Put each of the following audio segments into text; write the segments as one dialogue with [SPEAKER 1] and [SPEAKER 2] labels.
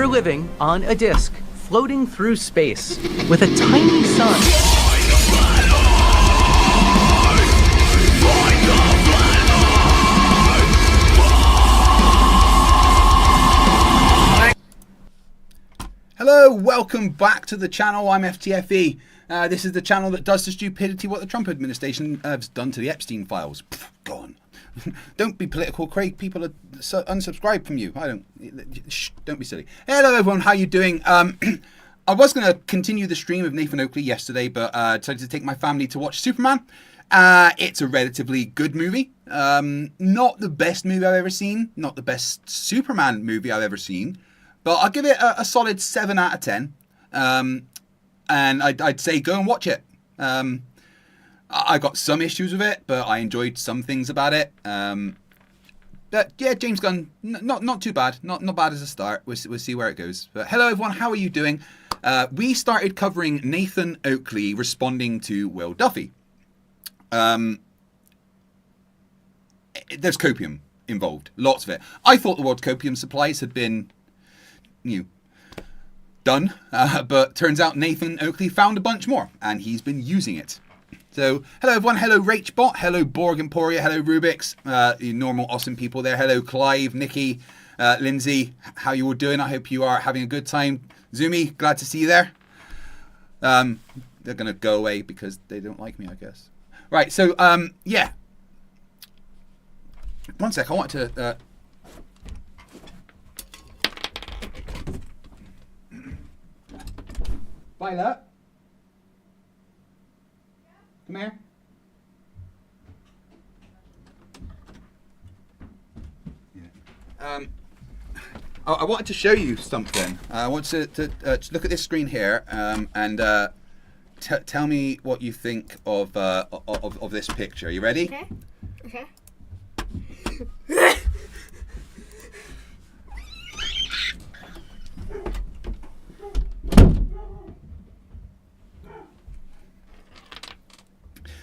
[SPEAKER 1] living on a disk, floating through space, with a tiny sun.
[SPEAKER 2] Hello, welcome back to the channel. I'm FTFE. This is the channel that does to stupidity what the Trump administration has done to the Epstein files. Gone. Don't be political, Craig. People are unsubscribed from you. Don't be silly. Hello, everyone. How you doing? I was going to continue the stream of Nathan Oakley yesterday, but decided to take my family to watch Superman. It's a relatively good movie. Not the best movie I've ever seen. Not the best Superman movie I've ever seen. But I'll give it a solid 7 out of 10. And I'd say go and watch it. I got some issues with it, but I enjoyed some things about it. But yeah, James Gunn, not too bad. Not bad as a start. We'll see where it goes. But hello, everyone. How are you doing? We started covering Nathan Oakley responding to Will Duffy. There's copium involved. Lots of it. I thought the world's copium supplies had been done, but turns out Nathan Oakley found a bunch more, and he's been using it. So, hello everyone, hello Rachbot, hello Borg Emporia, hello Rubix, you normal awesome people there, hello Clive, Nikki, Lindsay, how you all doing? I hope you are having a good time. Zumi, glad to see you there. They're gonna go away because they don't like me, I guess. Right, so, yeah. One sec, I want to... Violet, come here. Yeah. I wanted to show you something. I want to look at this screen here and tell me what you think of this picture. You ready?
[SPEAKER 3] Okay. Okay.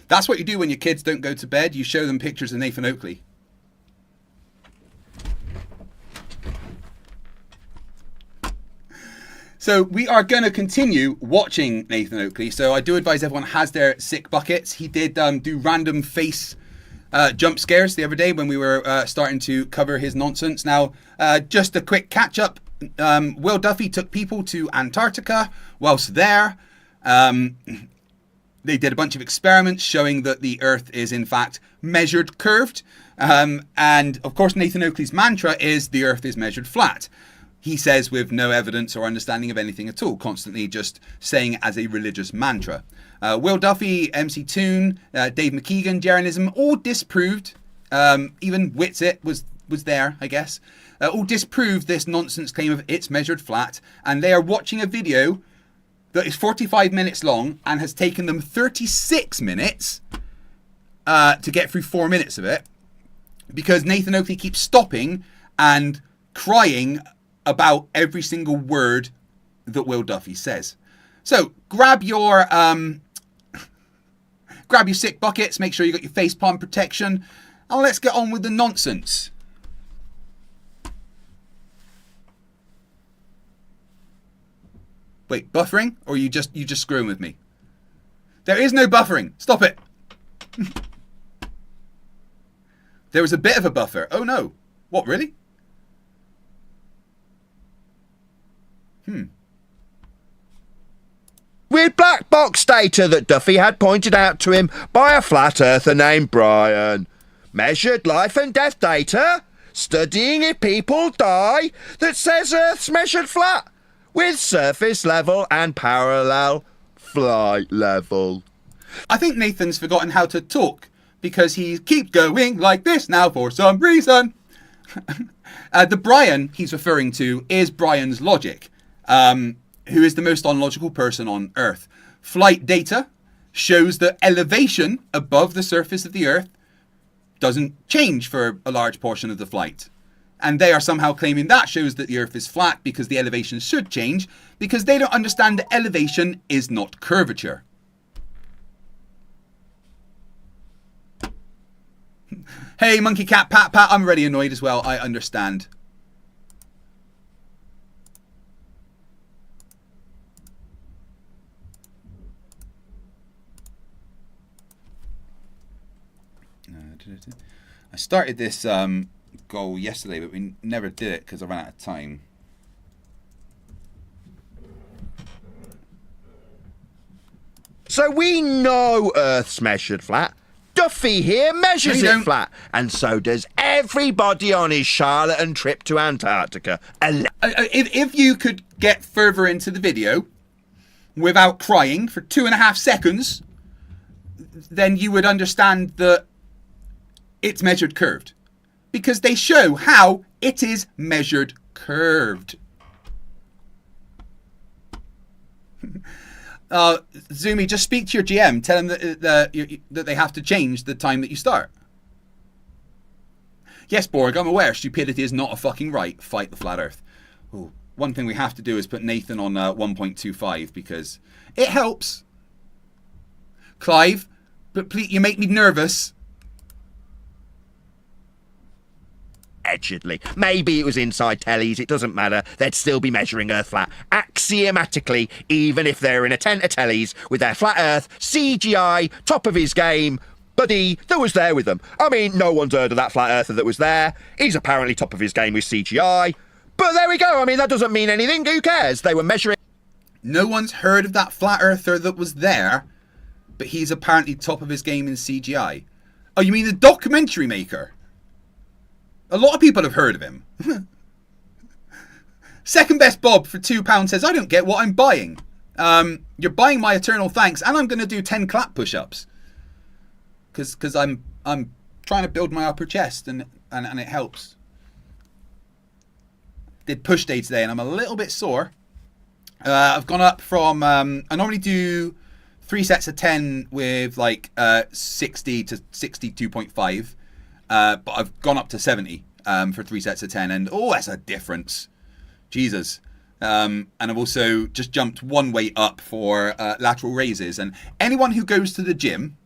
[SPEAKER 2] That's what you do when your kids don't go to bed. You show them pictures of Nathan Oakley. So we are going to continue watching Nathan Oakley. So I do advise everyone has their sick buckets. He did do random face jump scares the other day when we were starting to cover his nonsense. Now, just a quick catch up. Will Duffy took people to Antarctica whilst there. They did a bunch of experiments showing that the Earth is, in fact, measured curved. And, of course, Nathan Oakley's mantra is the Earth is measured flat. He says with no evidence or understanding of anything at all, constantly just saying it as a religious mantra. Will Duffy, MC Toon, Dave McKeegan, Jeranism, all disproved. Even Whitsitt was there, I guess. All disproved this nonsense claim of it's measured flat. And they are watching a video that is 45 minutes long and has taken them 36 minutes to get through 4 minutes of it, because Nathan Oakley keeps stopping and crying about every single word that Will Duffy says. So grab your sick buckets, make sure you got your face palm protection, and let's get on with the nonsense. Wait, buffering? Or you just screwing with me? There is no buffering. Stop it. There was a bit of a buffer. Oh no. What, really?
[SPEAKER 4] With black box data that Duffy had pointed out to him by a flat earther named Brian. Measured life and death data, studying if people die, that says Earth's measured flat, with surface level and parallel flight level.
[SPEAKER 2] I think Nathan's forgotten how to talk, because he keeps going like this now for some reason. The Brian he's referring to is Brian's logic, who is the most unlogical person on Earth. Flight data shows that elevation above the surface of the Earth doesn't change for a large portion of the flight. And they are somehow claiming that shows that the Earth is flat because the elevation should change, because they don't understand that elevation is not curvature. Hey, Monkey Cat, Pat, I'm already annoyed as well. I understand. I started this goal yesterday, but we never did it because I ran out of time.
[SPEAKER 4] So we know Earth's measured flat. Duffy here measures it flat. And so does everybody on his charlatan trip to Antarctica.
[SPEAKER 2] If you could get further into the video without crying for 2.5 seconds, then you would understand that it's measured curved. Because they show how it is measured curved. Zoomy, just speak to your GM. Tell them that they have to change the time that you start. Yes, Borg, I'm aware stupidity is not a fucking right. Fight the flat earth. Ooh, one thing we have to do is put Nathan on 1.25 because it helps. Clive, but please, you make me nervous.
[SPEAKER 4] Allegedly. Maybe it was inside tellies, it doesn't matter. They'd still be measuring Earth flat. Axiomatically, even if they're in a tent of tellies with their flat Earth, CGI, top of his game, buddy that was there with them. I mean, no one's heard of that flat earther that was there. He's apparently top of his game with CGI. But there we go. I mean, that doesn't mean anything. Who cares? They were measuring...
[SPEAKER 2] No one's heard of that flat earther that was there, but he's apparently top of his game in CGI. Oh, you mean the documentary maker? A lot of people have heard of him. Second Best Bob for £2 says, I don't get what I'm buying. You're buying my eternal thanks, and I'm going to do 10 clap push-ups. Because I'm trying to build my upper chest, and it helps. Did push day today, and I'm a little bit sore. I've gone up from... I normally do 3 sets of 10 with like 60 to 62.5. But I've gone up to 70 for 3 sets of 10, and oh, that's a difference. Jesus. And I've also just jumped one weight up for lateral raises. And anyone who goes to the gym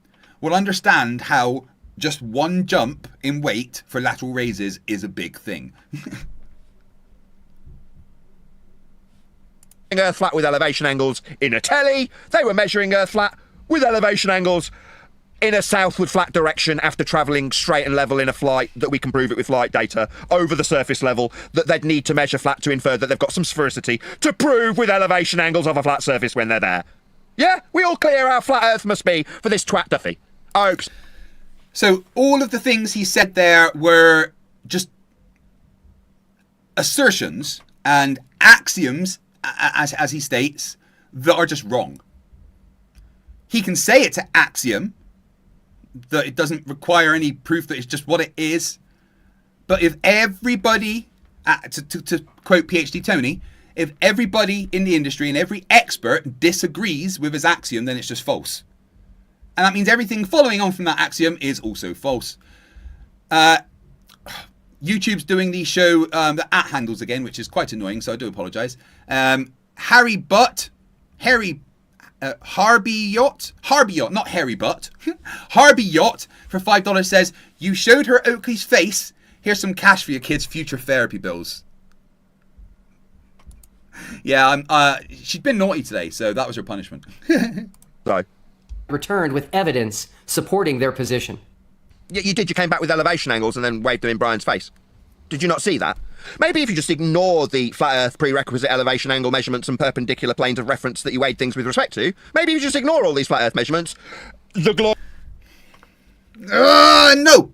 [SPEAKER 2] will understand how just one jump in weight for lateral raises is a big thing.
[SPEAKER 4] Earth flat with elevation angles in a telly. They were measuring Earth flat with elevation angles in a southward flat direction after travelling straight and level in a flight that we can prove it with flight data over the surface level, that they'd need to measure flat to infer that they've got some sphericity to prove with elevation angles of a flat surface when they're there. Yeah, we all clear how flat Earth must be for this twat Duffy. Oaks.
[SPEAKER 2] So all of the things he said there were just assertions and axioms, as he states, that are just wrong. He can say it's an axiom, that it doesn't require any proof, that it's just what it is. But if everybody, to quote PhD Tony, if everybody in the industry and every expert disagrees with his axiom, then it's just false. And that means everything following on from that axiom is also false. YouTube's doing the show, the @handles again, which is quite annoying, so I do apologise. Harry Butt, Harby Yacht, not Harry Butt. Harby Yacht for $5 says, you showed her Oakley's face. Here's some cash for your kids' future therapy bills. Yeah, she's been naughty today, so that was her punishment.
[SPEAKER 4] So.
[SPEAKER 3] Returned with evidence supporting their position.
[SPEAKER 4] Yeah, you did. You came back with elevation angles and then waved them in Brian's face. Did you not see that? Maybe if you just ignore the flat Earth prerequisite elevation angle measurements and perpendicular planes of reference that you weighed things with respect to, maybe if you just ignore all these flat Earth measurements, the glory...
[SPEAKER 2] No,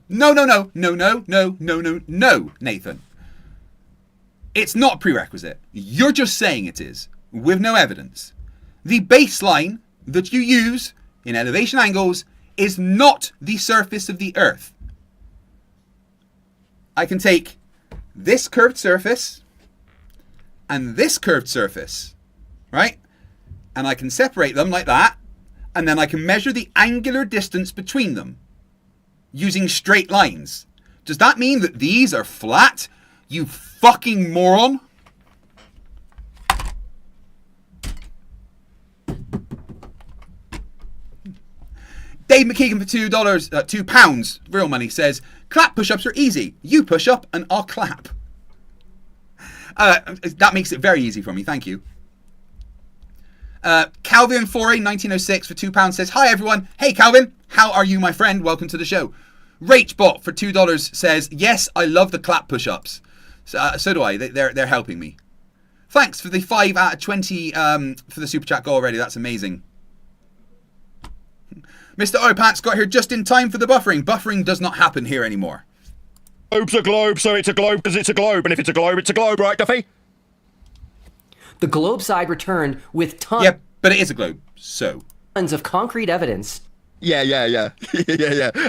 [SPEAKER 2] Nathan. It's not a prerequisite. You're just saying it is, with no evidence. The baseline that you use in elevation angles is not the surface of the Earth. I can take this curved surface and this curved surface, right? And I can separate them like that, and then I can measure the angular distance between them using straight lines. Does that mean that these are flat, you fucking moron? Dave McKeegan for $2, £2, real money, says, clap push-ups are easy. You push up and I'll clap. That makes it very easy for me, thank you. Calvin Foray, 1906 for £2 says, hi everyone. Hey Calvin, how are you my friend? Welcome to the show. Rachbot for $2 says, yes, I love the clap push-ups. So do I. They're helping me. Thanks for the 5 out of 20 for the Super Chat goal already. That's amazing. Mr. Opats got here just in time for the buffering. Buffering does not happen here anymore.
[SPEAKER 4] Globe's a globe, so it's a globe because it's a globe. And if it's a globe, it's a globe, right, Duffy?
[SPEAKER 3] The globe side returned with tons
[SPEAKER 2] Yeah, but it is a globe, so.
[SPEAKER 3] of concrete evidence
[SPEAKER 4] Yeah. yeah.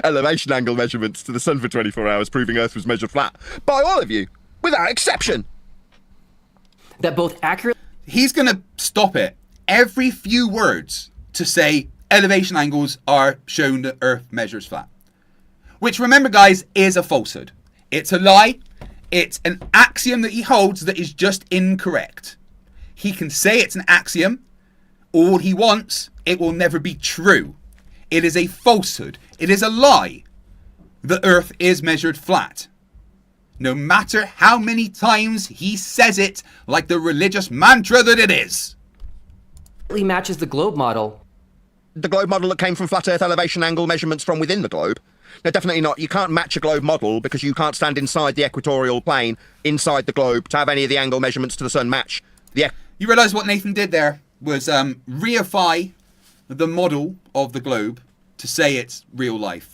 [SPEAKER 4] Elevation angle measurements to the sun for 24 hours, proving Earth was measured flat. By all of you, without exception.
[SPEAKER 3] that both accurately
[SPEAKER 2] He's going to stop it every few words to say elevation angles are shown that Earth measures flat. Which, remember, guys, is a falsehood. It's a lie. It's an axiom that he holds that is just incorrect. He can say it's an axiom all he wants. It will never be true. It is a falsehood. It is a lie. The Earth is measured flat. No matter how many times he says it like the religious mantra that it is.
[SPEAKER 3] matches the globe model.
[SPEAKER 4] The globe model that came from flat Earth elevation angle measurements from within the globe. No, definitely not. You can't match a globe model because you can't stand inside the equatorial plane, inside the globe, to have any of the angle measurements to the sun match.
[SPEAKER 2] You realise what Nathan did there was reify the model of the globe to say it's real life.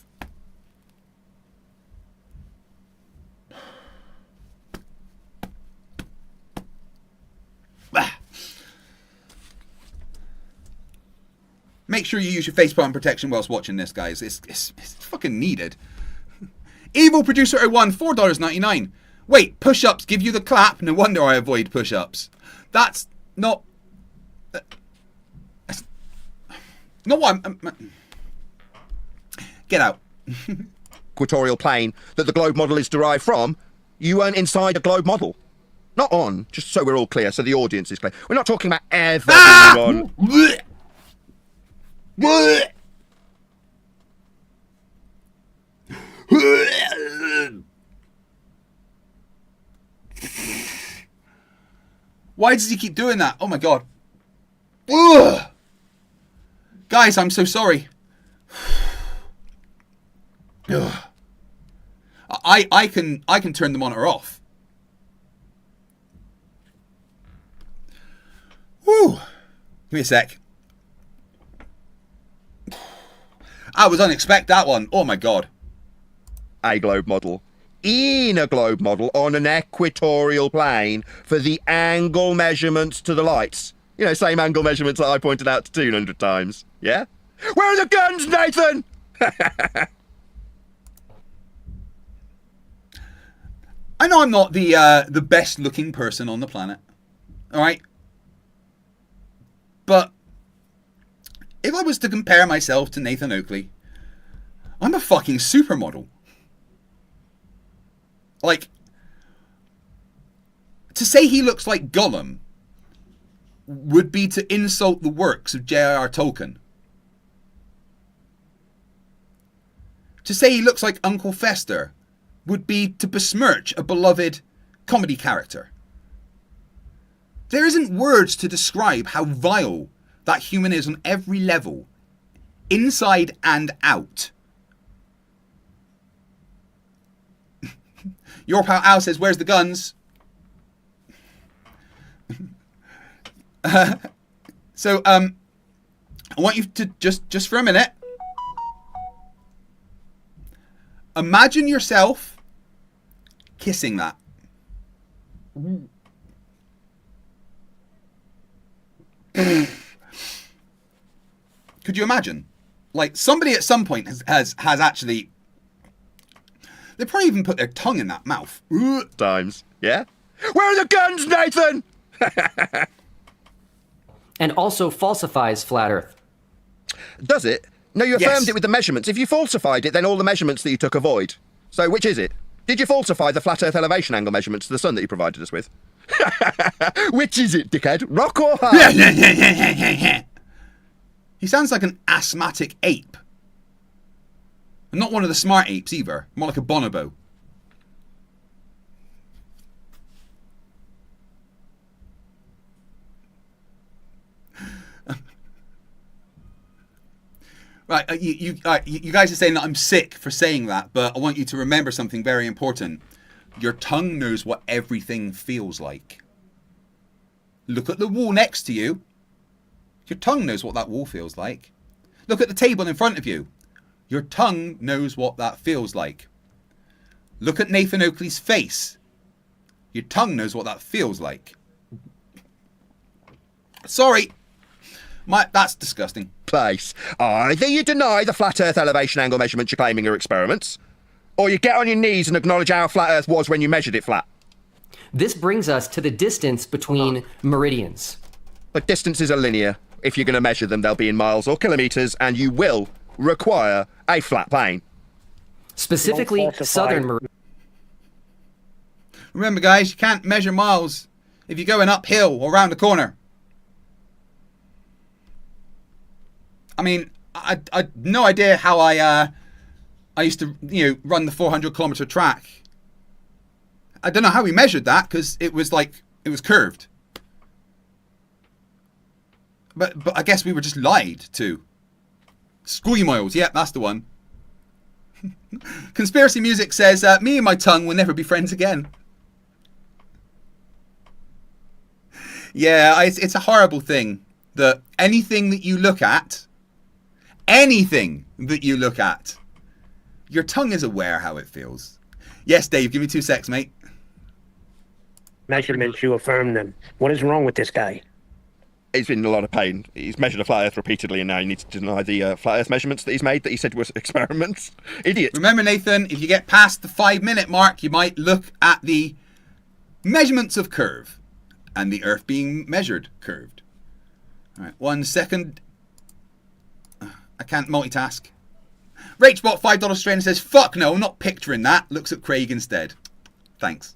[SPEAKER 2] Make sure you use your facepalm protection whilst watching this, guys. It's fucking needed. Evil Producer 01, $4.99. Wait, push-ups give you the clap? No wonder I avoid push-ups. That's not... not what I'm... Get out.
[SPEAKER 4] Equatorial plane that the globe model is derived from, you weren't inside a globe model. Not on, just so we're all clear, so the audience is clear. We're not talking about ever being on.
[SPEAKER 2] Why does he keep doing that? Oh my god. Ugh. Guys, I'm so sorry. Ugh. I can turn the monitor off. Whew. Give me a sec. I was unexpected, that one. Oh my god.
[SPEAKER 4] A globe model. In a globe model on an equatorial plane for the angle measurements to the lights. You know, same angle measurements that I pointed out to 200 times. Yeah? Where are the guns, Nathan?
[SPEAKER 2] I know I'm not the best looking person on the planet. Alright? But if I was to compare myself to Nathan Oakley, I'm a fucking supermodel. Like, to say he looks like Gollum would be to insult the works of J.R.R. Tolkien. To say he looks like Uncle Fester would be to besmirch a beloved comedy character. There isn't words to describe how vile that human is on every level, inside and out. Your pal Al says, where's the guns? So, I want you to just for a minute, imagine yourself kissing that. Could you imagine? Like, somebody at some point has actually... They probably even put their tongue in that mouth.
[SPEAKER 4] Times. Yeah? Where are the guns, Nathan?
[SPEAKER 3] And also falsifies flat Earth.
[SPEAKER 4] Does it? No, you
[SPEAKER 2] Yes.
[SPEAKER 4] affirmed it with the measurements. If you falsified it, then all the measurements that you took are void. So which is it? Did you falsify the flat Earth elevation angle measurements to the sun that you provided us with? Which is it, dickhead? Rock or hard?
[SPEAKER 2] He sounds like an asthmatic ape. And not one of the smart apes either. More like a bonobo. Right, you guys are saying that I'm sick for saying that, but I want you to remember something very important. Your tongue knows what everything feels like. Look at the wall next to you. Your tongue knows what that wall feels like. Look at the table in front of you. Your tongue knows what that feels like. Look at Nathan Oakley's face. Your tongue knows what that feels like. Sorry. That's disgusting.
[SPEAKER 4] Place. Either you deny the flat Earth elevation angle measurements you're claiming are experiments, or you get on your knees and acknowledge how flat Earth was when you measured it flat.
[SPEAKER 3] This brings us to the distance between meridians.
[SPEAKER 4] But distances are linear. If you're going to measure them, they'll be in miles or kilometres, and you will require a flat plane.
[SPEAKER 3] Specifically, southern meridian.
[SPEAKER 2] Remember, guys, you can't measure miles if you're going uphill or round the corner. I mean, I no idea how I used to, run the 400-kilometer track. I don't know how we measured that because it was curved. But I guess we were just lied to. Squeamiles, yeah, that's the one. Conspiracy Music says, me and my tongue will never be friends again. Yeah, it's a horrible thing that anything that you look at, your tongue is aware how it feels. Yes, Dave, give me 2 secs, mate.
[SPEAKER 5] Measurements, you affirm them. What is wrong with this guy?
[SPEAKER 4] He's been in a lot of pain. He's measured a flat Earth repeatedly, and now he needs to deny the flat Earth measurements that he's made that he said were experiments. Idiot.
[SPEAKER 2] Remember, Nathan, if you get past the 5-minute mark, you might look at the measurements of curve and the Earth being measured curved. All right, 1 second. I can't multitask. Rachbot $5 strain says, fuck no, I'm not picturing that. Looks at Craig instead. Thanks.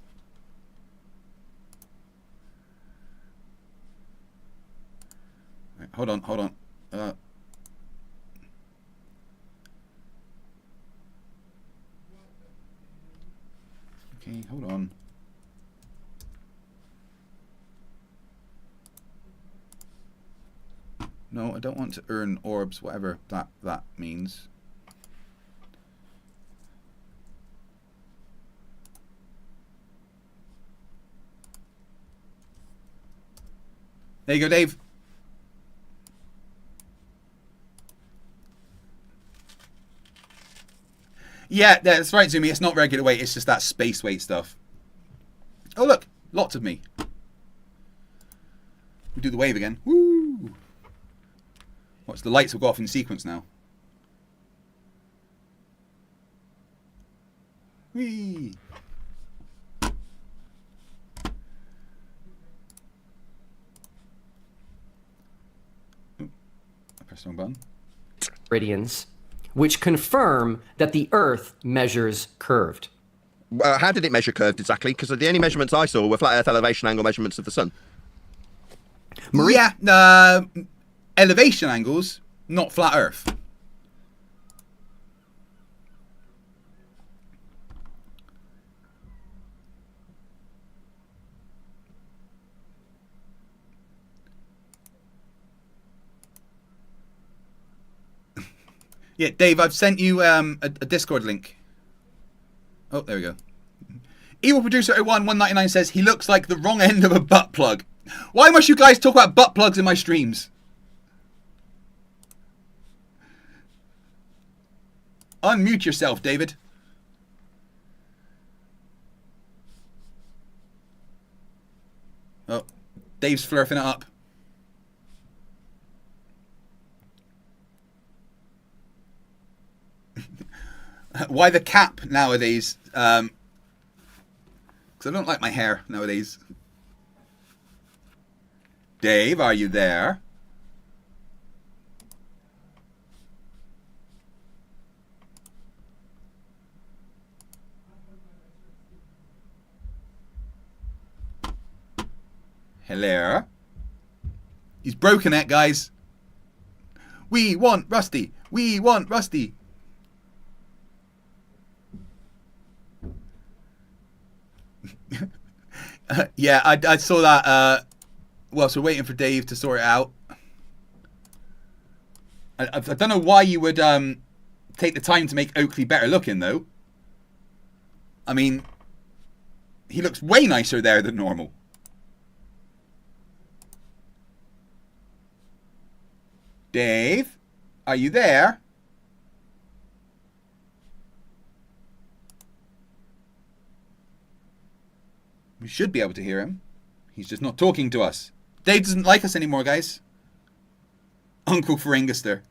[SPEAKER 2] Right, hold on. Okay, hold on. No, I don't want to earn orbs, whatever that means. There you go, Dave. Yeah, that's right, Zumi. It's not regular weight. It's just that space weight stuff. Oh, look. Lots of me. We do the wave again. Woo! Watch, the lights will go off in sequence now. Whee! Ooh, I pressed the wrong button.
[SPEAKER 3] Meridians, which confirm that the Earth measures curved.
[SPEAKER 4] How did it measure curved exactly? Because the only measurements I saw were flat Earth elevation angle measurements of the sun.
[SPEAKER 2] Elevation angles, not flat Earth. Yeah, Dave, I've sent you a Discord link. Oh, there we go. Evil Producer 01 says he looks like the wrong end of a butt plug. Why must you guys talk about butt plugs in my streams? Unmute yourself, David. Oh, Dave's flirting it up. Why the cap nowadays? Because I don't like my hair nowadays. Dave, are you there? Hello? He's broken it, guys. We want Rusty. We want Rusty. Yeah, I saw that. Well, so we're waiting for Dave to sort it out. I don't know why you would take the time to make Oakley better looking, though. I mean, he looks way nicer there than normal. Dave, are you there? We should be able to hear him. He's just not talking to us. Dave doesn't like us anymore, guys. Uncle Ferengister.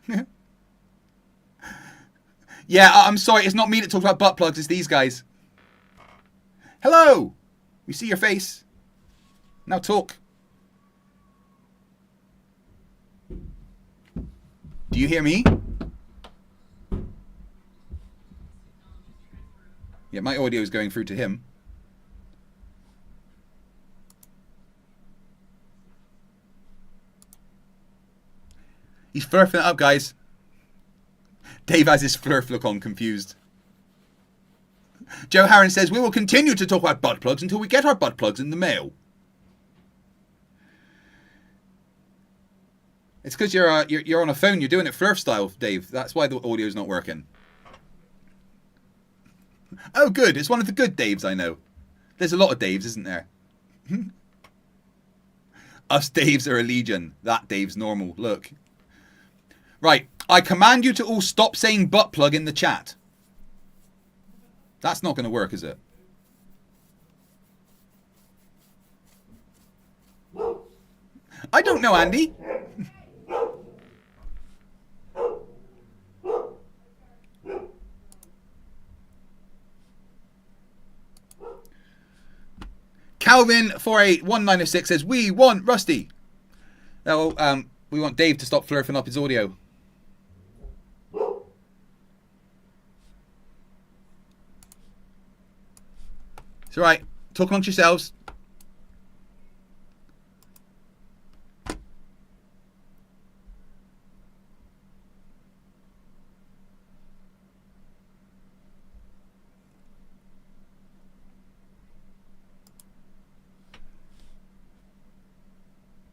[SPEAKER 2] Yeah, I'm sorry. It's not me that talks about butt plugs. It's these guys. Hello. We see your face. Now talk. Do you hear me? Yeah, my audio is going through to him. He's flirfing it up, guys. Dave has his flirf look on, confused. Joe Harron says, we will continue to talk about butt plugs until we get our butt plugs in the mail. It's because you're on a phone. You're doing it Flerf style, Dave. That's why the audio's not working. Oh, good. It's one of the good Daves I know. There's a lot of Daves, isn't there? Us Daves are a legion. That Dave's normal. Look. Right. I command you to all stop saying butt plug in the chat. That's not going to work, is it? I don't know, Andy. Calvin481906 says, we want Rusty. Oh, we want Dave to stop flirting up his audio. It's alright. Talk amongst yourselves.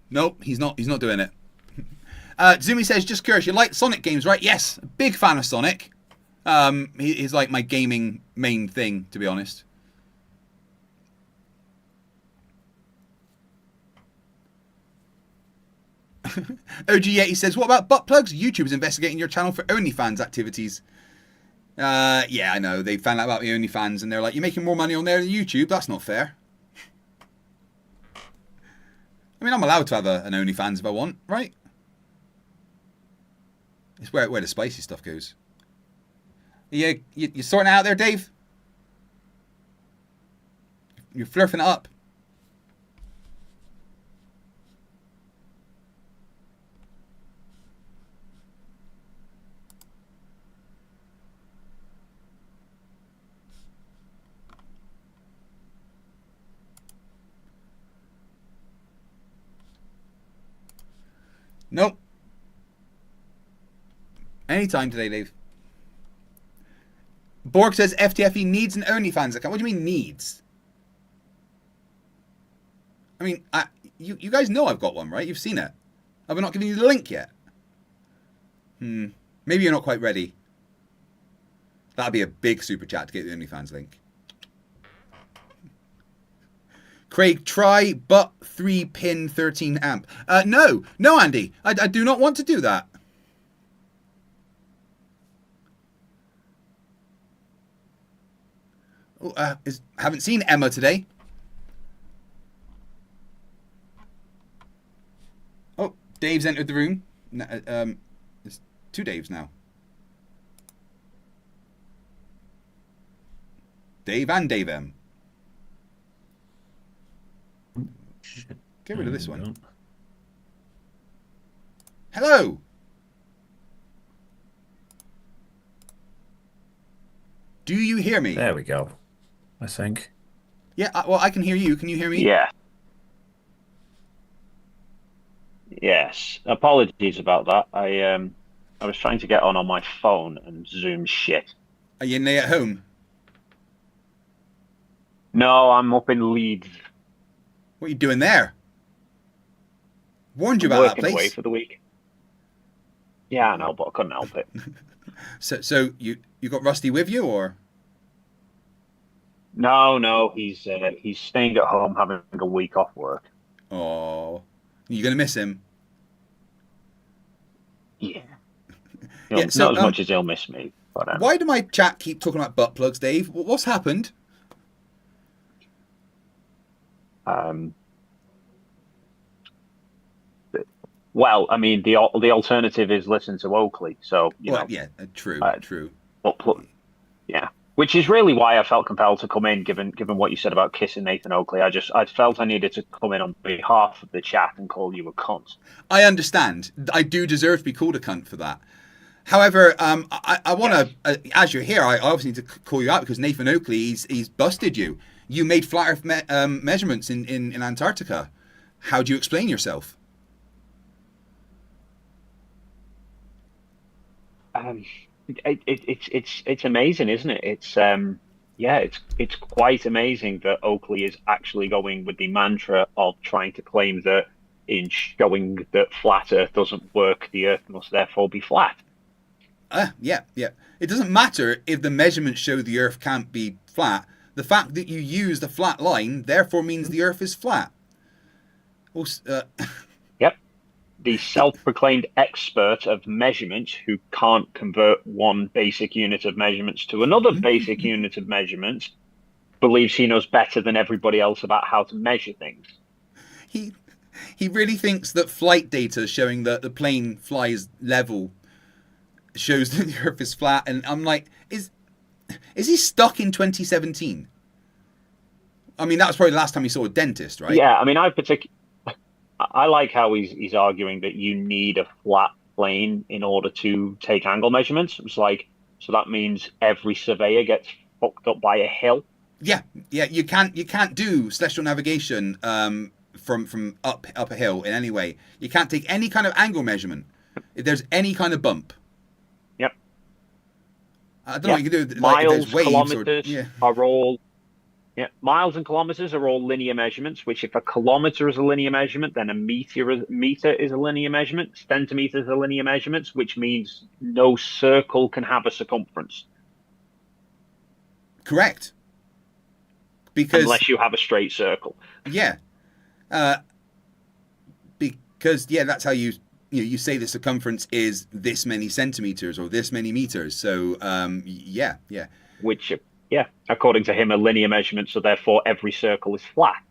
[SPEAKER 2] Nope, he's not doing it. Zumi says, just curious, you like Sonic games, right? Yes, big fan of Sonic. He's like my gaming main thing, to be honest. OG Yeti says, what about butt plugs? YouTube is investigating your channel for OnlyFans activities. Yeah, I know. They found out about the OnlyFans and they're like, you're making more money on there than YouTube? That's not fair. I mean, I'm allowed to have an OnlyFans if I want, right? It's where the spicy stuff goes. You sorting it out there, Dave? You're flirting it up. Nope. Anytime today, Dave. Borg says FTFE needs an OnlyFans account. What do you mean needs? I mean, you guys know I've got one, right? You've seen it. Have I not given you the link yet? Maybe you're not quite ready. That'd be a big super chat to get the OnlyFans link. Craig, try but 3-pin 13 amp. No, Andy. I do not want to do that. Oh, haven't seen Emma today. Oh, Dave's entered the room. There's two Daves now. Dave and Dave M.
[SPEAKER 6] Shit.
[SPEAKER 2] Get rid of this one. Hello. Do you hear me?
[SPEAKER 6] There we go. I think.
[SPEAKER 2] Yeah, well, I can hear you. Can you hear me?
[SPEAKER 7] Yeah. Yes. Apologies about that. I was trying to get on my phone and Zoom shit.
[SPEAKER 2] Are you at home?
[SPEAKER 7] No, I'm up in Leeds.
[SPEAKER 2] What are you doing there? Warned you about that
[SPEAKER 7] Working away
[SPEAKER 2] place.
[SPEAKER 7] for the week. Yeah, I know, but I couldn't help it.
[SPEAKER 2] So you got Rusty with you, or?
[SPEAKER 7] No, he's staying at home having a week off work.
[SPEAKER 2] Oh, you gonna miss him?
[SPEAKER 7] Yeah.
[SPEAKER 2] Yeah. So
[SPEAKER 7] Not as much as he'll miss me, but
[SPEAKER 2] why do my chat keep talking about butt plugs, Dave? What's happened?
[SPEAKER 7] Well, I mean, the alternative is listen to Oakley. So
[SPEAKER 2] Yeah, true, true.
[SPEAKER 7] Yeah, which is really why I felt compelled to come in, given what you said about kissing Nathan Oakley. I felt I needed to come in on behalf of the chat and call you a cunt.
[SPEAKER 2] I understand. I do deserve to be called a cunt for that. However, I want to, as you're here, I obviously need to call you out because Nathan Oakley, he's busted you. You made flat Earth measurements in Antarctica. How do you explain yourself?
[SPEAKER 7] It's amazing, isn't it? It's quite amazing that Oakley is actually going with the mantra of trying to claim that in showing that flat Earth doesn't work, the Earth must therefore be flat.
[SPEAKER 2] Yeah. It doesn't matter if the measurements show the Earth can't be flat. The fact that you used a flat line therefore means the Earth is flat.
[SPEAKER 7] Yep. The self-proclaimed expert of measurements who can't convert one basic unit of measurements to another basic unit of measurements believes he knows better than everybody else about how to measure things.
[SPEAKER 2] He really thinks that flight data showing that the plane flies level shows that the Earth is flat, and I'm like, is he stuck in 2017? I mean, that was probably the last time he saw a dentist, right?
[SPEAKER 7] Yeah, I mean, I like how he's arguing that you need a flat plane in order to take angle measurements. It's like, so that means every surveyor gets fucked up by a hill.
[SPEAKER 2] Yeah. You can't do celestial navigation from up a hill in any way. You can't take any kind of angle measurement if there's any kind of bump.
[SPEAKER 7] Yep.
[SPEAKER 2] I don't know what you can do.
[SPEAKER 7] Miles,
[SPEAKER 2] waves
[SPEAKER 7] kilometers are all. Yeah, miles and kilometers are all linear measurements, which if a kilometer is a linear measurement, then a meter is a linear measurement, centimeters are linear measurements, which means no circle can have a circumference.
[SPEAKER 2] Correct. Because
[SPEAKER 7] unless you have a straight circle.
[SPEAKER 2] Yeah. Because that's how you say the circumference is this many centimeters or this many meters. So yeah.
[SPEAKER 7] Which according to him, a linear measurement, so therefore every circle is flat.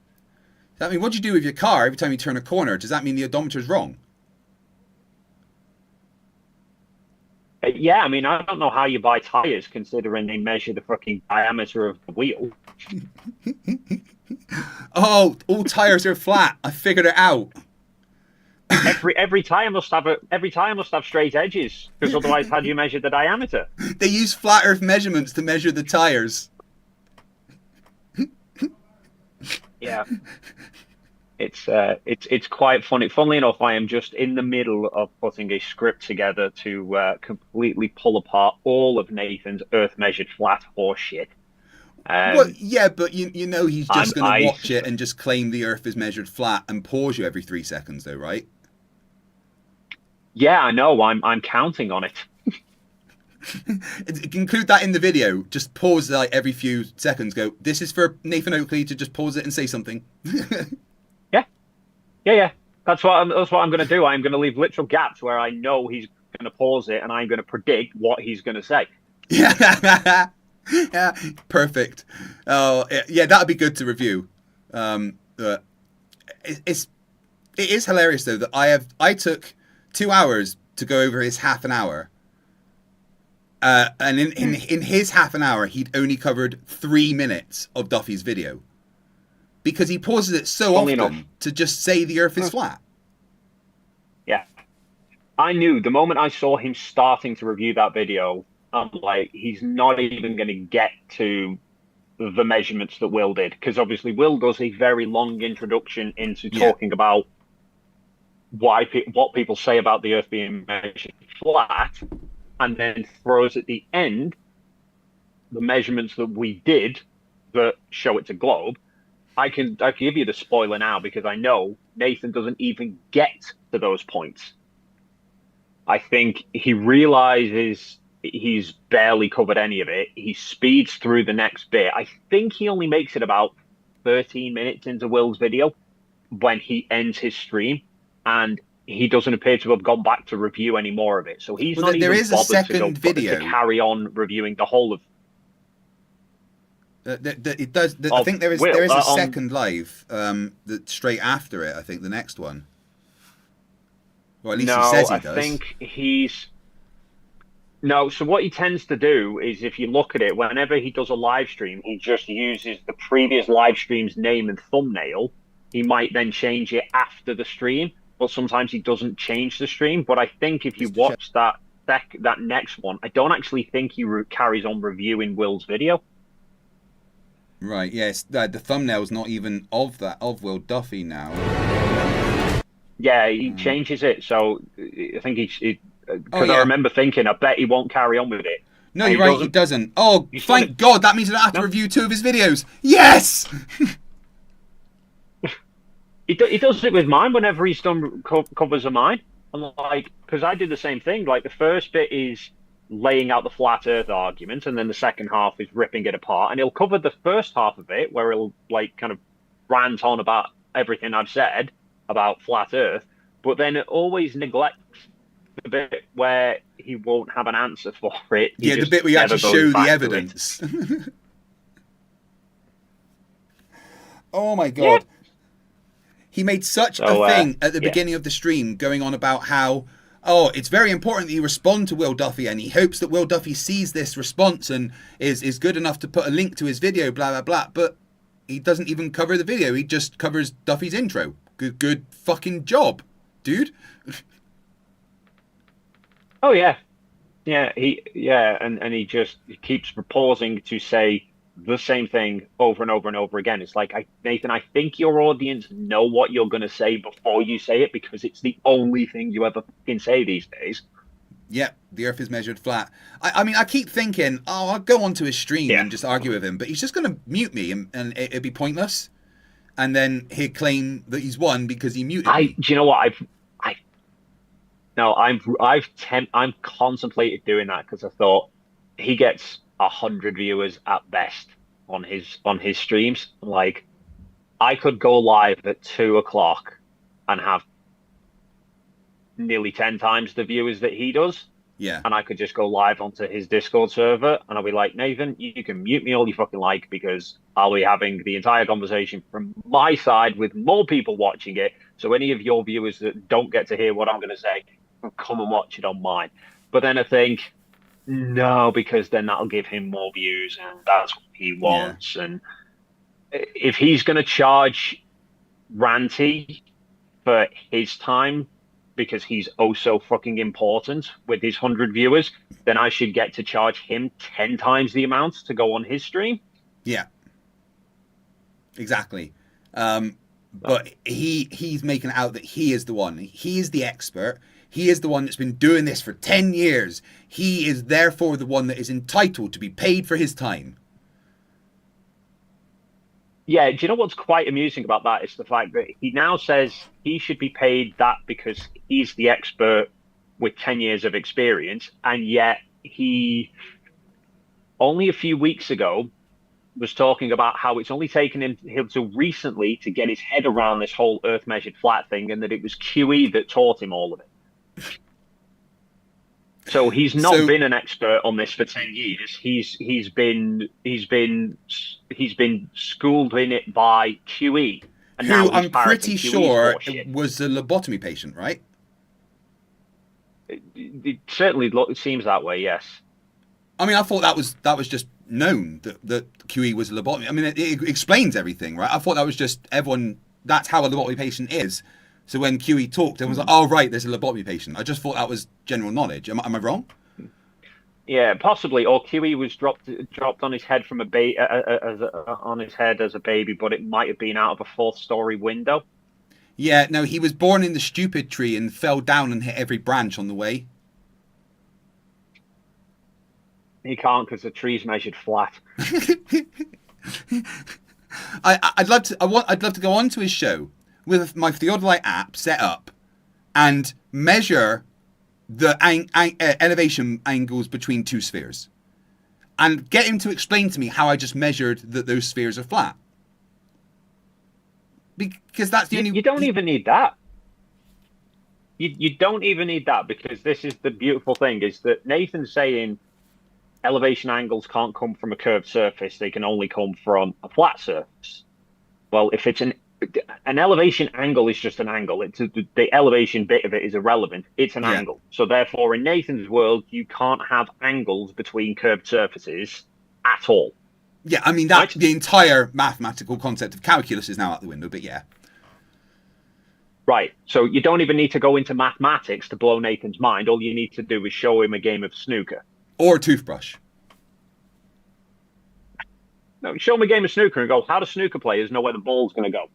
[SPEAKER 2] I mean, what do you do with your car every time you turn a corner? Does that mean the odometer is wrong?
[SPEAKER 7] Yeah, I mean, I don't know how you buy tires considering they measure the fucking diameter of the wheel.
[SPEAKER 2] Oh, all tires are flat. I figured it out.
[SPEAKER 7] Every tire must have straight edges, because otherwise, how do you measure the diameter?
[SPEAKER 2] They use flat Earth measurements to measure the tires.
[SPEAKER 7] Yeah, it's quite funny. Funnily enough, I am just in the middle of putting a script together to completely pull apart all of Nathan's Earth measured flat horse shit.
[SPEAKER 2] Well, yeah, but you know he's just going to watch it and just claim the Earth is measured flat and pause you every 3 seconds, though, right?
[SPEAKER 7] Yeah, I know. I'm counting on it.
[SPEAKER 2] Include that in the video. Just pause every few seconds. Go. This is for Nathan Oakley to just pause it and say something.
[SPEAKER 7] Yeah. That's what I'm going to do. I'm going to leave literal gaps where I know he's going to pause it, and I'm going to predict what he's going to say.
[SPEAKER 2] Yeah, perfect. Oh, yeah, that'd be good to review. It is hilarious though that I took 2 hours to go over his half an hour. And in his half an hour, he'd only covered 3 minutes of Duffy's video. Because he pauses it so often to just say the Earth is flat.
[SPEAKER 7] Yeah. I knew the moment I saw him starting to review that video, I'm like, he's not even going to get to the measurements that Will did. Because obviously Will does a very long introduction into talking about what people say about the Earth being measured flat, and then throws at the end the measurements that we did that show it's a globe. I can give you the spoiler now because I know Nathan doesn't even get to those points. I think he realizes he's barely covered any of it. He speeds through the next bit. I think he only makes it about 13 minutes into Will's video when he ends his stream, and he doesn't appear to have gone back to review any more of it. So he's
[SPEAKER 2] Well,
[SPEAKER 7] not
[SPEAKER 2] there
[SPEAKER 7] even
[SPEAKER 2] is a
[SPEAKER 7] bothered to
[SPEAKER 2] second video.
[SPEAKER 7] to carry on reviewing the whole of.
[SPEAKER 2] It does. I
[SPEAKER 7] Of
[SPEAKER 2] think there is
[SPEAKER 7] Will,
[SPEAKER 2] a second live that straight after it. I think the next one. Well, at least he says he does.
[SPEAKER 7] I think he's. No, so what he tends to do is, if you look at it, whenever he does a live stream, he just uses the previous live stream's name and thumbnail. He might then change it after the stream, but sometimes he doesn't change the stream. But I think if you watch that next one, I don't actually think he carries on reviewing Will's video.
[SPEAKER 2] Right. Yes. The thumbnail's not even of Will Duffy now.
[SPEAKER 7] Yeah, he changes it. So I think because
[SPEAKER 2] yeah.
[SPEAKER 7] I remember thinking, I bet he won't carry on with it.
[SPEAKER 2] No, you're right. He doesn't. Oh, thank God! That means I don't have to review 2 of his videos. Yes.
[SPEAKER 7] He does it with mine whenever he's done covers of mine. I'm like, because I did the same thing. Like the first bit is laying out the flat Earth argument, and then the second half is ripping it apart. And he'll cover the first half of it, where he'll like kind of rant on about everything I've said about flat Earth, but then it always neglects the bit where he won't have an answer for it.
[SPEAKER 2] Yeah, the bit where you actually show the evidence. Oh my God.
[SPEAKER 7] Yeah.
[SPEAKER 2] He made such a thing at the beginning of the stream going on about how, it's very important that you respond to Will Duffy, and he hopes that Will Duffy sees this response and is good enough to put a link to his video, blah, blah, blah. But he doesn't even cover the video. He just covers Duffy's intro. Good fucking job, dude.
[SPEAKER 7] Oh yeah, and he just keeps pausing to say the same thing over and over and over again. It's like, Nathan, I think your audience know what you're going to say before you say it, because it's the only thing you ever fucking say these days.
[SPEAKER 2] Yeah, the Earth is measured flat. I mean, I keep thinking, I'll go onto his stream and just argue with him, but he's just going to mute me, and it'd be pointless. And then he'd claim that he's won because he muted me.
[SPEAKER 7] Do you know what? I'm contemplated doing that, because I thought he gets 100 viewers at best on his streams. Like, I could go live at 2:00 and have nearly 10 times the viewers that he does.
[SPEAKER 2] Yeah.
[SPEAKER 7] And I could just go live onto his Discord server, and I'll be like, Nathan, you can mute me all you fucking like, because I'll be having the entire conversation from my side with more people watching it. So any of your viewers that don't get to hear what I'm going to say, come and watch it on mine. But then I think, no, because then that'll give him more views, and that's what he wants. Yeah. And if he's going to charge Ranty for his time, because he's oh so fucking important with his 100 viewers, then I should get to charge him 10 times the amount to go on his stream.
[SPEAKER 2] Yeah, exactly. But he's making it out that he is the one. He is the expert. He is the one that's been doing this for 10 years. He is therefore the one that is entitled to be paid for his time.
[SPEAKER 7] Yeah, do you know what's quite amusing about that is the fact that he now says he should be paid that because he's the expert with 10 years of experience, and yet he only a few weeks ago was talking about how it's only taken him so recently to get his head around this whole Earth measured flat thing, and that it was QE that taught him all of it. So he's not been an expert on this for 10 years. He's been schooled in it by QE. And
[SPEAKER 2] who I'm pretty sure was a lobotomy patient, right?
[SPEAKER 7] It certainly seems that way, yes.
[SPEAKER 2] I mean, I thought that was just known that QE was a lobotomy. I mean, it explains everything, right? I thought that was just everyone. That's how a lobotomy patient is. So when QE talked, everyone was like, "Oh, right, there's a lobotomy patient." I just thought that was general knowledge. Am I wrong?
[SPEAKER 7] Yeah, possibly. Or QE was dropped on his head from on his head as a baby, but it might have been out of a 4th-story window.
[SPEAKER 2] Yeah, no, he was born in the stupid tree and fell down and hit every branch on the way.
[SPEAKER 7] He can't because the tree's measured flat.
[SPEAKER 2] I'd love to go onto his show with my Theodolite app set up and measure the elevation angles between two spheres, and get him to explain to me how I just measured that those spheres are flat. Because that's the only.
[SPEAKER 7] You don't even need that. You don't even need that, because this is the beautiful thing, is that Nathan's saying elevation angles can't come from a curved surface, they can only come from a flat surface. Well, if it's an elevation angle is just an angle. It's the elevation bit of it is irrelevant. It's an angle. So therefore, in Nathan's world, you can't have angles between curved surfaces at all.
[SPEAKER 2] Yeah, I mean, that the entire mathematical concept of calculus is now out the window, but yeah.
[SPEAKER 7] Right. So you don't even need to go into mathematics to blow Nathan's mind. All you need to do is show him a game of snooker.
[SPEAKER 2] Or a toothbrush.
[SPEAKER 7] No, show him a game of snooker and go, how do snooker players know where the ball's going to go?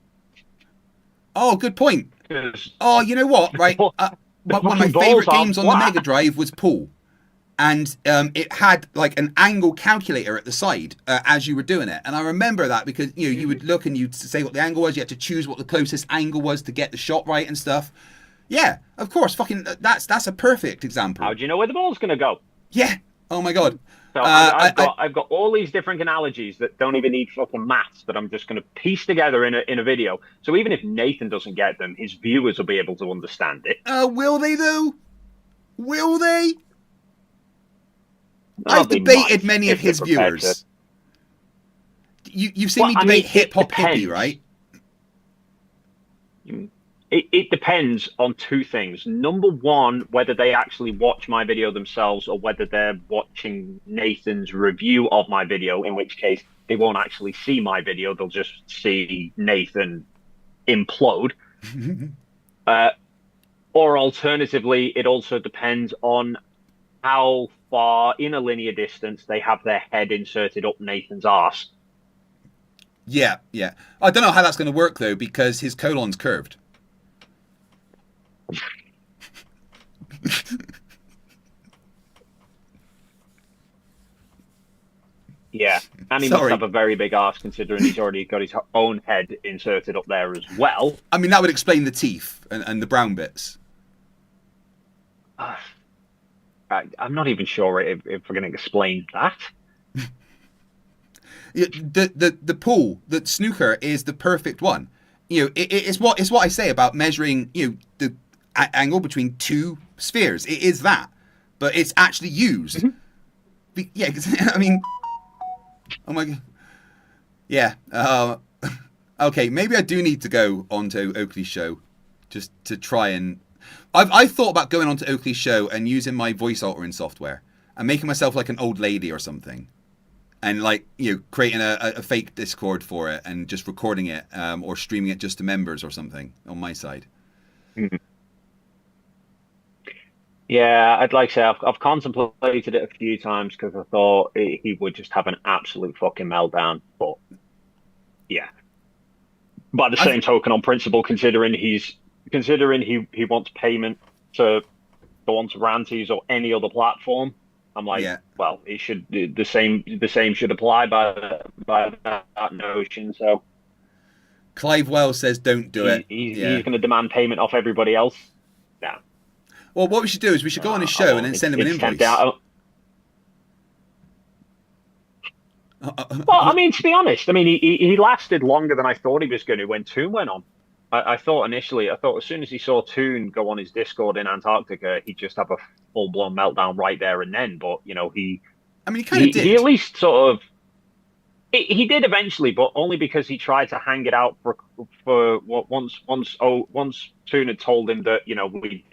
[SPEAKER 2] Oh, good point. Oh, you know what, right? One of my favourite games on the Mega Drive was pool. And it had like an angle calculator at the side as you were doing it. And I remember that because, you know, you would look and you'd say what the angle was. You had to choose what the closest angle was to get the shot right and stuff. Yeah, of course. Fucking that's a perfect example.
[SPEAKER 7] How do you know where the ball's going to go?
[SPEAKER 2] Yeah. Oh, my God.
[SPEAKER 7] So I've got all these different analogies that don't even need fucking maths that I'm just going to piece together in a video. So even if Nathan doesn't get them, his viewers will be able to understand it.
[SPEAKER 2] Will they, though? Will they? I've debated many of his viewers. You've seen me debate Hip Hop Hippie, right?
[SPEAKER 7] It depends on two things. Number one, whether they actually watch my video themselves or whether they're watching Nathan's review of my video, in which case they won't actually see my video. They'll just see Nathan implode. Or alternatively, it also depends on how far in a linear distance they have their head inserted up Nathan's arse.
[SPEAKER 2] Yeah, yeah. I don't know how that's going to work, though, because his colon's curved.
[SPEAKER 7] Yeah, and he must have a very big arse considering he's already got his own head inserted up there as well.
[SPEAKER 2] I mean, that would explain the teeth and the brown bits.
[SPEAKER 7] I'm not even sure if we're going to explain that.
[SPEAKER 2] The pool, the snooker is the perfect one. You know, it's what I say about measuring, you know, the angle between two spheres. It is that, but it's actually used. Yeah, I mean, oh my God. Yeah. Okay, maybe I do need to go onto Oakley's show just to try and. I've thought about going onto Oakley's show and using my voice altering software and making myself like an old lady or something. And like, you know, creating a fake Discord for it and just recording it or streaming it just to members or something on my side.
[SPEAKER 7] Yeah, I'd like to say I've contemplated it a few times because I thought he would just have an absolute fucking meltdown. But yeah, by the same token, on principle, considering he wants payment to go on to Ranties or any other platform. I'm like, well, it should the same should apply by that notion. So,
[SPEAKER 2] Clive Wells says, "Don't do it."
[SPEAKER 7] He's going to demand payment off everybody else. Yeah.
[SPEAKER 2] Well, what we should do is we should go on his show and then send him an invoice.
[SPEAKER 7] Well, I mean, to be honest, I mean, he lasted longer than I thought he was going to when Toon went on. I thought as soon as he saw Toon go on his Discord in Antarctica, he'd just have a full-blown meltdown right there and then. But, you know, he kind of did. He at least sort of... He did eventually, but only because he tried to hang it out for once Toon had told him that, you know, we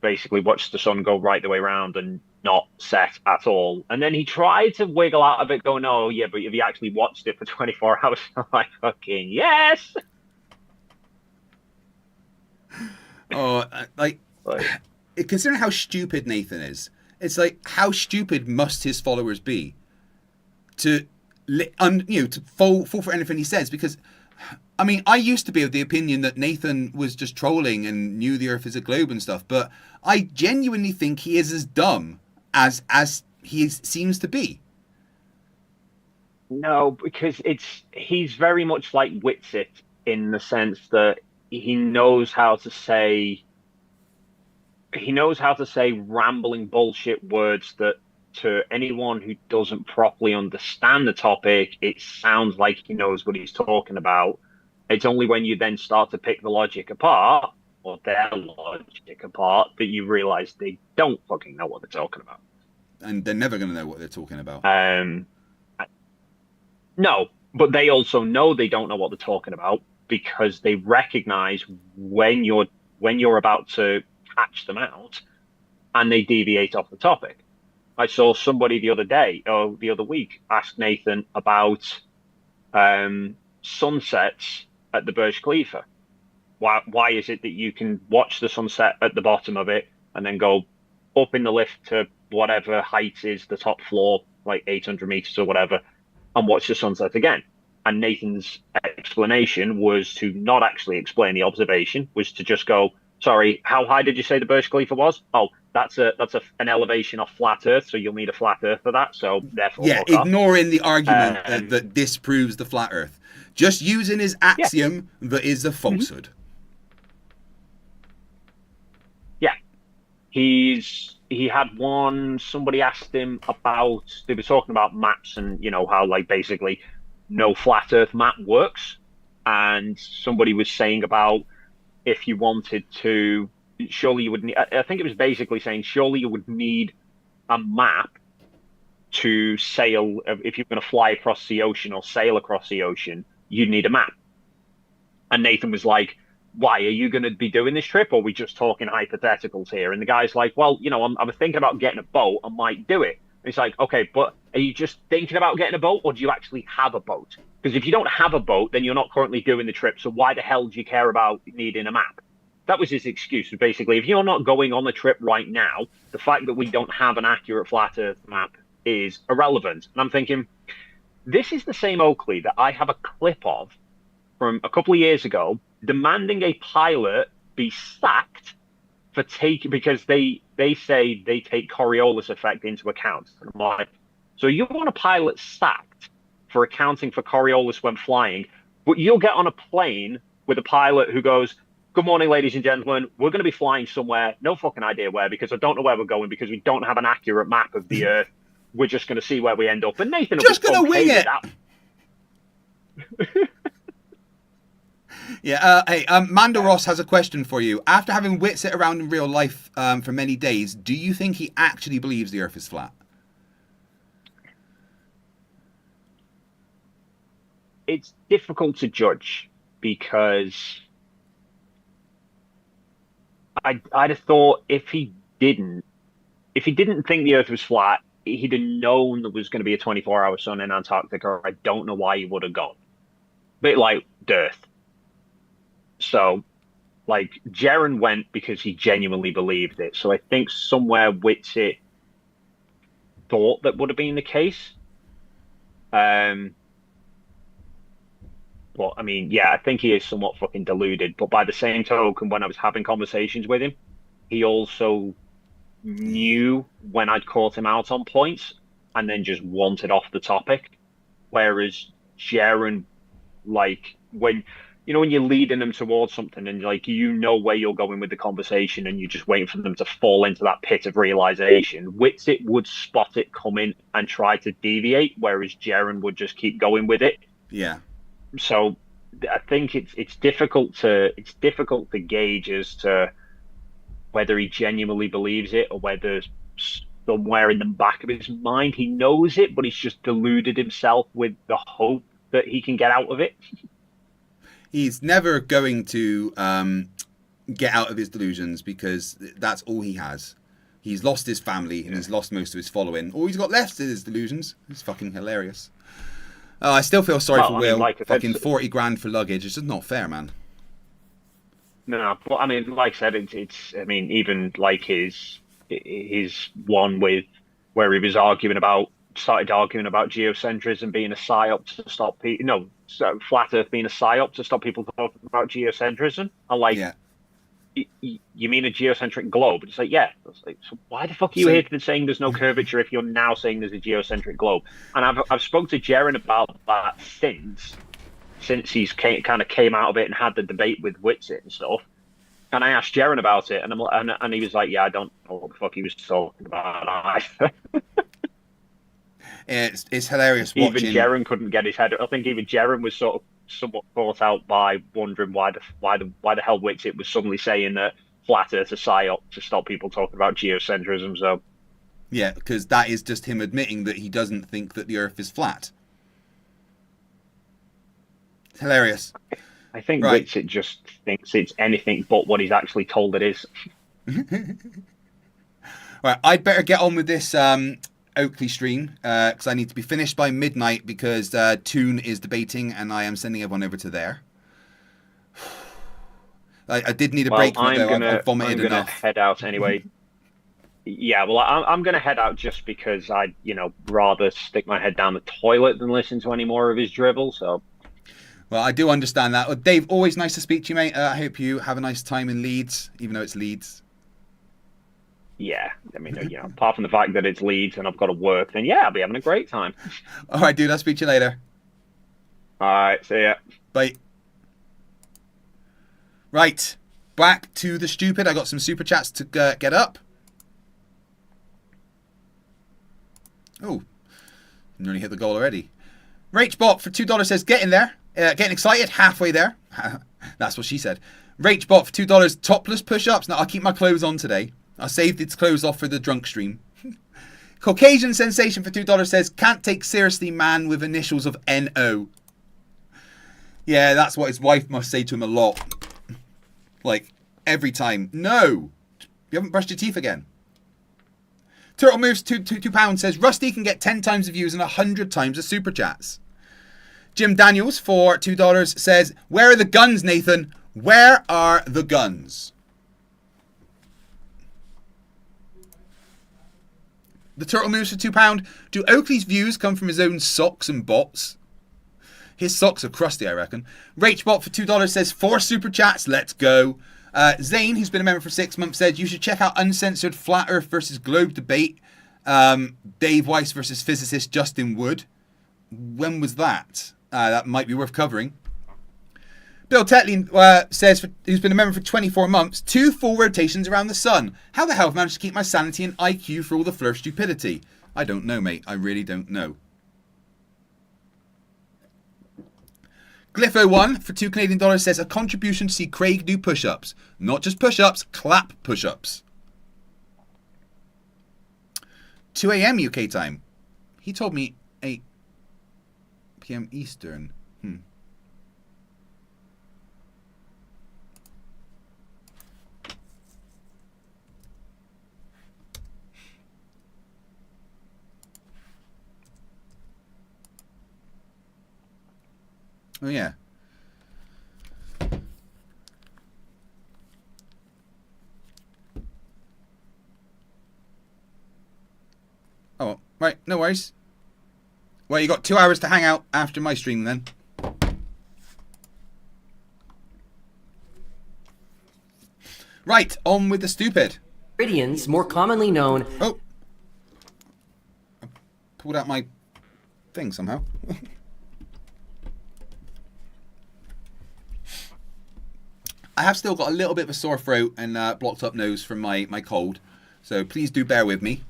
[SPEAKER 7] basically watched the sun go right the way around and not set at all. And then he tried to wiggle out of it going, oh, yeah, but have you actually watched it for 24 hours? I'm like, fucking yes!
[SPEAKER 2] Oh, like considering how stupid Nathan is, it's like, how stupid must his followers be to fall for anything he says? Because, I mean, I used to be of the opinion that Nathan was just trolling and knew the Earth is a globe and stuff, but I genuinely think he is as dumb as he seems to be.
[SPEAKER 7] No, because he's very much like Witsit in the sense that he knows how to say he knows how to say rambling bullshit words that to anyone who doesn't properly understand the topic, it sounds like he knows what he's talking about. It's only when you then start to pick the logic apart, or their logic apart, that you realize they don't fucking know what they're talking about.
[SPEAKER 2] And they're never going to know what they're talking about.
[SPEAKER 7] No, but they also know they don't know what they're talking about because they recognize when you're about to catch them out, and they deviate off the topic. I saw somebody the other week ask Nathan about sunsets at the Burj Khalifa. Why is it that you can watch the sunset at the bottom of it and then go up in the lift to whatever height is the top floor, like 800 meters or whatever, and watch the sunset again? And Nathan's explanation was to not actually explain the observation, was to just go, sorry, how high did you say the Burj Khalifa was? Oh, that's an elevation off flat Earth, so you'll need a flat Earth for that. So therefore,
[SPEAKER 2] yeah, ignoring the argument that disproves the flat Earth, just using his axiom that is a falsehood.
[SPEAKER 7] Yeah, he had one. Somebody asked him about. They were talking about maps and how like basically no flat Earth map works, and somebody was saying about if you wanted to. Surely you would need, I think it was basically saying surely you would need a map to sail. If you're going to fly across the ocean or sail across the ocean, you'd need a map. And Nathan was like, why are you going to be doing this trip? Or are we just talking hypotheticals here? And the guy's like, well, I was thinking about getting a boat. I might do it. And it's like, okay, but are you just thinking about getting a boat, or do you actually have a boat? Because if you don't have a boat, then you're not currently doing the trip. So why the hell do you care about needing a map? That was his excuse. Basically, if you're not going on the trip right now, the fact that we don't have an accurate flat Earth map is irrelevant. And I'm thinking, this is the same Oakley that I have a clip of from a couple of years ago demanding a pilot be sacked for because they say they take Coriolis effect into account. And I'm like, so you want a pilot sacked for accounting for Coriolis when flying, but you'll get on a plane with a pilot who goes, good morning, ladies and gentlemen. We're going to be flying somewhere. No fucking idea where, because I don't know where we're going, because we don't have an accurate map of the Earth. We're just going to see where we end up. And Nathan
[SPEAKER 2] just going to wing it. Yeah. Hey, Mando Ross has a question for you. After having wits it around in real life for many days, do you think he actually believes the Earth is flat?
[SPEAKER 7] It's difficult to judge because I'd have thought if he didn't think the Earth was flat, he'd have known there was going to be a 24-hour sun in Antarctica. I don't know why he would have gone. Bit like Dearth. So, like, Jaren went because he genuinely believed it. So I think somewhere Witsit thought that would have been the case. But, I mean, yeah, I think he is somewhat fucking deluded. But by the same token, when I was having conversations with him, he also knew when I'd caught him out on points and then just wanted off the topic. Whereas Jaren, like, when you're leading them towards something and, like, where you're going with the conversation and you're just waiting for them to fall into that pit of realization, Witsit would spot it coming and try to deviate, whereas Jaren would just keep going with it.
[SPEAKER 2] Yeah.
[SPEAKER 7] So I think it's difficult to gauge as to whether he genuinely believes it or whether somewhere in the back of his mind he knows it, but he's just deluded himself with the hope that he can get out of it.
[SPEAKER 2] He's never going to get out of his delusions because that's all he has. He's lost his family and he's lost most of his following. All he's got left is his delusions. It's fucking hilarious. Oh, I still feel sorry for Will.
[SPEAKER 7] Like
[SPEAKER 2] fucking 40 grand for luggage. It's just not fair, man.
[SPEAKER 7] No, but I mean, like I said, it's. I mean, even like his one with where he was started arguing about geocentrism being a psyop to stop people. No, flat Earth being a psyop to stop people talking about geocentrism. I'm like, yeah. You mean a geocentric globe? It's like, yeah. It's like, so why the fuck are you here saying there's no curvature if you're now saying there's a geocentric globe? And I've spoke to Jaren about that since he's kind of came out of it and had the debate with Witsit and stuff. And I asked Jaren about it, and he was like, "Yeah, I don't know what the fuck he was talking about either."
[SPEAKER 2] It's hilarious
[SPEAKER 7] Even
[SPEAKER 2] watching.
[SPEAKER 7] Jaren couldn't get his head. I think even Jaren was sort of somewhat caught out by wondering why the hell Wixit was suddenly saying that flat Earth's a psyop to stop people talking about geocentrism. So
[SPEAKER 2] Yeah, because that is just him admitting that he doesn't think that the Earth is flat. It's hilarious.
[SPEAKER 7] I think
[SPEAKER 2] Right.
[SPEAKER 7] Wixit just thinks it's anything but what he's actually told it is.
[SPEAKER 2] Right, I'd better get on with this Oakley stream because I need to be finished by midnight because Toon is debating and I am sending everyone over to there. I did need a break from it though. I vomited
[SPEAKER 7] I'm gonna
[SPEAKER 2] enough.
[SPEAKER 7] head out anyway. Yeah, well, I'm going to head out just because I'd, rather stick my head down the toilet than listen to any more of his dribble. So,
[SPEAKER 2] Well, I do understand that. Well, Dave, always nice to speak to you, mate. I hope you have a nice time in Leeds, even though it's Leeds.
[SPEAKER 7] yeah, I mean, apart from the fact that it's Leeds and I've got to work, then yeah, I'll be having a great time.
[SPEAKER 2] All right, dude. I'll speak to you later.
[SPEAKER 7] All right, see ya.
[SPEAKER 2] Bye. Right, back to the stupid. I got some super chats to get up. Oh, nearly hit the goal already. Rachbot for $2 says, get in there. Getting excited, halfway there. That's what she said. Rachbot for $2, topless push-ups. Now, I'll keep my clothes on today. I saved its clothes off for the drunk stream. Caucasian Sensation for $2 says, can't take seriously man with initials of N-O. Yeah, that's what his wife must say to him a lot. Like, every time. No! You haven't brushed your teeth again. Turtle Moves £2 says, Rusty can get 10 times the views and 100 times the super chats. Jim Daniels for $2 says, where are the guns, Nathan? Where are the guns? The Turtle Moves for £2. Do Oakley's views come from his own socks and bots? His socks are crusty, I reckon. Rachbot for $2 says, 4 super chats, let's go. Zane, who's been a member for 6 months, said you should check out Uncensored Flat Earth versus Globe debate. Dave Weiss versus physicist Justin Wood. When was that? That might be worth covering. Bill Tetley says, who's been a member for 24 months, 2 full rotations around the sun. How the hell have I managed to keep my sanity and IQ for all the Flerfs stupidity? I don't know, mate. I really don't know. Glypho1 for $2 Canadian says a contribution to see Craig do push-ups. Not just push-ups, clap push-ups. 2 a.m. UK time. He told me 8 p.m. Eastern. Oh, yeah. Oh, right. No worries. Well, you got 2 hours to hang out after my stream then. Right, on with the stupid.
[SPEAKER 3] Meridians, more commonly known.
[SPEAKER 2] Oh. I pulled out my thing somehow. I have still got a little bit of a sore throat and blocked up nose from my cold. So please do bear with me.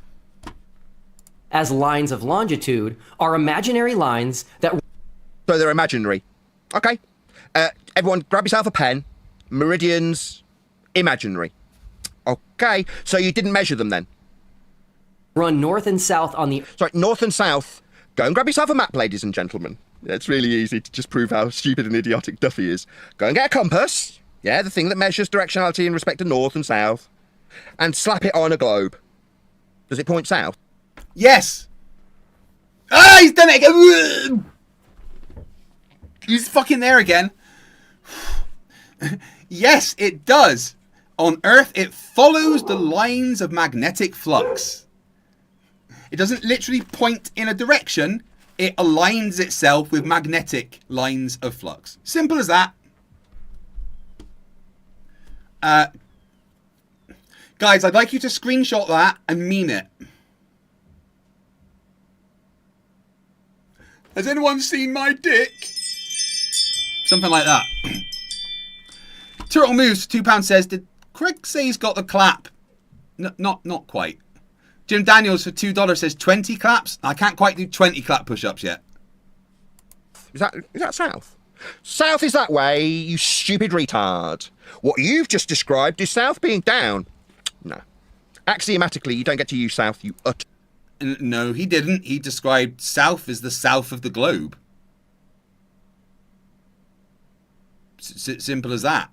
[SPEAKER 3] As lines of longitude are imaginary lines that.
[SPEAKER 4] So they're imaginary. Okay. Everyone grab yourself a pen. Meridians, imaginary. Okay. So you didn't measure them then?
[SPEAKER 3] Run north and south on the.
[SPEAKER 4] Sorry, north and south. Go and grab yourself a map, ladies and gentlemen. It's really easy to just prove how stupid and idiotic Duffy is. Go and get a compass. Yeah, the thing that measures directionality in respect to north and south. And slap it on a globe. Does it point south?
[SPEAKER 2] Yes! Ah, he's done it again! He's fucking there again. Yes, it does. On Earth, it follows the lines of magnetic flux. It doesn't literally point in a direction. It aligns itself with magnetic lines of flux. Simple as that. Guys, I'd like you to screenshot that and mean it. Has anyone seen my dick? Something like that. Turtle Moves, £2 says, did Craig say he's got the clap? Not quite. Jim Daniels for $2 says 20 claps. I can't quite do 20 clap push-ups yet.
[SPEAKER 4] Is that south? South is that way, you stupid retard. What you've just described is south being down. No. Axiomatically, you don't get to use south, you ut.
[SPEAKER 2] No, he didn't. He described south as the south of the globe. Simple as that.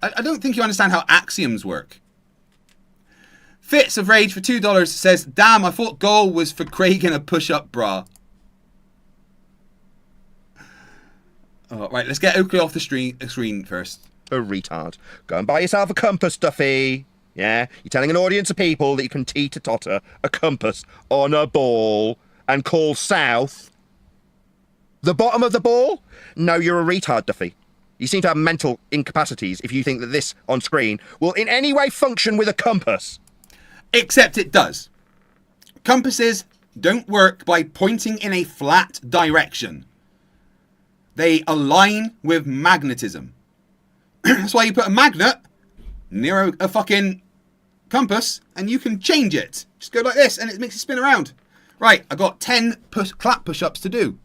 [SPEAKER 2] I don't think you understand how axioms work. Fits of Rage for $2 says, damn, I thought goal was for Craig in a push-up bra. Oh, right, let's get Oakley off the screen first.
[SPEAKER 4] A retard. Go and buy yourself a compass, Duffy. Yeah, you're telling an audience of people that you can teeter-totter a compass on a ball and call south the bottom of the ball? No, you're a retard, Duffy. You seem to have mental incapacities if you think that this on screen will in any way function with a compass.
[SPEAKER 2] Except it does. Compasses don't work by pointing in a flat direction. They align with magnetism. That's why you put a magnet near a fucking compass and you can change it. Just go like this and it makes it spin around. Right, I've got 10 clap push-ups to do.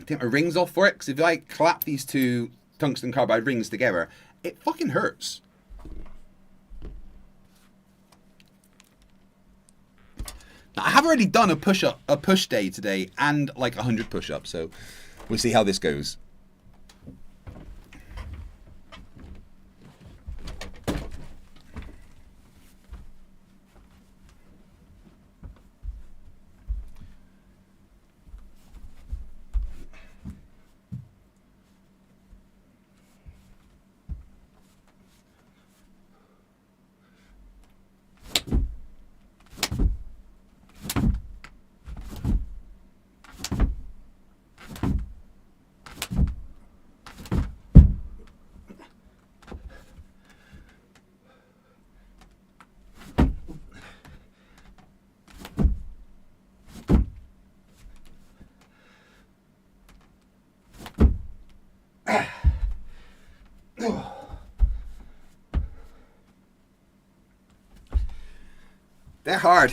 [SPEAKER 2] Take my rings off for it, because if I clap these two tungsten carbide rings together, it fucking hurts. Now, I have already done a push day today, and like 100 push-ups, so we'll see how this goes. They're hard.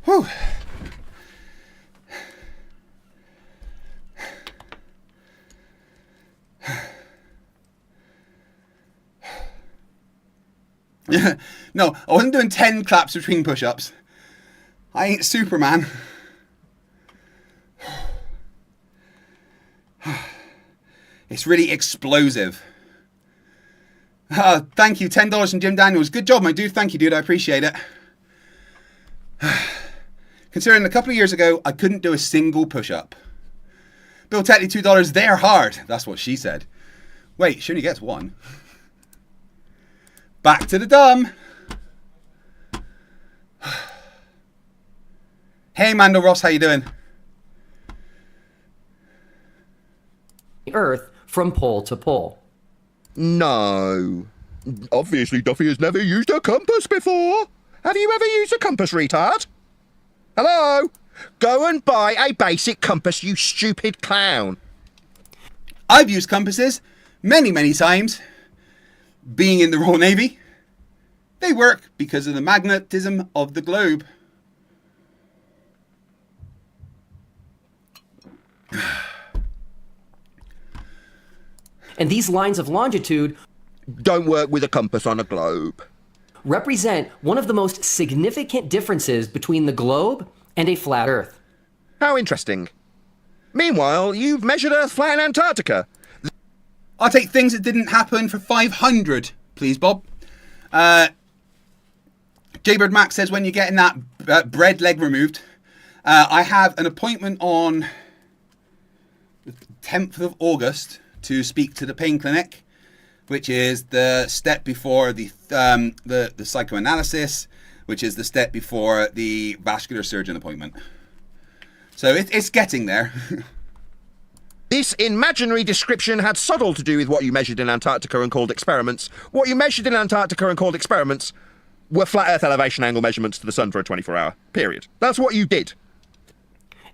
[SPEAKER 2] Whew. No, I wasn't doing 10 claps between push-ups. I ain't Superman. It's really explosive. Thank you, $10 from Jim Daniels. Good job, my dude. Thank you, dude. I appreciate it. Considering a couple of years ago, I couldn't do a single push-up. Bill Tetley, $2. They're hard. That's what she said. Wait, she only gets one. Back to the dumb. Hey, Mando Ross, how you doing?
[SPEAKER 3] Earth from pole to pole.
[SPEAKER 4] No. Obviously, Duffy has never used a compass before. Have you ever used a compass, retard? Hello? Go and buy a basic compass, you stupid clown.
[SPEAKER 2] I've used compasses many, many times. Being in the Royal Navy, they work because of the magnetism of the globe.
[SPEAKER 3] And these lines of longitude
[SPEAKER 4] Don't work with a compass on a globe.
[SPEAKER 3] represent one of the most significant differences between the globe and a flat Earth.
[SPEAKER 4] How interesting. Meanwhile, you've measured Earth flat in Antarctica.
[SPEAKER 2] I'll take things that didn't happen for 500, please, Bob. Jaybird Max says, when you're getting that bread leg removed, I have an appointment on the 10th of August to speak to the pain clinic, which is the step before the psychoanalysis, which is the step before the vascular surgeon appointment. So it's getting there.
[SPEAKER 4] This imaginary description had subtle to do with what you measured in Antarctica and called experiments. What you measured in Antarctica and called experiments were flat Earth elevation angle measurements to the sun for a 24-hour period. That's what you did.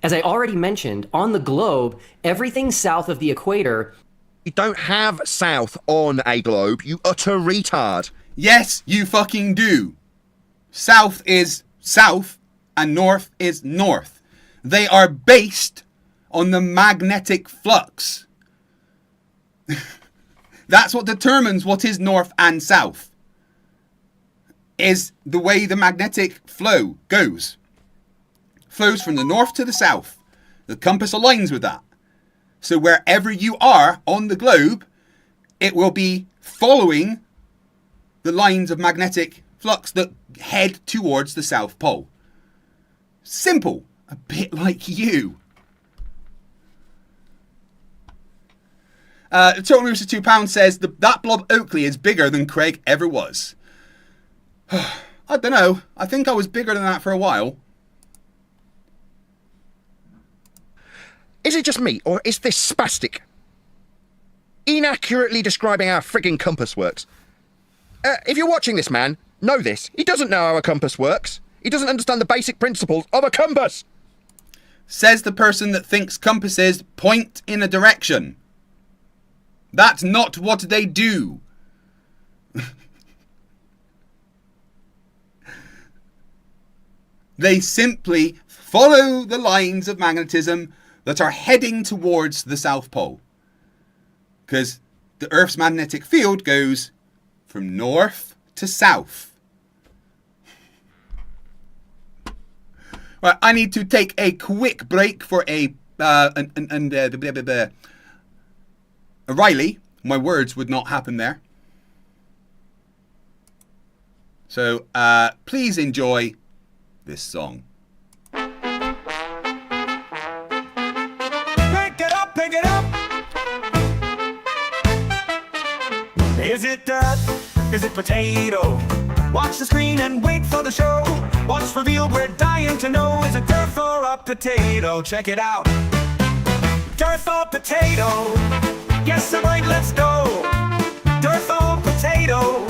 [SPEAKER 3] As I already mentioned, on the globe, everything south of the equator...
[SPEAKER 4] You don't have south on a globe, you utter retard.
[SPEAKER 2] Yes, you fucking do. South is south and north is north. They are based on the magnetic flux. That's what determines what is north and south. Is the way the magnetic flow goes. Flows from the north to the south. The compass aligns with that. So wherever you are on the globe, it will be following the lines of magnetic flux that head towards the South Pole. Simple. A bit like you. Total Rooster £2 says that blob Oakley is bigger than Craig ever was. I don't know. I think I was bigger than that for a while.
[SPEAKER 4] Is it just me, or is this spastic? Inaccurately describing how frigging compass works. If you're watching this man, know this. He doesn't know how a compass works. He doesn't understand the basic principles of a compass.
[SPEAKER 2] Says the person that thinks compasses point in a direction. That's not what they do. They simply follow the lines of magnetism that are heading towards the South Pole. Because the Earth's magnetic field goes from north to south. Right, I need to take a quick break for Riley. My words would not happen there. So please enjoy this song.
[SPEAKER 8] Pick it up. Is it dirt? Is it potato? Watch the screen and wait for the show. What's revealed, we're dying to know. Is it dirt or a potato? Check it out. Dirt or potato? Yes, I'm right, let's go. Dirt or potato?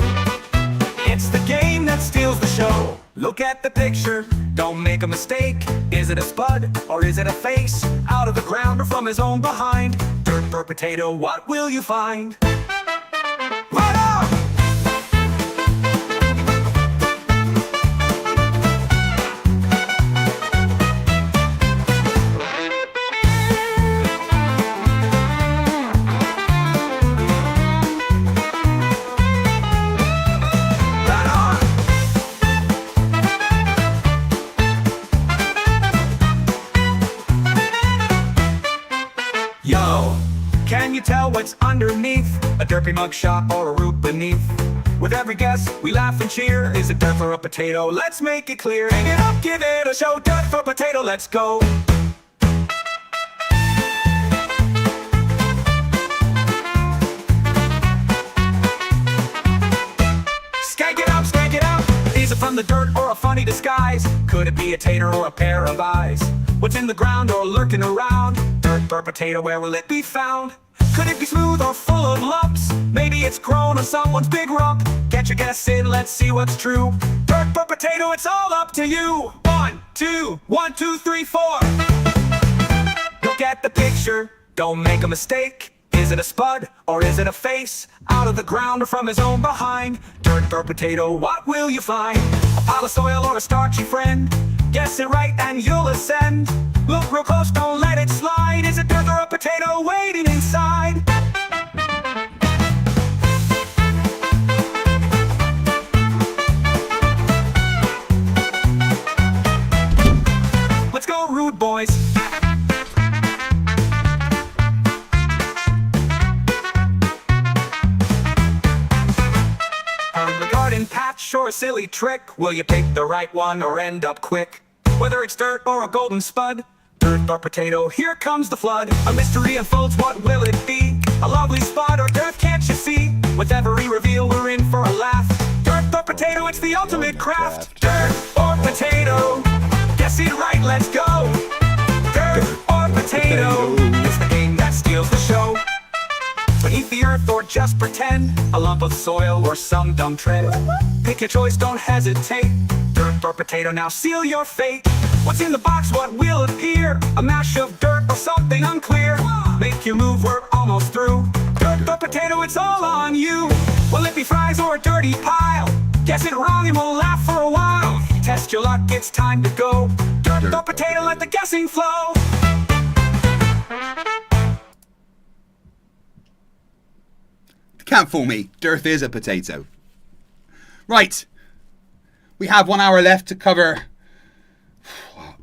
[SPEAKER 8] It's the game that steals the show. Look at the picture, don't make a mistake. Is it a spud or is it a face? Out of the ground or from his own behind? Dirt or potato, what will you find? Right on! Can you tell what's underneath? A derpy mugshot or a root beneath? With every guess, we laugh and cheer. Is it dirt or a potato? Let's make it clear. Hang it up, give it a show. Dirt for potato, let's go. Skank it up. Is it from the dirt or a funny disguise? Could it be a tater or a pair of eyes? What's in the ground or lurking around? Dirt or potato, where will it be found? Could it be smooth or full of lumps? Maybe it's grown on someone's big rump. Get your guess in, let's see what's true. Dirt or potato, it's all up to you. 1, 2, 1, 2, 3, 4. Look at the picture, don't make a mistake. Is it a spud or is it a face? Out of the ground or from his own behind? Dirt or potato, what will you find? A pile of soil or a starchy friend? Guess it right and you'll ascend. Look real close, don't let it slide. Is it dirt or a potato waiting inside? Let's go, rude boys. On the garden patch or a silly trick, will you pick the right one or end up quick? Whether it's dirt or a golden spud, dirt or potato, here comes the flood. A mystery unfolds, what will it be? A lovely With every reveal, we're in for a laugh. Dirt or potato, it's the ultimate craft. Dirt or potato, guess it right, let's go. Dirt or potato, it's the game that steals the show. Beneath the earth or just pretend, a lump of soil or some dumb trend. Pick your choice, don't hesitate. Dirt or potato, now seal your fate. What's in the box, what will appear? A mash of dirt or something unclear. Make your move, we're almost through. Dirt or potato, it's all on you. Will it be fries or a dirty pile? Guess it wrong and we'll laugh for a while. Test your luck, it's time to go. Dirt or potato, let the guessing flow.
[SPEAKER 2] Can't fool me. Dirt is a potato. Right. We have 1 hour left to cover.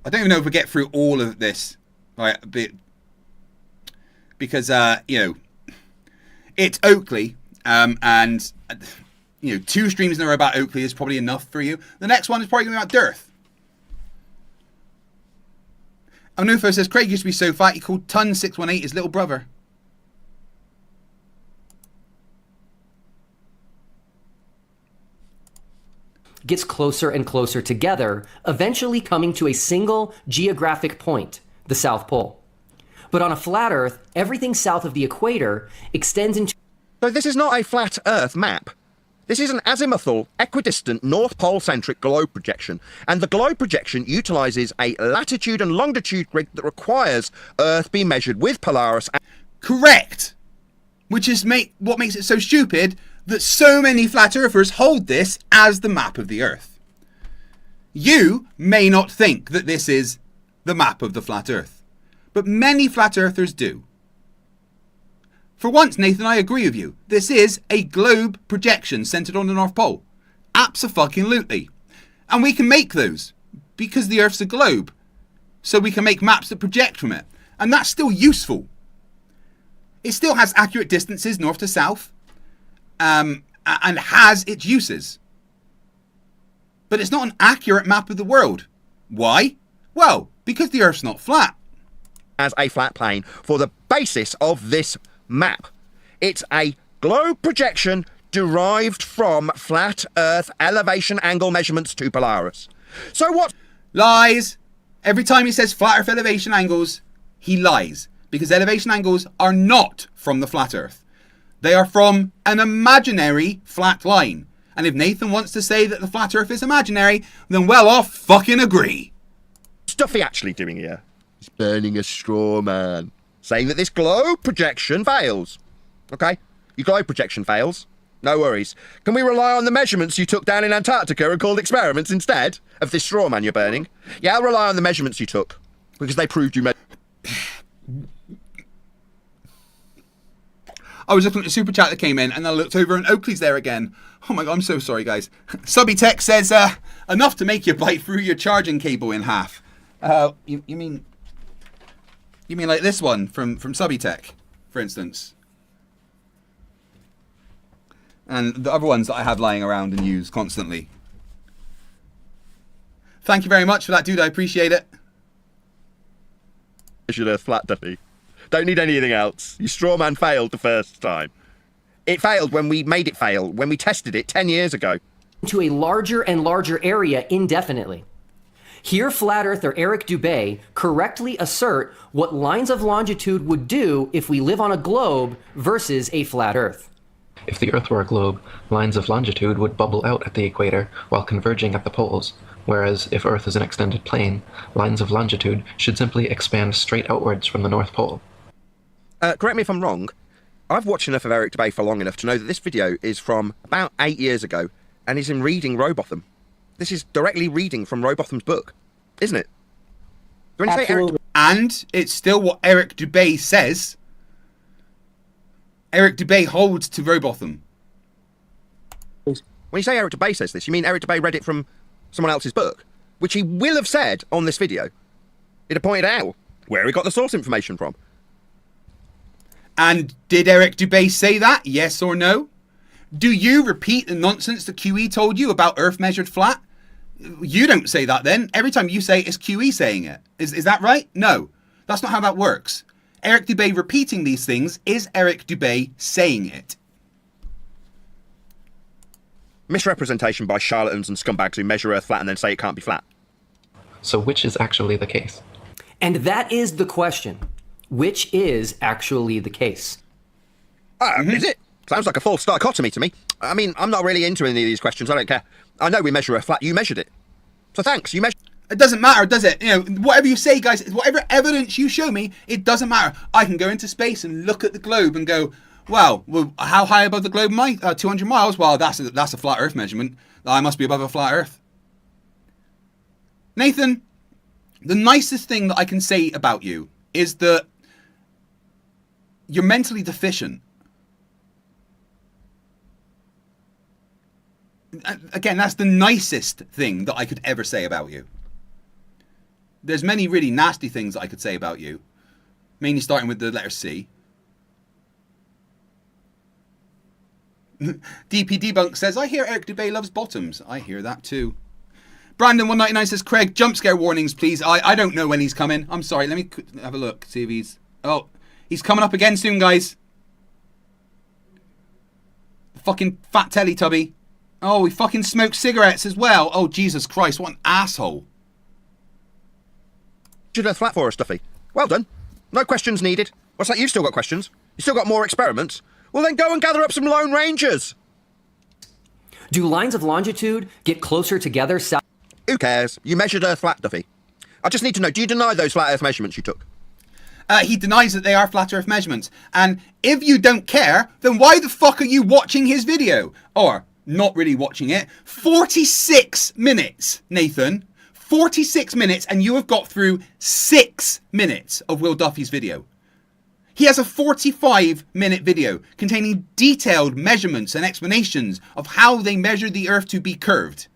[SPEAKER 2] I don't even know if we get through all of this. Right. Because, you know, it's Oakley. And, you know, 2 streams in a row about Oakley is probably enough for you. The next one is probably going to be about Dearth. Onufo says, Craig used to be so fat he called Ton618 his little brother.
[SPEAKER 3] Gets closer and closer together, eventually coming to a single geographic point, the South Pole. But on a flat Earth, everything south of the equator extends into...
[SPEAKER 4] So this is not a flat Earth map. This is an azimuthal, equidistant, North Pole-centric globe projection, and the globe projection utilises a latitude and longitude grid that requires Earth be measured with Polaris.
[SPEAKER 2] Correct! Which is what makes it so stupid that so many flat earthers hold this as the map of the Earth. You may not think that this is the map of the flat Earth, but many flat earthers do. For once, Nathan, I agree with you. This is a globe projection centered on the North Pole. Abso-fucking-lutely. And we can make those because the Earth's a globe. So we can make maps that project from it. And that's still useful. It still has accurate distances north to south. And has its uses. But it's not an accurate map of the world. Why? Well, because the Earth's not flat.
[SPEAKER 4] As a flat plane for the basis of this map. It's a globe projection derived from flat Earth elevation angle measurements to Polaris. So what?
[SPEAKER 2] Lies. Every time he says flat Earth elevation angles, he lies. Because elevation angles are not from the flat Earth. They are from an imaginary flat line. And if Nathan wants to say that the flat Earth is imaginary, then well, I'll fucking agree.
[SPEAKER 4] Stuff he actually doing here? He's burning a straw man, saying that this globe projection fails. Okay, your globe projection fails. No worries. Can we rely on the measurements you took down in Antarctica and called experiments instead of this straw man you're burning? Yeah, I'll rely on the measurements you took because they proved you made.
[SPEAKER 2] I was looking at the super chat that came in and I looked over and Oakley's there again. Oh my god, I'm so sorry, guys. Subbytech says, enough to make you bite through your charging cable in half. You mean like this one from Subbytech, for instance? And the other ones that I have lying around and use constantly. Thank you very much for that, dude. I appreciate it.
[SPEAKER 4] Measured Earth flat, Duffy. Don't need anything else. Your straw man failed the first time. It failed when we made it fail, when we tested it 10 years ago.
[SPEAKER 3] To a larger and larger area indefinitely. Here, flat earther Eric Dubay correctly assert what lines of longitude would do if we live on a globe versus a flat Earth.
[SPEAKER 9] If the Earth were a globe, lines of longitude would bubble out at the equator while converging at the poles, whereas if Earth is an extended plane, lines of longitude should simply expand straight outwards from the North Pole.
[SPEAKER 4] Correct me if I'm wrong, I've watched enough of Eric Dubay for long enough to know that this video is from about 8 years ago, and he's in reading Robotham. This is directly reading from Robotham's book, isn't it? Do you want to say Eric?
[SPEAKER 2] And it's still what Eric Dubay says. Eric Dubay holds to Robotham.
[SPEAKER 4] When you say Eric Dubay says this, you mean Eric Dubay read it from someone else's book, which he will have said on this video. He'd have pointed out where he got the source information from.
[SPEAKER 2] And did Eric Dubay say that? Yes or no? Do you repeat the nonsense that QE told you about Earth measured flat? You don't say that then. Every time you say it, it's QE saying it. Is that right? No. That's not how that works. Eric Dubay repeating these things is Eric Dubay saying it.
[SPEAKER 4] Misrepresentation by charlatans and scumbags who measure Earth flat and then say it can't be flat.
[SPEAKER 9] So which is actually the case?
[SPEAKER 3] And that is the question. Which is actually the case?
[SPEAKER 4] Is it? Sounds like a false dichotomy to me. I mean, I'm not really into any of these questions. I don't care. I know we measure Earth flat. You measured it. So thanks. You measured.
[SPEAKER 2] It doesn't matter, does it? You know, whatever you say, guys, whatever evidence you show me, it doesn't matter. I can go into space and look at the globe and go, well, how high above the globe am I? 200 miles? Well, that's a flat Earth measurement. I must be above a flat Earth. Nathan, the nicest thing that I can say about you is that you're mentally deficient. Again, that's the nicest thing that I could ever say about you. There's many really nasty things that I could say about you, mainly starting with the letter C. DP Debunk says, I hear Eric Dubé loves bottoms. I hear that too. Brandon199 says, Craig, jump scare warnings, please. I don't know when he's coming. I'm sorry. Let me have a look. See if he's... Oh, he's coming up again soon, guys. Fucking fat Teletubby. Oh, he fucking smokes cigarettes as well. Oh, Jesus Christ, what an asshole.
[SPEAKER 4] Measured Earth flat for us, Duffy. Well done. No questions needed. What's that? You've still got questions? You still got more experiments? Well, then go and gather up some Lone Rangers.
[SPEAKER 3] Do lines of longitude get closer together south?
[SPEAKER 4] Who cares? You measured Earth flat, Duffy. I just need to know, do you deny those flat Earth measurements you took?
[SPEAKER 2] He denies that they are flat Earth measurements. And if you don't care, then why the fuck are you watching his video? Or not really watching it. 46 minutes, Nathan. 46 minutes, and you have got through 6 minutes of Will Duffy's video. He has a 45-minute video containing detailed measurements and explanations of how they measure the Earth to be curved.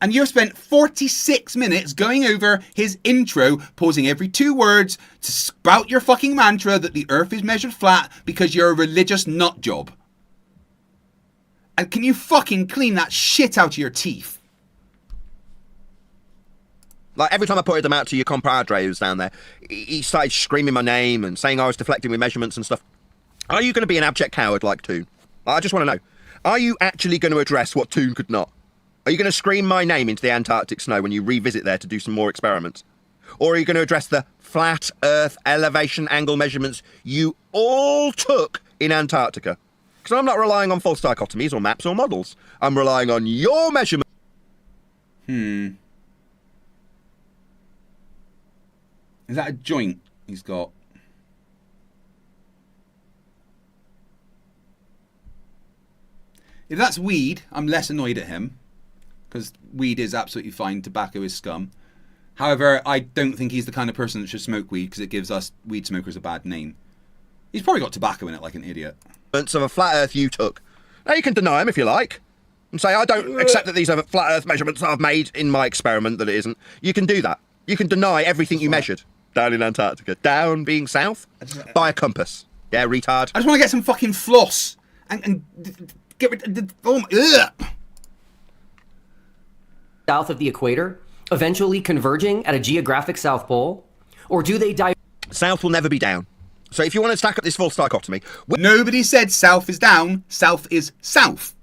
[SPEAKER 2] And you've spent 46 minutes going over his intro, pausing every 2 words to spout your fucking mantra that the Earth is measured flat because you're a religious nutjob. And can you fucking clean that shit out of your teeth?
[SPEAKER 4] Like, every time I pointed them out to your compadre who's down there, he started screaming my name and saying I was deflecting with measurements and stuff. Are you going to be an abject coward like Toon? I just want to know. Are you actually going to address what Toon could not? Are you going to scream my name into the Antarctic snow when you revisit there to do some more experiments? Or are you going to address the flat Earth elevation angle measurements you all took in Antarctica? Because I'm not relying on false dichotomies or maps or models. I'm relying on your measurements.
[SPEAKER 2] Is that a joint he's got? If that's weed, I'm less annoyed at him. Because weed is absolutely fine. Tobacco is scum. However, I don't think he's the kind of person that should smoke weed because it gives us weed smokers a bad name. He's probably got tobacco in it like an idiot.
[SPEAKER 4] Of a flat Earth you took. Now you can deny them if you like. And say, I don't accept that these are flat Earth measurements I've made in my experiment that it isn't. You can do that. You can deny everything you measured. Down in Antarctica. Down being south by a compass. Yeah, retard.
[SPEAKER 2] I just want to get some fucking floss and get rid of the... Oh my... Ugh.
[SPEAKER 3] South of the equator, eventually converging at a geographic South Pole? Or do they die?
[SPEAKER 4] South will never be down. So if you want to stack up this false dichotomy...
[SPEAKER 2] Nobody said south is down. South is south.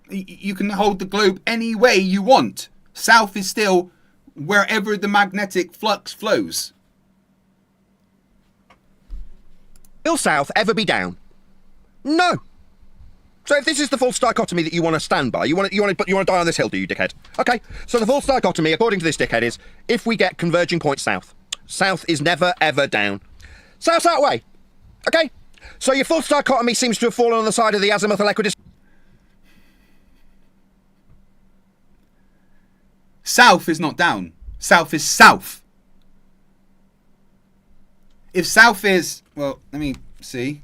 [SPEAKER 2] You can hold the globe any way you want. South is still wherever the magnetic flux flows.
[SPEAKER 4] Will south ever be down? No. So if this is the false dichotomy that you want to stand by, you want to die on this hill, do you, dickhead? Okay. So the false dichotomy, according to this dickhead, is if we get converging point south, south is never ever down. South's that way. Okay. So your false dichotomy seems to have fallen on the side of the azimuthal equidistant.
[SPEAKER 2] South is not down. South is south. If south is... Well, let me see.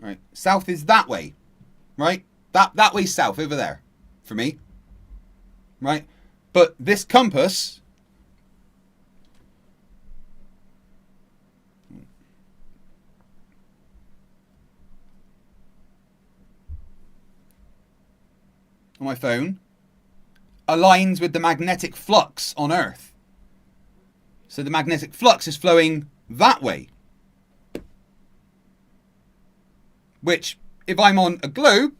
[SPEAKER 2] Right. South is that way. Right? That way's south, over there. For me. Right? But this compass... on my phone, aligns with the magnetic flux on Earth. So the magnetic flux is flowing that way. Which, if I'm on a globe,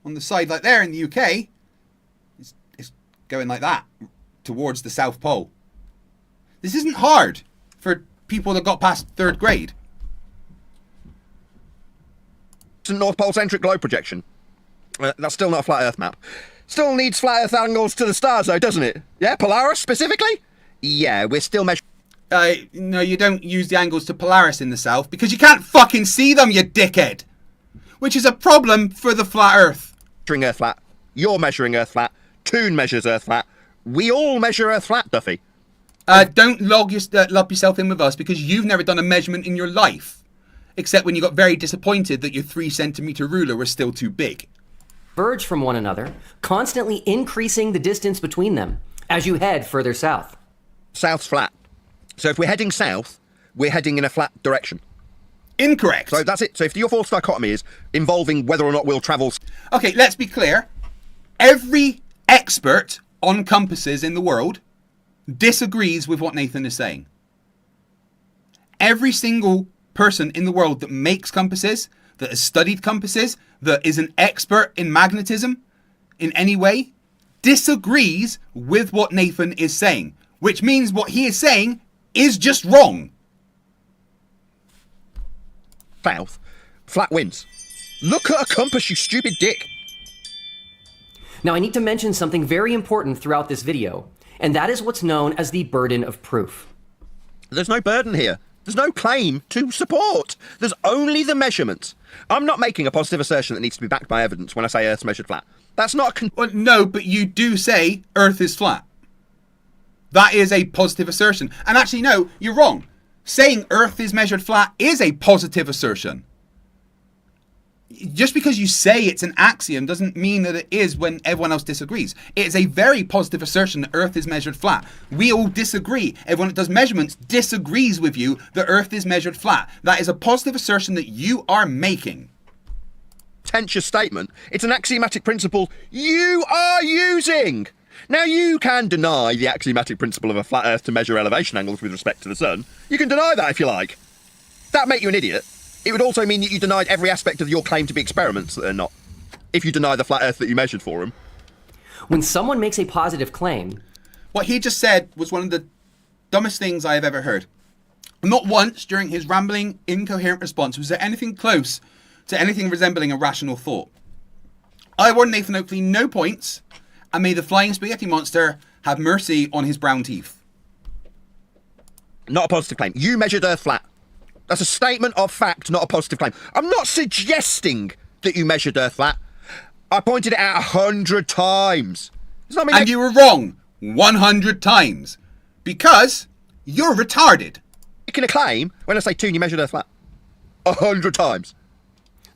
[SPEAKER 2] on the side like there in the UK, it's going like that, towards the South Pole. This isn't hard for people that got past 3rd grade.
[SPEAKER 4] It's a North Pole-centric globe projection. That's still not a flat Earth map. Still needs flat Earth angles to the stars, though, doesn't it? Yeah, Polaris specifically? Yeah, we're still measuring...
[SPEAKER 2] No, you don't use the angles to Polaris in the south because you can't fucking see them, you dickhead! Which is a problem for the flat Earth.
[SPEAKER 4] Measuring Earth flat. You're measuring Earth flat. Toon measures Earth flat. We all measure Earth flat, Duffy.
[SPEAKER 2] Don't lump yourself in with us because you've never done a measurement in your life. Except when you got very disappointed that your 3-centimeter ruler was still too big.
[SPEAKER 3] Diverge from one another, constantly increasing the distance between them as you head further south.
[SPEAKER 4] South's flat. So if we're heading south, we're heading in a flat direction.
[SPEAKER 2] Incorrect.
[SPEAKER 4] So that's it. So if your false dichotomy is involving whether or not we'll travel...
[SPEAKER 2] Okay, let's be clear. Every expert on compasses in the world disagrees with what Nathan is saying. Every single person in the world that makes compasses, that has studied compasses, that is an expert in magnetism in any way, disagrees with what Nathan is saying. Which means what he is saying is just wrong.
[SPEAKER 4] South. Flat wins. Look at a compass, you stupid dick.
[SPEAKER 3] Now, I need to mention something very important throughout this video, and that is what's known as the burden of proof.
[SPEAKER 4] There's no burden here. There's no claim to support. There's only the measurement. I'm not making a positive assertion that needs to be backed by evidence when I say Earth's measured flat. That's not a...
[SPEAKER 2] Well, no, but you do say Earth is flat. That is a positive assertion. And actually, no, you're wrong. Saying Earth is measured flat is a positive assertion. Just because you say it's an axiom doesn't mean that it is when everyone else disagrees. It is a very positive assertion that Earth is measured flat. We all disagree. Everyone that does measurements disagrees with you that Earth is measured flat. That is a positive assertion that you are making.
[SPEAKER 4] Contentious statement. It's an axiomatic principle you are using. Now, you can deny the axiomatic principle of a flat Earth to measure elevation angles with respect to the sun. You can deny that if you like. That'd make you an idiot. It would also mean that you denied every aspect of your claim to be experiments that are not, if you deny the flat Earth that you measured for them.
[SPEAKER 3] When someone makes a positive claim...
[SPEAKER 2] What he just said was one of the dumbest things I have ever heard. Not once during his rambling, incoherent response was there anything close to anything resembling a rational thought. I award Nathan Oakley no points, and may the flying spaghetti monster have mercy on his brown teeth.
[SPEAKER 4] Not a positive claim. You measured Earth flat. That's a statement of fact, not a positive claim. I'm not suggesting that you measured Earth flat. I pointed it out 100 times. Does that mean
[SPEAKER 2] and you were wrong 100 times. Because you're retarded.
[SPEAKER 4] Making a claim when I say Toon, you measured Earth flat. 100 times.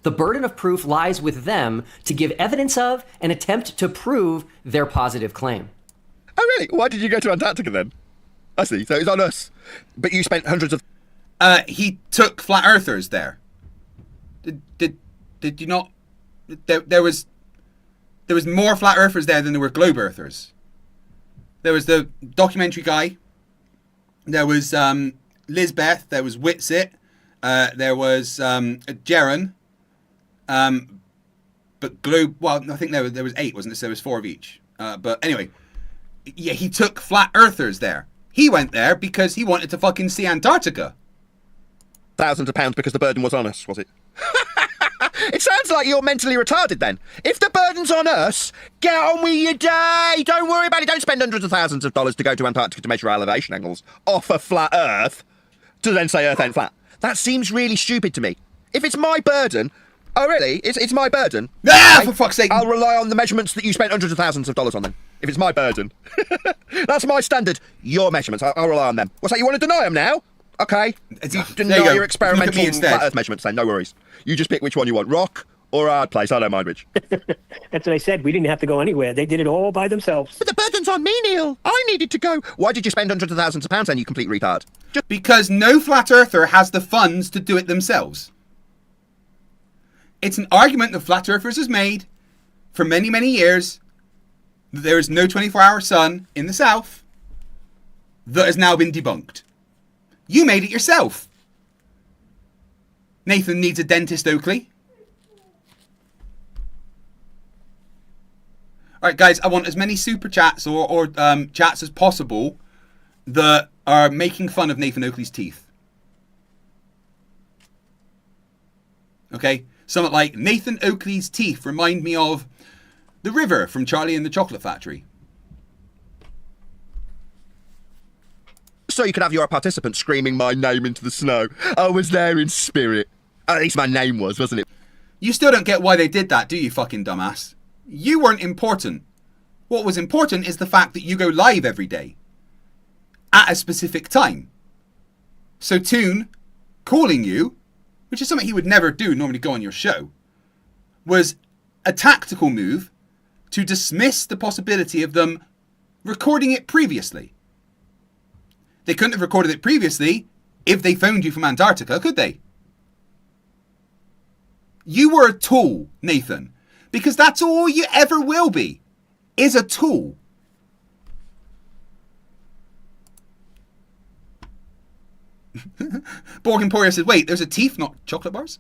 [SPEAKER 3] The burden of proof lies with them to give evidence of and attempt to prove their positive claim.
[SPEAKER 4] Oh, really? Why did you go to Antarctica then? I see. So it's on us. But you spent hundreds of...
[SPEAKER 2] He took flat earthers there. Did you not? There was more flat earthers there than there were globe earthers. There was the documentary guy. There was Lisbeth. There was Whitsit. There was Jaron. But globe. Well, I think there was 8, wasn't there? So there was 4 of each. But anyway, yeah, he took flat earthers there. He went there because he wanted to fucking see Antarctica.
[SPEAKER 4] Thousands of pounds because the burden was on us, was it? It sounds like you're mentally retarded then. If the burden's on us, get on with your day. Don't worry about it. Don't spend hundreds of thousands of dollars to go to Antarctica to measure elevation angles off a flat Earth to then say Earth ain't flat. That seems really stupid to me. If it's my burden... Oh, really? It's my burden?
[SPEAKER 2] Ah, okay. For fuck's sake.
[SPEAKER 4] I'll rely on the measurements that you spent hundreds of thousands of dollars on then. If it's my burden. That's my standard. Your measurements. I'll rely on them. What's that? You want to deny them now? Okay. Deny your experimental flat Earth measurements then. No worries. You just pick which one you want. Rock or a hard place. I don't mind which.
[SPEAKER 5] That's what I said. We didn't have to go anywhere. They did it all by themselves.
[SPEAKER 4] But the burden's on me, Neil. I needed to go. Why did you spend hundreds of thousands of pounds then, you complete retard?
[SPEAKER 2] Just because no flat earther has the funds to do it themselves. It's an argument that flat earthers has made for many, many years. that there is no 24-hour sun in the south that has now been debunked. You made it yourself. Nathan needs a dentist, Oakley. Alright guys, I want as many super chats or chats as possible that are making fun of Nathan Oakley's teeth. Okay? Something like, Nathan Oakley's teeth remind me of the river from Charlie and the Chocolate Factory.
[SPEAKER 4] So you can have your participants screaming my name into the snow. I was there in spirit. At least my name was, wasn't it?
[SPEAKER 2] You still don't get why they did that, do you, fucking dumbass? You weren't important. What was important is the fact that you go live every day. At a specific time. So Toon calling you, which is something he would never do, normally go on your show, was a tactical move to dismiss the possibility of them recording it previously. They couldn't have recorded it previously if they phoned you from Antarctica, could they? You were a tool, Nathan, because that's all you ever will be, is a tool. Borg Emporia says, wait, there's a teeth, not chocolate bars?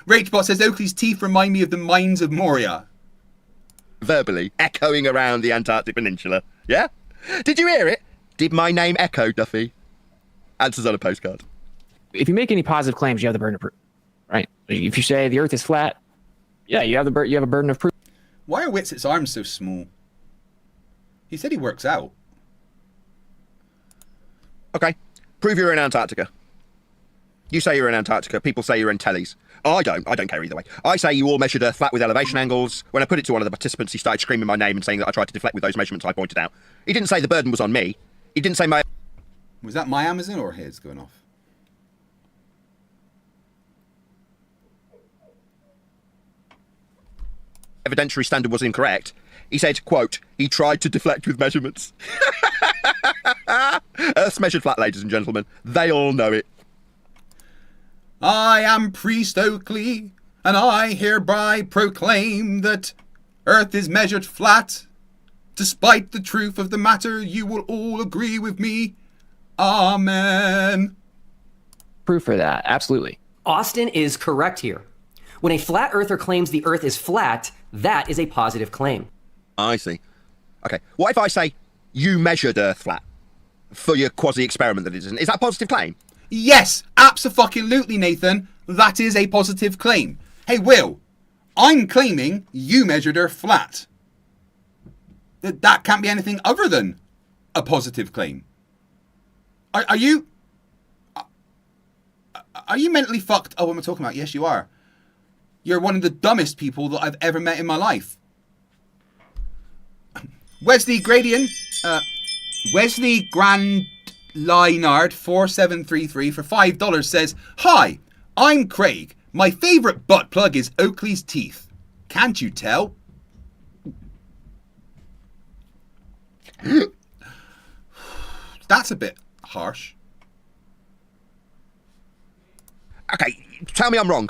[SPEAKER 2] Rachbot says, Oakley's teeth remind me of the mines of Moria.
[SPEAKER 4] Verbally echoing around the Antarctic Peninsula. Yeah? Did you hear it? Did my name echo, Duffy? Answers on a postcard.
[SPEAKER 10] If you make any positive claims, you have the burden of proof, right? If you say the Earth is flat, yeah, you have a burden of proof.
[SPEAKER 2] Why are Witset's arms so small? He said he works out.
[SPEAKER 4] Okay, prove you're in Antarctica. You say you're in Antarctica, people say you're in tellies. I don't care either way. I say you all measured Earth flat with elevation angles. When I put it to one of the participants, he started screaming my name and saying that I tried to deflect with those measurements I pointed out. He didn't say the burden was on me. He didn't say my...
[SPEAKER 2] Was that my Amazon or his going off?
[SPEAKER 4] evidentiary standard was incorrect. He said, quote, he tried to deflect with measurements. Earth's measured flat, ladies and gentlemen. They all know it.
[SPEAKER 2] I am Priest Oakley, and I hereby proclaim that Earth is measured flat. Despite the truth of the matter, you will all agree with me. Amen.
[SPEAKER 10] Proof for that, absolutely.
[SPEAKER 3] Austin is correct here. When a flat earther claims the Earth is flat, that is a positive claim.
[SPEAKER 4] I see. Okay, what if I say you measured Earth flat for your quasi-experiment that it isn't? Is that a positive claim?
[SPEAKER 2] Yes, abso-fucking-lutely, Nathan. That is a positive claim. Hey, Will, I'm claiming you measured Earth flat. That can't be anything other than a positive claim. Are you mentally fucked? Oh, what am I talking about? Yes, you are. You're one of the dumbest people that I've ever met in my life. Wesley Gradian, Wesley Grand Linard 4733 for $5 says, "Hi, I'm Craig. My favourite butt plug is Oakley's teeth. Can't you tell?" That's a bit harsh.
[SPEAKER 4] Okay, tell me I'm wrong.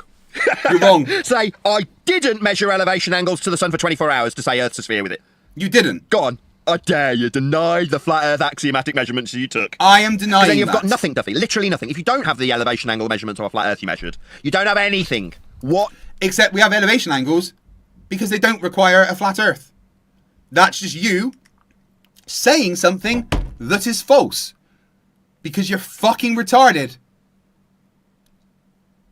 [SPEAKER 2] You're wrong.
[SPEAKER 4] Say, I didn't measure elevation angles to the sun for 24 hours to say Earth's a sphere with it.
[SPEAKER 2] You didn't.
[SPEAKER 4] Go on. I dare you deny the flat Earth axiomatic measurements you took.
[SPEAKER 2] I am denying
[SPEAKER 4] then you've
[SPEAKER 2] that.
[SPEAKER 4] got nothing, Duffy. Literally nothing. If you don't have the elevation angle measurements of a flat Earth you measured, you don't have anything. What?
[SPEAKER 2] Except we have elevation angles because they don't require a flat Earth. That's just you saying something that is false because you're fucking retarded.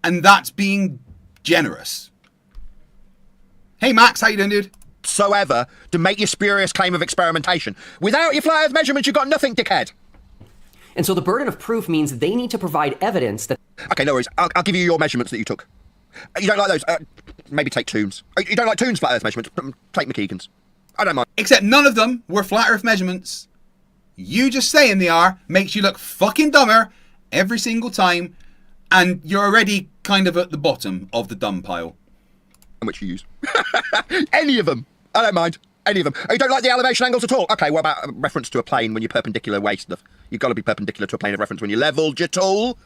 [SPEAKER 2] And that's being generous. Hey Max, how you doing, dude?
[SPEAKER 4] Whatsoever to make your spurious claim of experimentation. Without your flat Earth measurements, you've got nothing, dickhead.
[SPEAKER 3] And so the burden of proof means they need to provide evidence that...
[SPEAKER 4] Okay, no worries. I'll give you your measurements that you took. You don't like those? Maybe take Toon's. You don't like Toon's flat Earth measurements? Take McKeegan's. I don't mind.
[SPEAKER 2] Except none of them were flat Earth measurements. You just saying they are makes you look fucking dumber every single time, and you're already kind of at the bottom of the dumb pile.
[SPEAKER 4] Which you use. Any of them. I don't mind. Any of them. Oh, you don't like the elevation angles at all? Okay, what about a reference to a plane when you're perpendicular way stuff? You've got to be perpendicular to a plane of reference when you're leveled, you tool.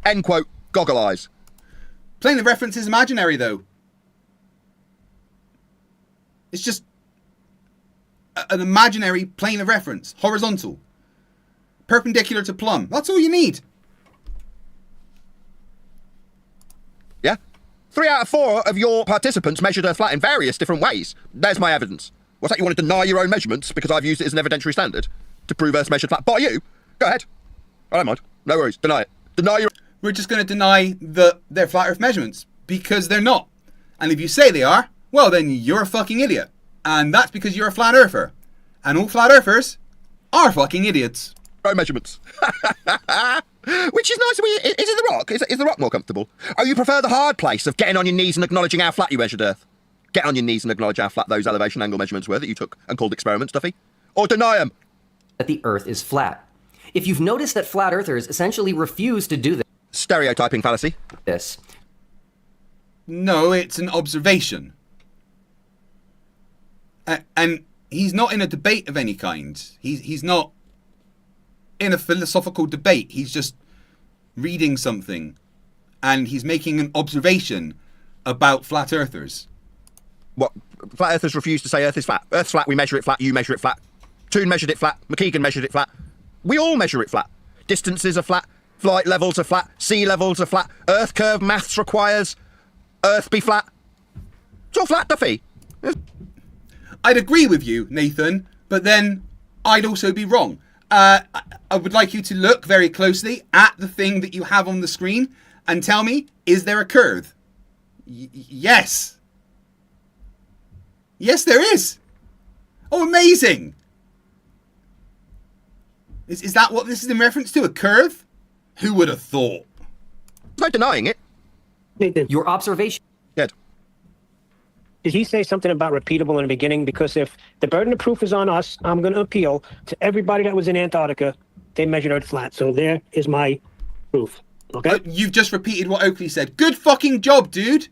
[SPEAKER 4] End quote. Goggle eyes.
[SPEAKER 2] Plane of reference is imaginary, though. It's just an imaginary plane of reference, horizontal, perpendicular to plumb. That's all you need.
[SPEAKER 4] Yeah? 3 out of 4 of your participants measured Earth flat in various different ways. There's my evidence. What's that, you want to deny your own measurements because I've used it as an evidentiary standard to prove Earth's measured flat by you? Go ahead. I don't mind. No worries. Deny it. Deny your...
[SPEAKER 2] We're just going to deny their flat Earth measurements because they're not. And if you say they are, well, then you're a fucking idiot. And that's because you're a flat earther. And all flat earthers are fucking idiots.
[SPEAKER 4] Own measurements. Which is nice. Is it the rock? Is the rock more comfortable? Oh, you prefer the hard place of getting on your knees and acknowledging how flat you measured Earth? Get on your knees and acknowledge how flat those elevation angle measurements were that you took and called experiments, Duffy. Or deny them.
[SPEAKER 3] That the Earth is flat. If you've noticed that flat earthers essentially refuse to do
[SPEAKER 4] Stereotyping fallacy.
[SPEAKER 3] this,
[SPEAKER 2] No, it's an observation. And he's not in a debate of any kind. He's not in a philosophical debate. He's just reading something. And he's making an observation about flat earthers.
[SPEAKER 4] What? Flat earthers refuse to say Earth is flat. Earth's flat, we measure it flat, you measure it flat. Toon measured it flat, McKeegan measured it flat. We all measure it flat. Distances are flat, flight levels are flat, sea levels are flat, Earth curve maths requires Earth be flat. It's all flat, Duffy.
[SPEAKER 2] I'd agree with you, Nathan, but then I'd also be wrong. I would like you to look very closely at the thing that you have on the screen and tell me, is there a curve? Yes. Yes, there is. Oh, amazing. Is that what this is in reference to? A curve? Who would have thought?
[SPEAKER 4] No denying it.
[SPEAKER 5] Nathan,
[SPEAKER 3] your observation
[SPEAKER 4] Good.
[SPEAKER 5] did he say something about repeatable in the beginning? Because if the burden of proof is on us, I'm going to appeal to everybody that was in Antarctica. They measured Earth flat. So there is my proof. Okay?
[SPEAKER 2] You've just repeated what Oakley said. Good fucking job, dude.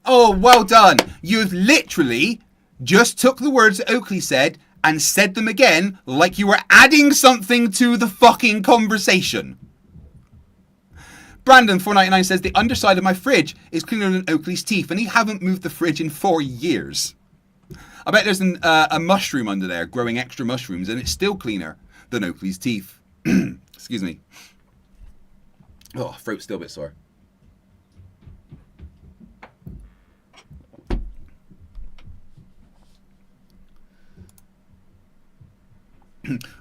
[SPEAKER 2] Oh, well done. You've literally just took the words that Oakley said and said them again like you were adding something to the fucking conversation. Brandon499 says, the underside of my fridge is cleaner than Oakley's teeth, and he haven't moved the fridge in 4 years. I bet there's a mushroom under there growing extra mushrooms, and it's still cleaner than Oakley's teeth. Excuse me. Oh, throat's still a bit sore.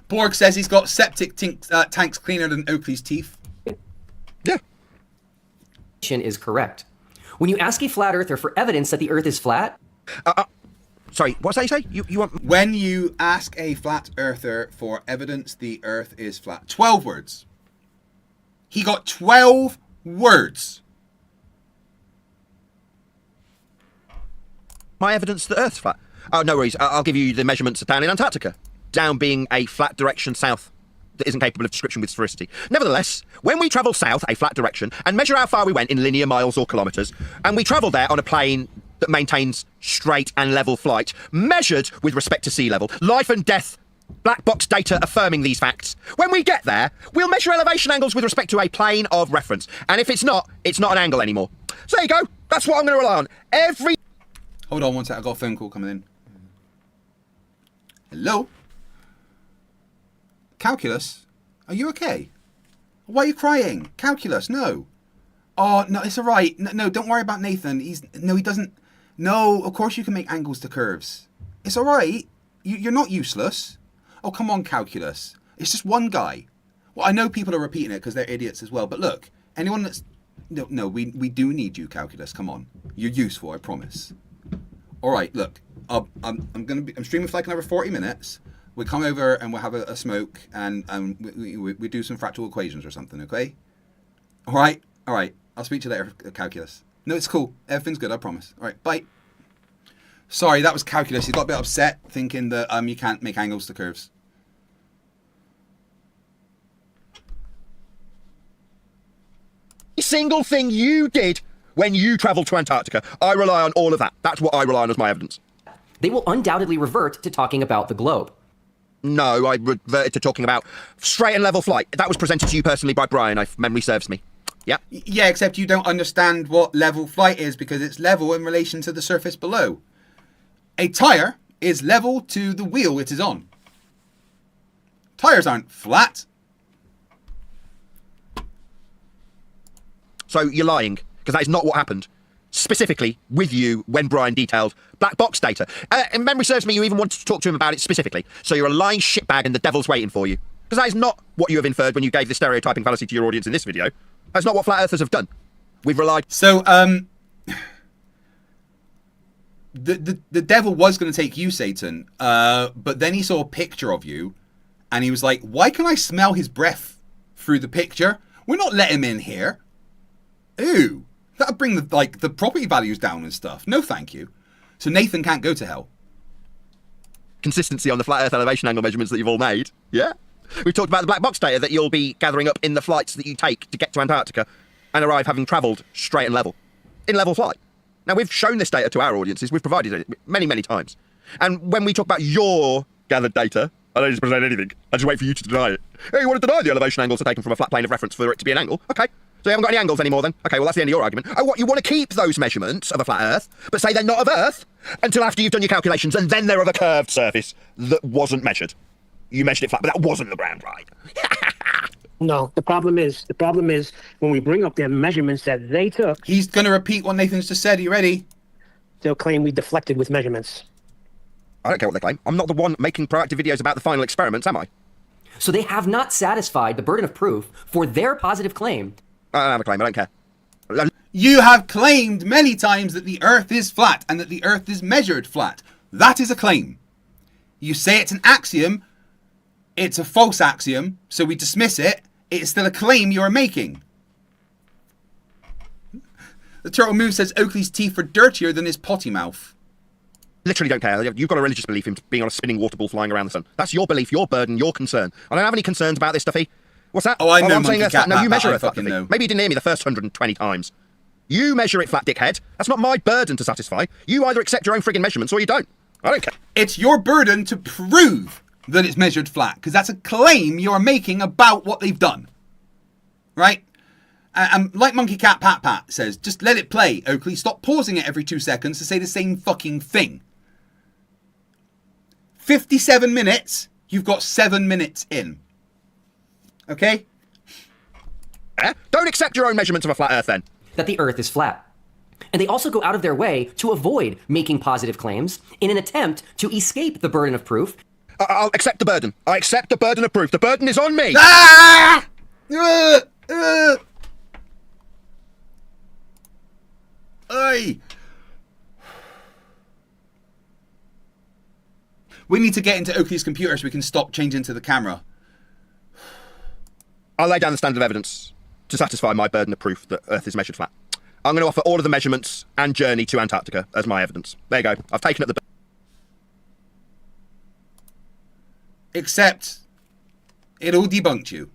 [SPEAKER 2] Borg says he's got septic tanks cleaner than Oakley's teeth.
[SPEAKER 4] Yeah.
[SPEAKER 3] is correct. When you ask a flat earther for evidence that the Earth is flat,
[SPEAKER 4] sorry, what's that you say? You want...
[SPEAKER 2] When you ask a flat earther for evidence the Earth is flat. 12 words. He got 12 words.
[SPEAKER 4] My evidence that Earth's flat. Oh, no worries. I'll give you the measurements down in Antarctica. Down being a flat direction south that isn't capable of description with sphericity. Nevertheless, when we travel south, a flat direction, and measure how far we went in linear miles or kilometres, and we travel there on a plane that maintains straight and level flight, measured with respect to sea level, life and death, black box data affirming these facts, when we get there, we'll measure elevation angles with respect to a plane of reference. And if it's not an angle anymore. So there you go. That's what I'm going to rely on. Every...
[SPEAKER 2] Hold on one sec. I've got a phone call coming in. Hello? Calculus? Are you okay? Why are you crying? Calculus, no. Oh, no, it's all right. No, don't worry about Nathan. He doesn't. No, of course you can make angles to curves. It's all right. You're not useless. Oh, come on, Calculus. It's just one guy. Well, I know people are repeating it because they're idiots as well. But look, anyone that's... No, we do need you, Calculus. Come on. You're useful, I promise. All right, look. I'm streaming for like another 40 minutes. We come over and we'll have a smoke and we do some fractal equations or something, okay? All right. I'll speak to you later, Calculus. No, it's cool. Everything's good, I promise. All right, bye. Sorry, that was Calculus. He got a bit upset thinking that you can't make angles to curves.
[SPEAKER 4] single thing you did when you travelled to Antarctica, I rely on all of that. That's what I rely on as my evidence.
[SPEAKER 3] They will undoubtedly revert to talking about the globe.
[SPEAKER 4] No, I reverted to talking about straight and level flight. That was presented to you personally by Brian, if memory serves me. Yeah?
[SPEAKER 2] Yeah, except you don't understand what level flight is because it's level in relation to the surface below. A tyre is level to the wheel it is on. Tires aren't flat.
[SPEAKER 4] So you're lying, because that is not what happened. Specifically, with you, when Brian detailed black box data. And memory serves me, you even wanted to talk to him about it specifically. So you're a lying shitbag and the devil's waiting for you. Because that is not what you have inferred when you gave the stereotyping fallacy to your audience in this video. That's not what flat earthers have done. We've relied...
[SPEAKER 2] So, the devil was going to take you, Satan, but then he saw a picture of you, and he was like, why can I smell his breath through the picture? We're not letting him in here. Ooh, that'll bring the property values down and stuff. No, thank you. So Nathan can't go to hell.
[SPEAKER 4] Consistency on the flat earth elevation angle measurements that you've all made. Yeah. We've talked about the black box data that you'll be gathering up in the flights that you take to get to Antarctica and arrive having travelled straight and level. In level flight. Now, we've shown this data to our audiences. We've provided it many, many times. And when we talk about your gathered data, I don't just present anything. I just wait for you to deny it. Hey, you want to deny the elevation angles are taken from a flat plane of reference for it to be an angle? Okay. So you haven't got any angles anymore then? Okay, well, that's the end of your argument. Oh, what, you want to keep those measurements of a flat Earth, but say they're not of Earth until after you've done your calculations, and then they're of a curved surface that wasn't measured. You measured it flat, but that wasn't the ground, right?
[SPEAKER 5] No, the problem is when we bring up their measurements that they took.
[SPEAKER 2] He's going to repeat what Nathan's just said. Are you ready?
[SPEAKER 5] They'll claim we deflected with measurements.
[SPEAKER 4] I don't care what they claim. I'm not the one making proactive videos about the final experiments, am I?
[SPEAKER 3] So they have not satisfied the burden of proof for their positive claim.
[SPEAKER 4] I don't have a claim. I don't care.
[SPEAKER 2] You have claimed many times that the Earth is flat and that the Earth is measured flat. That is a claim. You say it's an axiom. It's a false axiom, so we dismiss it. It's still a claim you are making. The Turtle Move says Oakley's teeth are dirtier than his potty mouth.
[SPEAKER 4] Literally don't care. You've got a religious belief in being on a spinning water ball flying around the sun. That's your belief, your burden, your concern. I don't have any concerns about this, Duffy. What's that?
[SPEAKER 2] Oh, I know,
[SPEAKER 4] I'm saying
[SPEAKER 2] Monkey Cat.
[SPEAKER 4] No, you measure
[SPEAKER 2] I
[SPEAKER 4] it flat,
[SPEAKER 2] fucking
[SPEAKER 4] Duffy.
[SPEAKER 2] know.
[SPEAKER 4] Maybe you didn't hear me the first 120 times. You measure it flat, dickhead. That's not my burden to satisfy. You either accept your own friggin' measurements or you don't. I don't care.
[SPEAKER 2] It's your burden to prove that it's measured flat, because that's a claim you're making about what they've done. Right? And like Monkey Cat Pat Pat says, just let it play, Oakley. Stop pausing it every 2 seconds to say the same fucking thing. 57 minutes, you've got 7 minutes in. Okay?
[SPEAKER 4] Don't accept your own measurements of a flat Earth then.
[SPEAKER 3] That the Earth is flat. And they also go out of their way to avoid making positive claims in an attempt to escape the burden of proof.
[SPEAKER 4] I'll accept the burden. I accept the burden of proof. The burden is on me.
[SPEAKER 2] Ah! Oi! We need to get into Oakley's computer so we can stop changing to the camera.
[SPEAKER 4] I'll lay down the standard of evidence to satisfy my burden of proof that Earth is measured flat. I'm going to offer all of the measurements and journey to Antarctica as my evidence. There you go. I've taken up the...
[SPEAKER 2] Except, it all debunked you.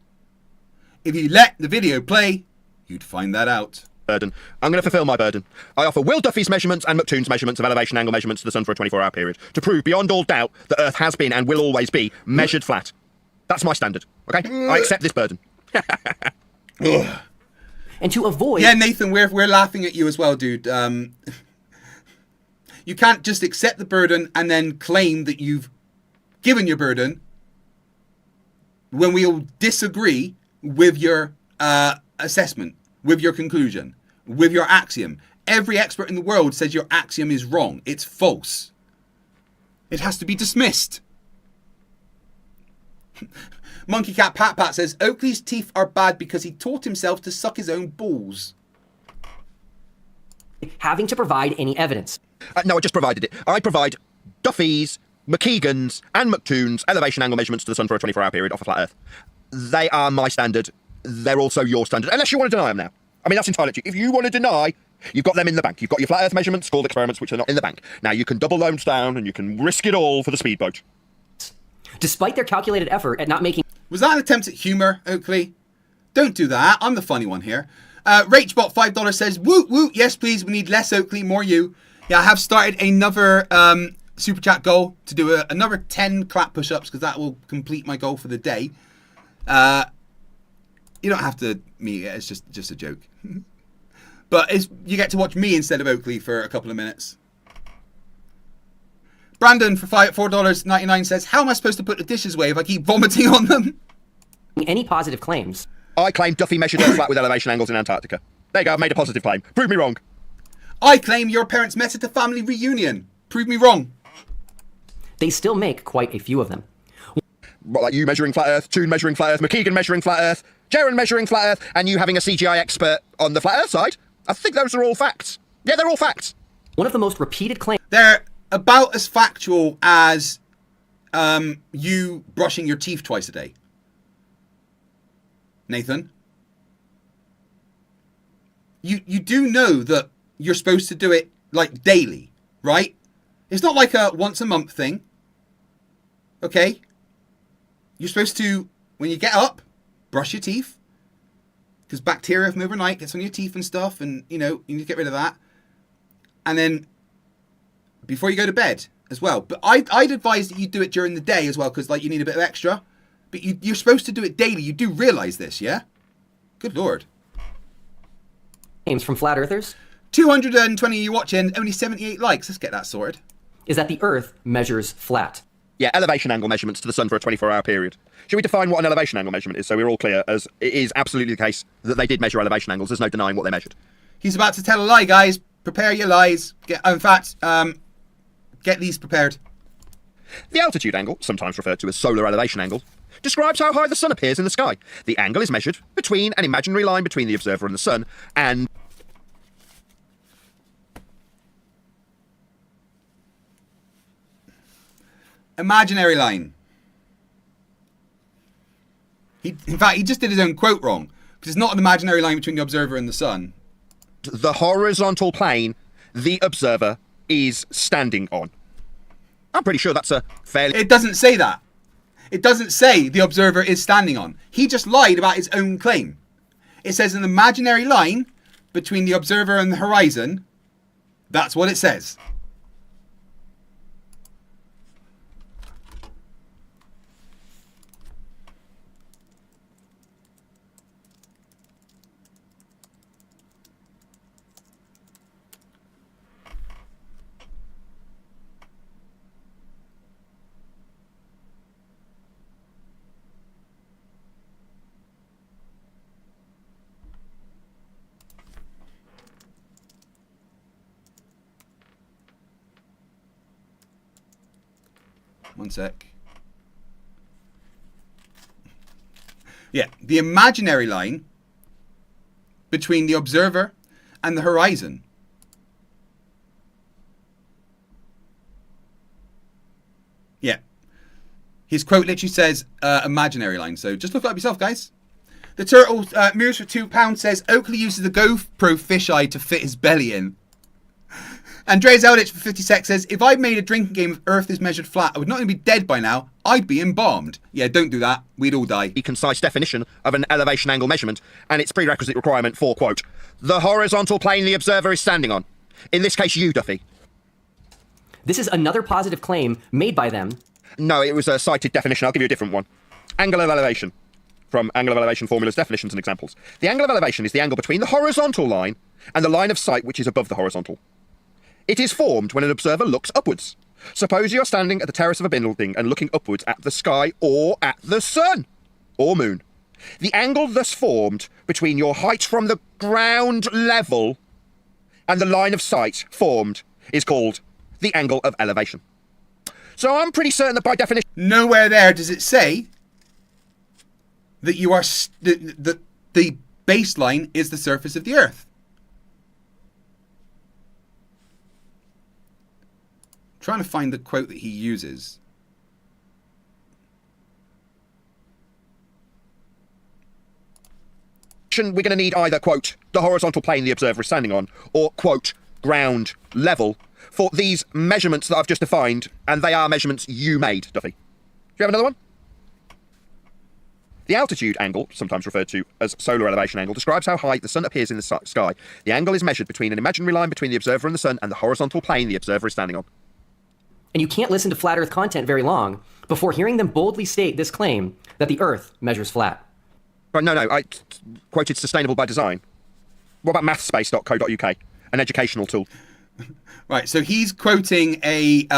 [SPEAKER 2] If you let the video play, you'd find that out.
[SPEAKER 4] Burden. I'm going to fulfill my burden. I offer Will Duffy's measurements and McToon's measurements of elevation angle measurements to the sun for a 24-hour period to prove beyond all doubt that Earth has been and will always be measured flat. That's my standard. Okay? I accept this burden.
[SPEAKER 3] And to avoid...
[SPEAKER 2] Yeah, Nathan, we're laughing at you as well, dude. You can't just accept the burden and then claim that you've given your burden when we all disagree with your assessment, with your conclusion, with your axiom. Every expert in the world says your axiom is wrong. It's false. It has to be dismissed. Monkey Cat Pat Pat says, Oakley's teeth are bad because he taught himself to suck his own balls.
[SPEAKER 3] Having to provide any evidence.
[SPEAKER 4] No, I just provided it. I provide Duffy's, McKeegan's, and McToon's elevation angle measurements to the sun for a 24-hour period off a flat Earth. They are my standard. They're also your standard. Unless you want to deny them now. I mean, that's entirely up to you. If you want to deny, you've got them in the bank. You've got your flat Earth measurements, called experiments, which are not in the bank. Now, you can double those down and you can risk it all for the speedboat.
[SPEAKER 3] Despite their calculated effort at not making...
[SPEAKER 2] Was that an attempt at humour, Oakley? Don't do that. I'm the funny one here. Rachbot $5 says, woot woot, yes please, we need less Oakley, more you. Yeah, I have started another super chat goal to do another 10 clap push-ups because that will complete my goal for the day. You don't have to meet it, it's just a joke. But you get to watch me instead of Oakley for a couple of minutes. Brandon for $4.99 says, how am I supposed to put the dishes away if I keep vomiting on them?
[SPEAKER 3] Any positive claims.
[SPEAKER 4] I claim Duffy measured Earth flat with elevation angles in Antarctica. There you go, I've made a positive claim. Prove me wrong.
[SPEAKER 2] I claim your parents met at a family reunion. Prove me wrong.
[SPEAKER 3] They still make quite a few of them.
[SPEAKER 4] What, like you measuring flat Earth, Toon measuring flat Earth, McKeegan measuring flat Earth, Jaron measuring flat Earth, and you having a CGI expert on the flat Earth side? I think those are all facts. Yeah, they're all facts.
[SPEAKER 3] One of the most repeated claims.
[SPEAKER 2] They're about as factual as you brushing your teeth twice a day. Nathan? You do know that you're supposed to do it, like, daily, right? It's not like a once a month thing. Okay? You're supposed to, when you get up, brush your teeth. Because bacteria from overnight gets on your teeth and stuff, and, you know, you need to get rid of that. And then, before you go to bed as well. But I'd advise that you do it during the day as well, because, like, you need a bit of extra. But you're supposed to do it daily. You do realise this, yeah? Good Lord.
[SPEAKER 3] Claims from flat earthers
[SPEAKER 2] 220 of you watching, only 78 likes. Let's get that sorted.
[SPEAKER 3] is that the Earth measures flat.
[SPEAKER 4] Yeah, elevation angle measurements to the sun for a 24-hour period. Should we define what an elevation angle measurement is so we're all clear, as it is absolutely the case that they did measure elevation angles. There's no denying what they measured.
[SPEAKER 2] He's about to tell a lie, guys. Prepare your lies. In fact, get these prepared.
[SPEAKER 4] The altitude angle, sometimes referred to as solar elevation angle, describes how high the sun appears in the sky. The angle is measured between an imaginary line between the observer and the sun, and
[SPEAKER 2] imaginary line. In fact, he just did his own quote wrong, because it's not an imaginary line between the observer and the sun.
[SPEAKER 4] The horizontal plane the observer is standing on. I'm pretty sure that's a fairly...
[SPEAKER 2] It doesn't say that. It doesn't say the observer is standing on. He just lied about his own claim. It says an imaginary line between the observer and the horizon. That's what it says. One sec. Yeah, the imaginary line between the observer and the horizon. Yeah. His quote literally says imaginary line, so just look it up yourself, guys. The turtle Mirrors for £2 says Oakley uses the GoPro fisheye to fit his belly in. Andreas Eldritch for 50 sec says, if I made a drinking game of Earth is measured flat, I would not only be dead by now, I'd be embalmed. Yeah, don't do that. We'd all die.
[SPEAKER 4] A concise definition of an elevation angle measurement and its prerequisite requirement for, quote, the horizontal plane the observer is standing on. In this case, you, Duffy.
[SPEAKER 3] This is another positive claim made by them.
[SPEAKER 4] No, it was a cited definition. I'll give you a different one. Angle of elevation. From angle of elevation formulas, definitions and examples. The angle of elevation is the angle between the horizontal line and the line of sight which is above the horizontal. It is formed when an observer looks upwards. Suppose you're standing at the terrace of a building and looking upwards at the sky or at the sun or moon. The angle thus formed between your height from the ground level and the line of sight formed is called the angle of elevation. So I'm pretty certain that by definition...
[SPEAKER 2] Nowhere there does it say that you are the baseline is the surface of the Earth. Trying to find the quote that he uses.
[SPEAKER 4] We're going to need either, quote, the horizontal plane the observer is standing on, or, quote, ground level, for these measurements that I've just defined, and they are measurements you made, Duffy. Do you have another one? The altitude angle, sometimes referred to as solar elevation angle, describes how high the sun appears in the sky. The angle is measured between an imaginary line between the observer and the sun and the horizontal plane the observer is standing on.
[SPEAKER 3] And you can't listen to Flat Earth content very long before hearing them boldly state this claim that the Earth measures flat.
[SPEAKER 4] No, I quoted sustainable by design. What about mathspace.co.uk, an educational tool?
[SPEAKER 2] Right, so he's quoting a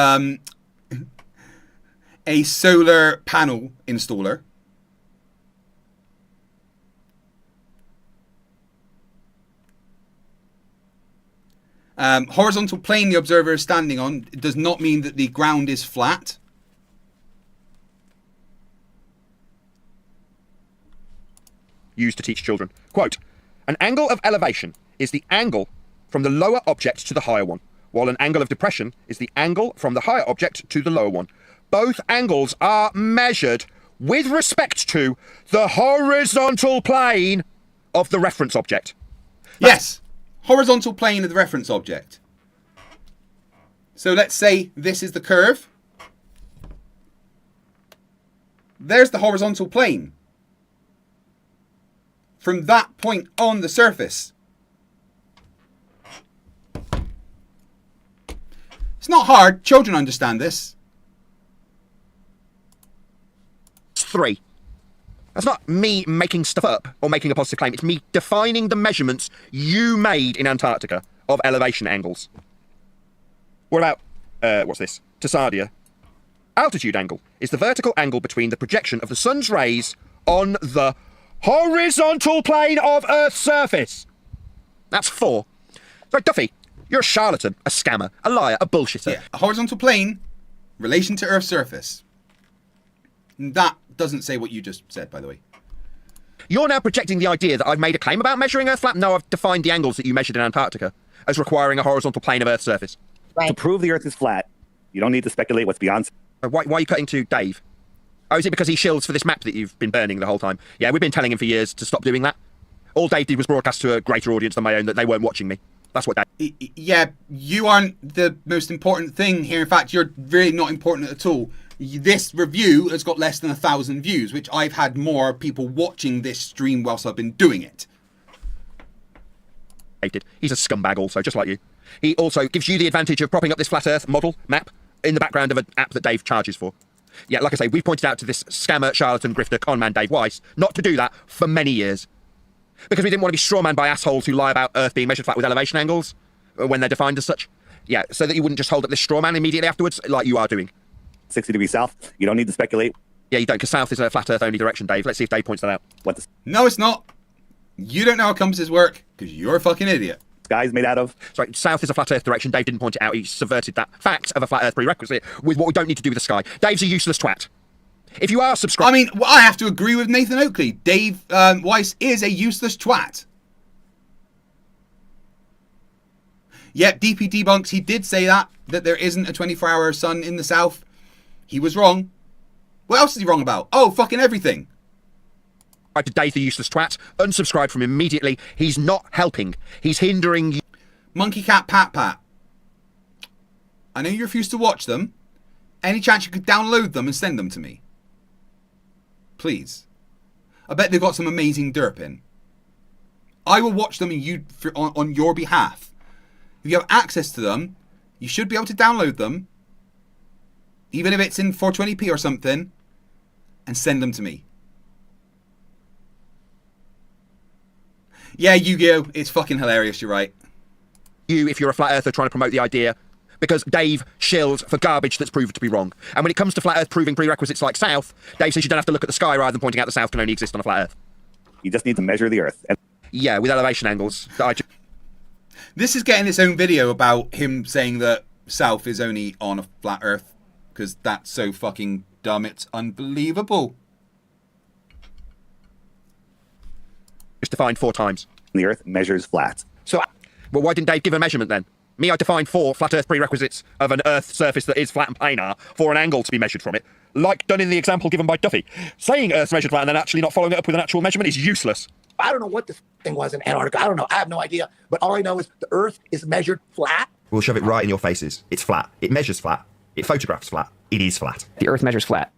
[SPEAKER 2] a solar panel installer. Horizontal plane the observer is standing on does not mean that the ground is flat.
[SPEAKER 4] Used to teach children. Quote, an angle of elevation is the angle from the lower object to the higher one, while an angle of depression is the angle from the higher object to the lower one. Both angles are measured with respect to the horizontal plane of the reference object.
[SPEAKER 2] Yes, horizontal plane of the reference object. So let's say this is the curve. There's the horizontal plane. From that point on the surface. It's not hard. Children understand this.
[SPEAKER 4] 3. That's not me making stuff up or making a positive claim. It's me defining the measurements you made in Antarctica of elevation angles. What about, what's this? Tassadia. Altitude angle is the vertical angle between the projection of the sun's rays on the horizontal plane of Earth's surface. That's 4. So, Duffy, you're a charlatan, a scammer, a liar, a bullshitter.
[SPEAKER 2] Yeah, a horizontal plane, relation to Earth's surface. That doesn't say what you just said, by the way.
[SPEAKER 4] You're now projecting the idea that I've made a claim about measuring Earth flat. No, I've defined the angles that you measured in Antarctica as requiring a horizontal plane of Earth's surface.
[SPEAKER 11] Right. To prove the Earth is flat, you don't need to speculate what's beyond.
[SPEAKER 4] Why are you cutting to Dave? Oh, is it because he shills for this map that you've been burning the whole time? Yeah, we've been telling him for years to stop doing that. All Dave did was broadcast to a greater audience than my own that they weren't watching me. That's what Dave...
[SPEAKER 2] Yeah, you aren't the most important thing here. In fact, you're really not important at all. This review has got less than 1,000 views, which I've had more people watching this stream whilst I've been doing it.
[SPEAKER 4] Dave did. He's a scumbag also, just like you. He also gives you the advantage of propping up this flat Earth model map in the background of an app that Dave charges for. Yeah, like I say, we've pointed out to this scammer, charlatan, grifter, conman Dave Weiss not to do that for many years. Because we didn't want to be strawmanned by assholes who lie about Earth being measured flat with elevation angles when they're defined as such. Yeah, so that you wouldn't just hold up this strawman immediately afterwards like you are doing.
[SPEAKER 11] 60 degrees south, you don't need to speculate.
[SPEAKER 4] Yeah, you don't, because south is a flat Earth only direction, Dave. Let's see if Dave points that out.
[SPEAKER 11] What the...
[SPEAKER 2] No, it's not. You don't know how compasses work, because you're a fucking idiot.
[SPEAKER 11] Sky's made out of...
[SPEAKER 4] Sorry, south is a flat Earth direction. Dave didn't point it out. He subverted that fact of a flat Earth prerequisite with what we don't need to do with the sky. Dave's a useless twat. If you are subscribed...
[SPEAKER 2] I mean, I have to agree with Nathan Oakley. Dave Weiss is a useless twat. Yep, DP debunks. He did say that there isn't a 24-hour sun in the south. He was wrong. What else is he wrong about? Oh, fucking everything.
[SPEAKER 4] To Dave the useless twat. Unsubscribe from him immediately. He's not helping. He's hindering you.
[SPEAKER 2] Monkey Cat Pat Pat. I know you refuse to watch them. Any chance you could download them and send them to me? Please. I bet they've got some amazing derp in. I will watch them on your behalf. If you have access to them, you should be able to download them, even if it's in 420p or something, and send them to me. Yeah, Yu-Gi-Oh! It's fucking hilarious, you're right.
[SPEAKER 4] You, if you're a flat earther trying to promote the idea, because Dave shills for garbage that's proved to be wrong. And when it comes to flat earth proving prerequisites like south, Dave says you don't have to look at the sky rather than pointing out the south can only exist on a flat earth.
[SPEAKER 11] You just need to measure the Earth.
[SPEAKER 4] Yeah, with elevation angles.
[SPEAKER 2] This is getting its own video about him saying that south is only on a flat earth, because that's so fucking dumb, it's unbelievable.
[SPEAKER 4] Just defined 4 times.
[SPEAKER 11] The Earth measures flat.
[SPEAKER 4] So, well, why didn't Dave give a measurement then? Me, I defined 4 flat Earth prerequisites of an Earth surface that is flat and planar for an angle to be measured from it, like done in the example given by Duffy. Saying Earth's measured flat and then actually not following it up with an actual measurement is useless.
[SPEAKER 12] I don't know what this thing was in Antarctica. I don't know. I have no idea. But all I know is the Earth is measured flat.
[SPEAKER 13] We'll shove it right in your faces. It's flat. It measures flat. It photographs flat. It is flat.
[SPEAKER 10] The Earth measures flat.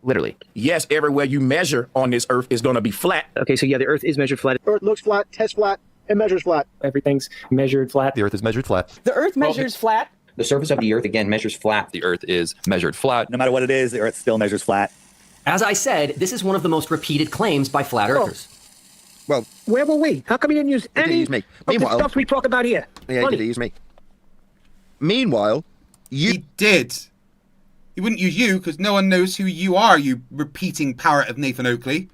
[SPEAKER 10] Literally.
[SPEAKER 14] Yes, everywhere you measure on this Earth is going to be flat.
[SPEAKER 15] Okay, so yeah, the Earth is measured flat.
[SPEAKER 5] Earth looks flat, tests flat, and measures flat.
[SPEAKER 15] Everything's measured flat.
[SPEAKER 13] The Earth is measured flat.
[SPEAKER 16] The Earth measures flat.
[SPEAKER 17] The surface of the Earth, again, measures flat.
[SPEAKER 18] The Earth is measured flat.
[SPEAKER 11] No matter what it is, the Earth still measures flat.
[SPEAKER 3] As I said, this is one of the most repeated claims by flat earthers.
[SPEAKER 4] Well,
[SPEAKER 5] where were we? How come you didn't use any
[SPEAKER 4] of
[SPEAKER 5] the stuff we talk about here?
[SPEAKER 4] Yeah, he did use me. Meanwhile,
[SPEAKER 2] He did. He wouldn't use you because no one knows who you are, you repeating parrot of Nathan Oakley.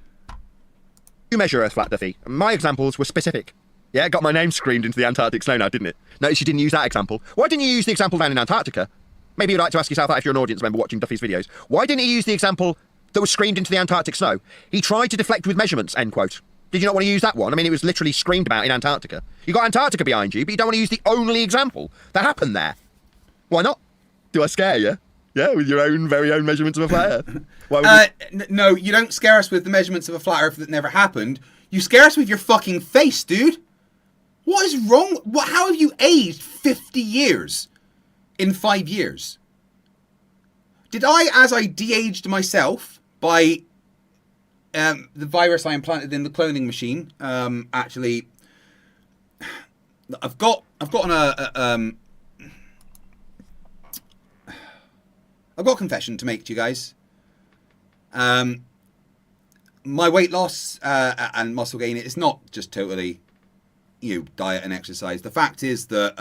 [SPEAKER 4] You measure Earth flat, Duffy. My examples were specific. Yeah, it got my name screamed into the Antarctic snow now, didn't it? Notice you didn't use that example. Why didn't you use the example down in Antarctica? Maybe you'd like to ask yourself that if you're an audience member watching Duffy's videos. Why didn't he use the example that was screamed into the Antarctic snow? He tried to deflect with measurements, end quote. Did you not want to use that one? I mean, it was literally screamed about in Antarctica. You got Antarctica behind you, but you don't want to use the only example that happened there. Why not? Do I scare you? Yeah, with your own very own measurements of a flat Earth. Why would
[SPEAKER 2] No, you don't scare us with the measurements of a flat Earth that never happened. You scare us with your fucking face, dude. What is wrong? How have you aged 50 years in 5 years? Did I, as I de-aged myself by the virus I implanted in the cloning machine, actually, I've got a confession to make to you guys. My weight loss and muscle gain, it's not just totally, diet and exercise. The fact is that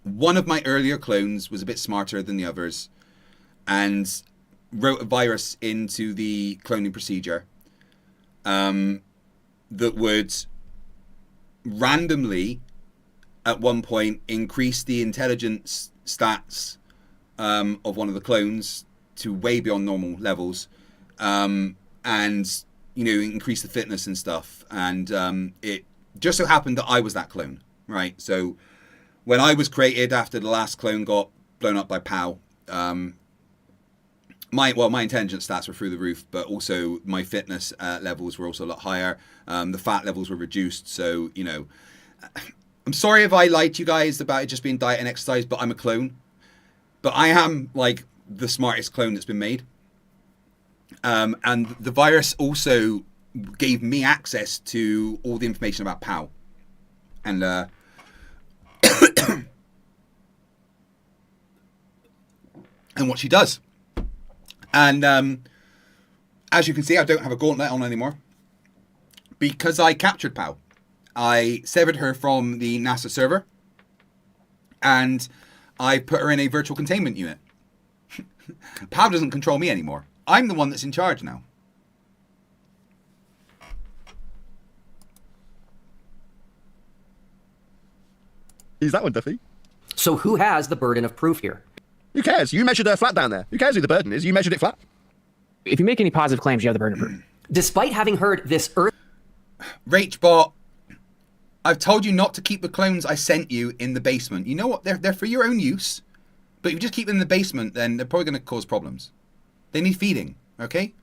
[SPEAKER 2] one of my earlier clones was a bit smarter than the others and wrote a virus into the cloning procedure that would randomly, at one point, increase the intelligence stats of one of the clones to way beyond normal levels, and increase the fitness and stuff. And it just so happened that I was that clone, right? So when I was created after the last clone got blown up by POW, my intelligence stats were through the roof, but also my fitness levels were also a lot higher. The fat levels were reduced. So I'm sorry if I lied to you guys about it just being diet and exercise, but I'm a clone. But I am like the smartest clone that's been made. And the virus also gave me access to all the information about POW. And and what she does. And as you can see, I don't have a gauntlet on anymore because I captured POW. I severed her from the NASA server and I put her in a virtual containment unit. POW doesn't control me anymore. I'm the one that's in charge now.
[SPEAKER 4] Use that one, Duffy.
[SPEAKER 3] So who has the burden of proof here?
[SPEAKER 4] Who cares? You measured her flat down there. Who cares who the burden is? You measured it flat.
[SPEAKER 10] If you make any positive claims, you have the burden of proof.
[SPEAKER 3] Despite having heard this Earth...
[SPEAKER 2] Rachbot, I've told you not to keep the clones I sent you in the basement. You know what? They're for your own use. But if you just keep them in the basement, then they're probably going to cause problems. They need feeding, okay?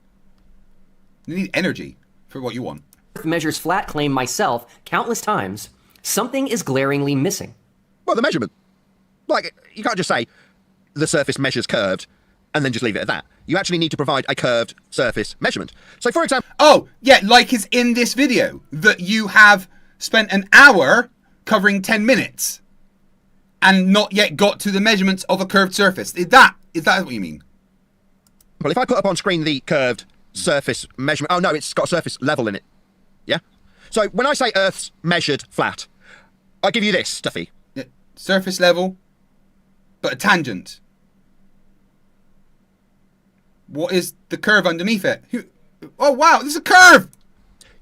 [SPEAKER 2] They need energy for what you want.
[SPEAKER 3] Measures flat claim myself countless times, something is glaringly missing.
[SPEAKER 4] Well, the measurement. Like, you can't just say the surface measures curved and then just leave it at that. You actually need to provide a curved surface measurement. So, for example...
[SPEAKER 2] Oh, yeah, like is in this video, that you have spent an hour covering 10 minutes and not yet got to the measurements of a curved surface. Is that what you mean?
[SPEAKER 4] Well, if I put up on screen the curved surface measurement... Oh, no, it's got a surface level in it. Yeah? So, when I say Earth's measured flat, I give you this, Duffy.
[SPEAKER 2] Yeah, surface level, but a tangent. What is the curve underneath it? Oh, wow, there's a curve!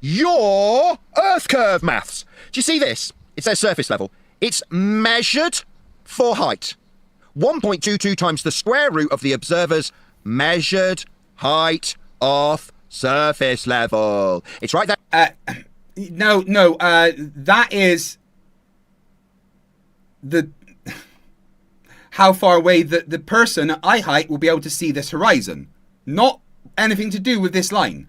[SPEAKER 4] Your Earth curve maths. Do you see this? It says surface level. It's measured for height. 1.22 times the square root of the observer's measured height of surface level. It's right there.
[SPEAKER 2] No, that is the how far away the person at eye height will be able to see this horizon. Not anything to do with this line.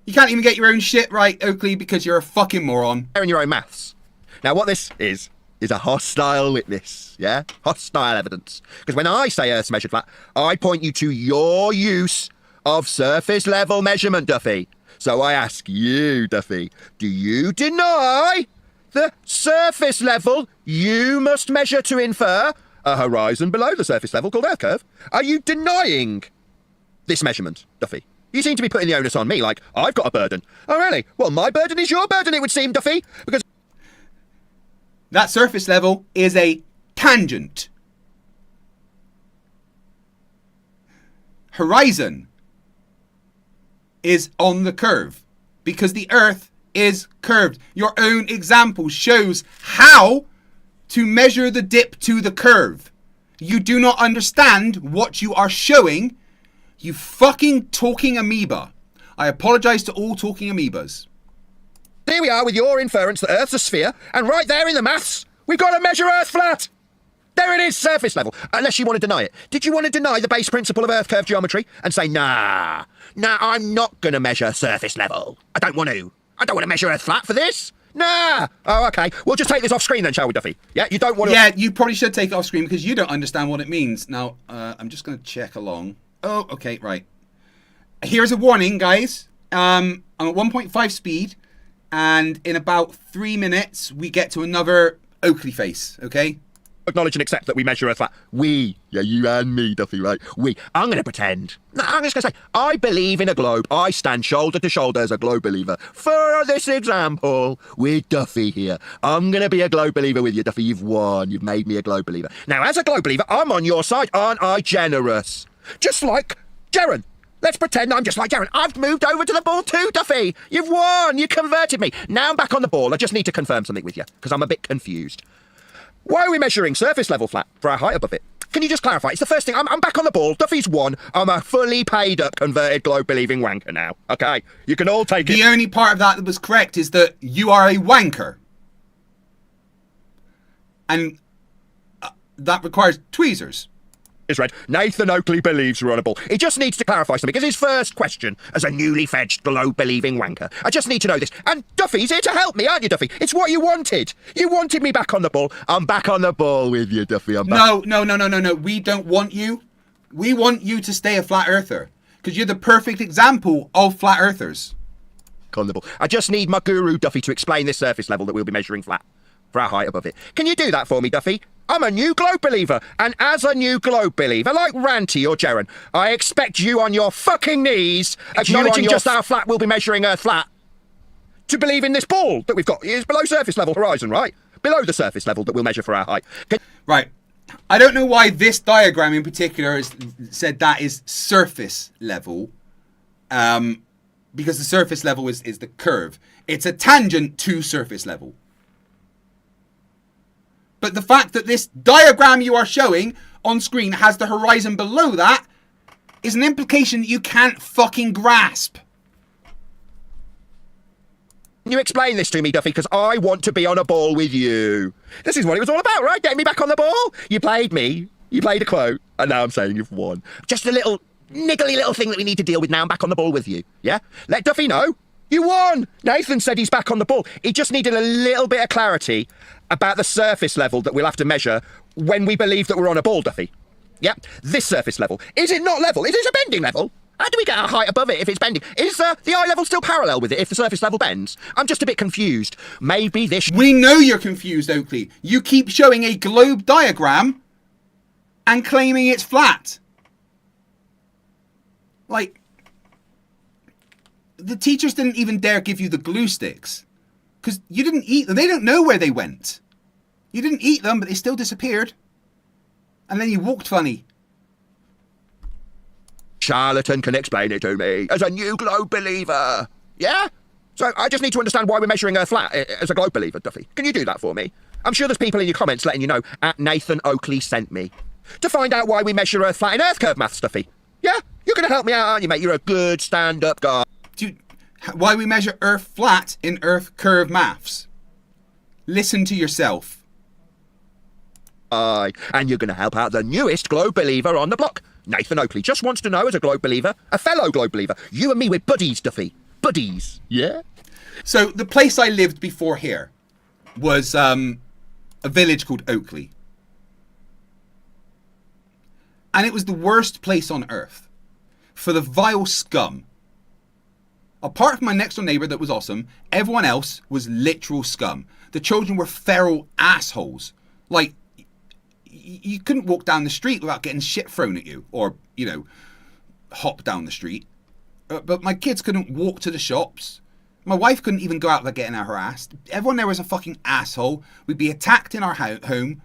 [SPEAKER 2] You can't even get your own shit right, Oakley, because you're a fucking moron.
[SPEAKER 4] In your own maths. Now, what this is a hostile witness, yeah? Hostile evidence. Because when I say Earth's measured flat, I point you to your use of surface level measurement, Duffy. So I ask you, Duffy, do you deny the surface level you must measure to infer a horizon below the surface level called Earth curve? Are you denying this measurement, Duffy? You seem to be putting the onus on me, like I've got a burden. Oh, really? Well, my burden is your burden, it would seem, Duffy, because...
[SPEAKER 2] That surface level is a tangent. horizon is on the curve because the Earth is curved. Your own example shows how to measure the dip to the curve. You do not understand what you are showing, you fucking talking amoeba. I apologise to all talking amoebas.
[SPEAKER 4] Here we are with your inference that Earth's a sphere, and right there in the maths, we've got to measure Earth flat. There it is, surface level, unless you want to deny it. Did you want to deny the base principle of Earth curve geometry and say, nah, I'm not going to measure surface level. I don't want to measure Earth flat for this. Nah. Oh, okay. We'll just take this off screen then, shall we, Duffy? Yeah, you don't want to...
[SPEAKER 2] Yeah, you probably should take it off screen because you don't understand what it means. Now, I'm just going to check along. Oh, okay, right. Here's a warning, guys. I'm at 1.5 speed, and in about 3 minutes, we get to another Oakley face, okay?
[SPEAKER 4] Acknowledge and accept that we measure Earth flat. We. Yeah, you and me, Duffy, right? We. I'm going to pretend. No, I'm just going to say, I believe in a globe. I stand shoulder to shoulder as a globe believer. For this example, with Duffy here. I'm going to be a globe believer with you, Duffy. You've won. You've made me a globe believer. Now, as a globe believer, I'm on your side. Aren't I generous? Just like Jaren. Let's pretend I'm just like Jaren. I've moved over to the ball too, Duffy. You've won. You converted me. Now I'm back on the ball. I just need to confirm something with you, because I'm a bit confused. Why are we measuring surface level flat for our height above it? Can you just clarify? It's the first thing. I'm back on the ball. Duffy's won. I'm a fully paid up converted globe believing wanker now. Okay? You can all take it.
[SPEAKER 2] The only part of that was correct is that you are a wanker. And that requires tweezers.
[SPEAKER 4] Is read. Nathan Oakley believes we're on a ball. He just needs to clarify something, because his first question as a newly fledged globe-believing wanker. I just need to know this. And Duffy's here to help me, aren't you, Duffy? It's what you wanted. You wanted me back on the ball. I'm back on the ball with you, Duffy. I'm back.
[SPEAKER 2] No. We don't want you. We want you to stay a flat earther, because you're the perfect example of flat earthers.
[SPEAKER 4] On the ball. I just need my guru, Duffy, to explain this surface level that we'll be measuring flat for our height above it. Can you do that for me, Duffy? I'm a new globe believer, and as a new globe believer, like Ranty or Jaren, I expect you on your fucking knees, acknowledging just how flat we'll be measuring Earth flat, to believe in this ball that we've got is below surface level horizon, right? Below the surface level that we'll measure for our height.
[SPEAKER 2] Right. I don't know why this diagram in particular has said that is surface level, because the surface level is the curve. It's a tangent to surface level. But the fact that this diagram you are showing on screen has the horizon below that is an implication that you can't fucking grasp.
[SPEAKER 4] Can you explain this to me, Duffy? Because I want to be on a ball with you. This is what it was all about, right? Getting me back on the ball. You played me. You played a quote. And now I'm saying you've won. Just a little niggly little thing that we need to deal with now. I'm back on the ball with you. Yeah? Let Duffy know. You won! Nathan said he's back on the ball. He just needed a little bit of clarity about the surface level that we'll have to measure when we believe that we're on a ball, Duffy. Yep, this surface level. Is it not level? Is it a bending level? How do we get our height above it if it's bending? Is the eye level still parallel with it if the surface level bends? I'm just a bit confused. Maybe this...
[SPEAKER 2] We know you're confused, Oakley. You keep showing a globe diagram and claiming it's flat. Like... The teachers didn't even dare give you the glue sticks. Because you didn't eat them. They don't know where they went. You didn't eat them, but they still disappeared. And then you walked funny.
[SPEAKER 4] Charlatan can explain it to me as a new globe believer. Yeah? So I just need to understand why we're measuring Earth flat as a globe believer, Duffy. Can you do that for me? I'm sure there's people in your comments letting you know at Nathan Oakley sent me to find out why we measure Earth flat in Earth curve maths, Duffy. Yeah? You're going to help me out, aren't you, mate? You're a good stand-up guy.
[SPEAKER 2] Dude, why we measure Earth flat in Earth curve maths? Listen to yourself.
[SPEAKER 4] Aye, and you're going to help out the newest globe believer on the block. Nathan Oakley just wants to know as a globe believer, a fellow globe believer. You and me, we're buddies, Duffy. Buddies, yeah?
[SPEAKER 2] So the place I lived before here was a village called Oakley. And it was the worst place on earth for the vile scum. Apart from my next door neighbour that was awesome, everyone else was literal scum. The children were feral assholes. Like, you couldn't walk down the street without getting shit thrown at you. Or, you know, hop down the street. But my kids couldn't walk to the shops. My wife couldn't even go out without getting her harassed. Everyone there was a fucking asshole. We'd be attacked in our home.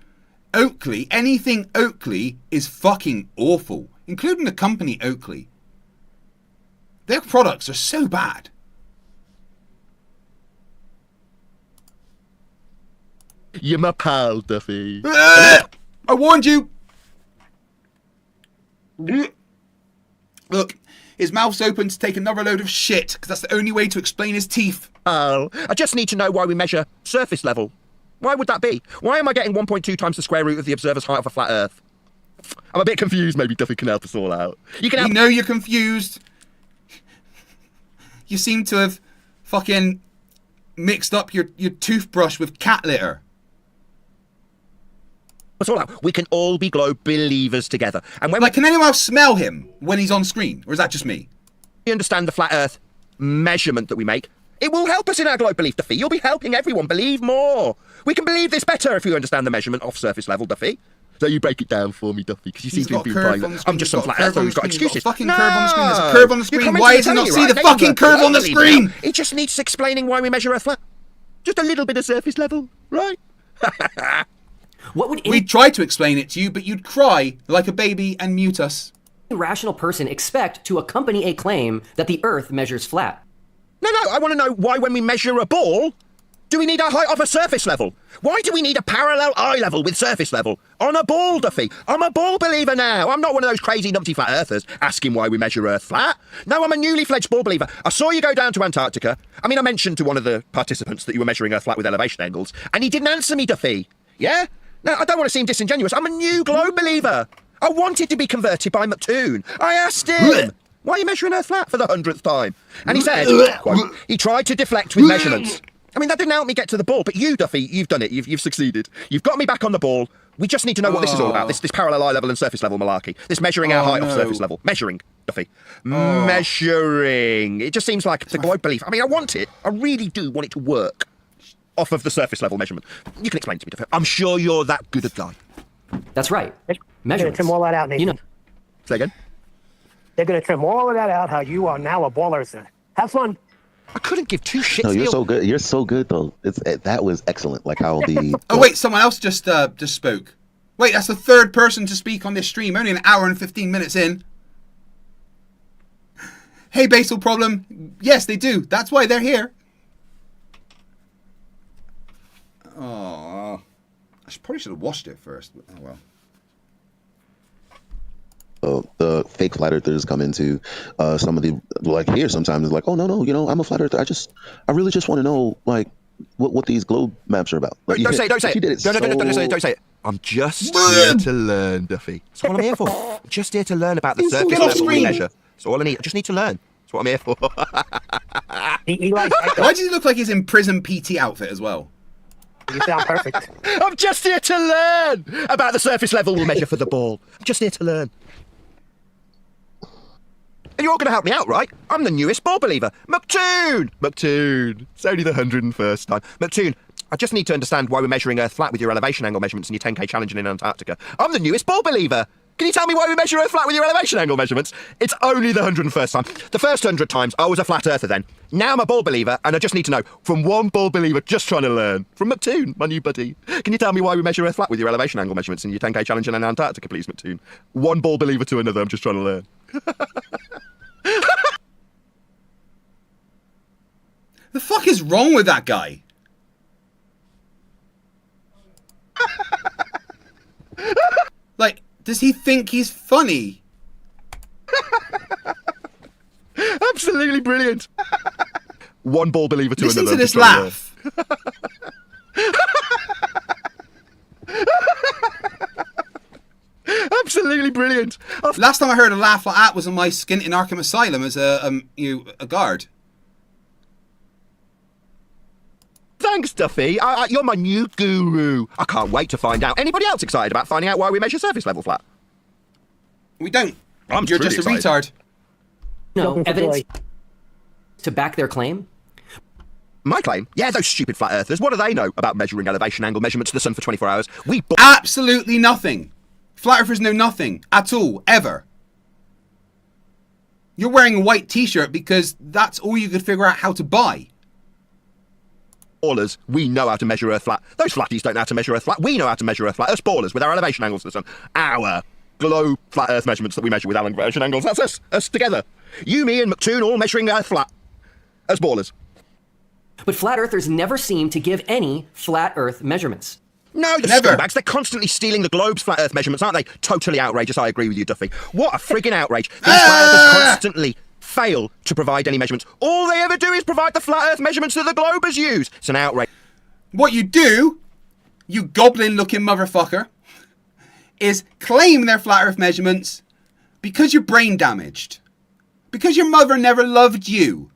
[SPEAKER 2] Oakley, anything Oakley is fucking awful. including the company Oakley. Their products are so bad.
[SPEAKER 4] You're my pal, Duffy.
[SPEAKER 2] I warned you. Look, his mouth's open to take another load of shit, because that's the only way to explain his teeth.
[SPEAKER 4] Oh, I just need to know why we measure surface level. Why would that be? Why am I getting 1.2 times the square root of the observer's height of a flat Earth? I'm a bit confused. Maybe Duffy can help us all out. You can help.
[SPEAKER 2] We know you're confused. You seem to have fucking mixed up your toothbrush with cat litter.
[SPEAKER 4] It's all out. We can all be globe believers together. And when
[SPEAKER 2] can anyone else smell him when he's on screen? Or is that just me?
[SPEAKER 4] We understand the flat Earth measurement that we make. It will help us in our globe belief, Duffy. You'll be helping everyone believe more. We can believe this better if you understand the measurement off surface level, Duffy. So you break it down for me, Duffy, because you seem to be implying that I'm just some flat earther who's got excuses.
[SPEAKER 2] Fucking curve on the screen. There's a curve on the screen. Why does he not see the fucking curve on the screen?
[SPEAKER 4] It just needs explaining why we measure Earth flat. Just a little bit of surface level, right?
[SPEAKER 3] What would
[SPEAKER 2] We'd try to explain it to you, but you'd cry like a baby and mute us.
[SPEAKER 3] any rational person expect to accompany a claim that the Earth measures flat?
[SPEAKER 4] No, I want to know why when we measure a ball, do we need a height of a surface level? Why do we need a parallel eye level with surface level? On a ball, Duffy. I'm a ball believer now. I'm not one of those crazy numpty flat earthers asking why we measure Earth flat. No, I'm a newly fledged ball believer. I saw you go down to Antarctica. I mean, I mentioned to one of the participants that you were measuring Earth flat with elevation angles, and he didn't answer me, Duffy. Yeah? No, I don't want to seem disingenuous. I'm a new globe believer. I wanted to be converted by McToon. I asked him, why are you measuring Earth flat for the 100th time? And he said, quote, he tried to deflect with measurements. I mean, that didn't help me get to the ball, but you, Duffy, you've done it. You've succeeded. You've got me back on the ball. We just need to know what this is all about, this parallel eye level and surface level malarkey. This measuring our height off surface level. Measuring, Duffy. Measuring. It just seems like the globe belief. I mean, I want it. I really do want it to work off of the surface level measurement. You can explain it to me, Duffy. I'm sure you're that good a guy.
[SPEAKER 3] That's right.
[SPEAKER 5] They're going to
[SPEAKER 3] Measurements.
[SPEAKER 5] trim all that out, Nathan.
[SPEAKER 3] You know.
[SPEAKER 4] Say again?
[SPEAKER 5] They're going to trim all of that out, how you are now a ball earther. Have fun.
[SPEAKER 4] I couldn't give two shits.
[SPEAKER 16] No, you're so good. You're so good, though. That was excellent. Like how the...
[SPEAKER 2] Oh, wait, someone else just spoke. Wait, that's the third person to speak on this stream. Only an hour and 15 minutes in. Hey, basal problem. Yes, they do. That's why they're here. Oh, I probably should have washed it first. But oh well.
[SPEAKER 16] The fake flat earthers come into some of the, like here sometimes it's like, oh no, you know, I'm a flat earther. I really just want to know like what these globe maps are about. Like,
[SPEAKER 4] Don't say it. Don't say it. I'm just here to learn, Duffy. That's what I'm here for. I'm just here to learn about the surface level we measure. That's all I need. I just need to learn. That's what I'm here for.
[SPEAKER 2] Why does he look like he's in prison PT outfit as well?
[SPEAKER 5] You sound perfect.
[SPEAKER 4] I'm just here to learn about the surface level we'll measure for the ball. I'm just here to learn. And you're all going to help me out, right? I'm the newest ball believer. McToon! It's only the 101st time. McToon, I just need to understand why we're measuring Earth flat with your elevation angle measurements and your 10k challenge in Antarctica. I'm the newest ball believer. Can you tell me why we measure Earth flat with your elevation angle measurements? It's only the 101st time. The first 100 times, I was a flat earther then. Now I'm a ball believer, and I just need to know, from one ball believer just trying to learn, from McToon, my new buddy. Can you tell me why we measure Earth flat with your elevation angle measurements and your 10k challenge in Antarctica, please, McToon? One ball believer to another, I'm just trying to learn.
[SPEAKER 2] The fuck is wrong with that guy? Like, does he think he's funny?
[SPEAKER 4] Absolutely brilliant. One ball believer to
[SPEAKER 2] Listen
[SPEAKER 4] another.
[SPEAKER 2] to this laugh.
[SPEAKER 4] Absolutely brilliant.
[SPEAKER 2] Last time I heard a laugh like that was on my stint in Arkham Asylum as a guard.
[SPEAKER 4] Thanks, Duffy. You're my new guru. I can't wait to find out. Anybody else excited about finding out why we measure surface level flat?
[SPEAKER 2] We don't.
[SPEAKER 4] I'm
[SPEAKER 2] You're just
[SPEAKER 4] excited.
[SPEAKER 2] a retard.
[SPEAKER 3] No evidence to back their claim?
[SPEAKER 4] My claim? Yeah, those stupid flat earthers. What do they know about measuring elevation angle measurements to the sun for 24 hours?
[SPEAKER 2] Absolutely nothing. Flat earthers know nothing at all, ever. You're wearing a white t-shirt because that's all you could figure out how to buy.
[SPEAKER 4] Ballers, we know how to measure Earth flat. Those flatties don't know how to measure Earth flat. We know how to measure Earth flat. Us ballers with our elevation angles to the sun. globe flat Earth measurements that we measure with Allen conversion angles. That's us together. You, me, and McToon all measuring Earth flat as ballers.
[SPEAKER 3] But flat earthers never seem to give any flat Earth measurements.
[SPEAKER 4] No, the scumbags, they're constantly stealing the globe's flat Earth measurements, aren't they? Totally outrageous, I agree with you, Duffy. What a friggin' outrage. These flat Earthers constantly fail to provide any measurements. All they ever do is provide the flat Earth measurements that the globers use. It's an outrage.
[SPEAKER 2] What you do, you goblin-looking motherfucker, is claim their flat Earth measurements because you're brain damaged. Because your mother never loved you.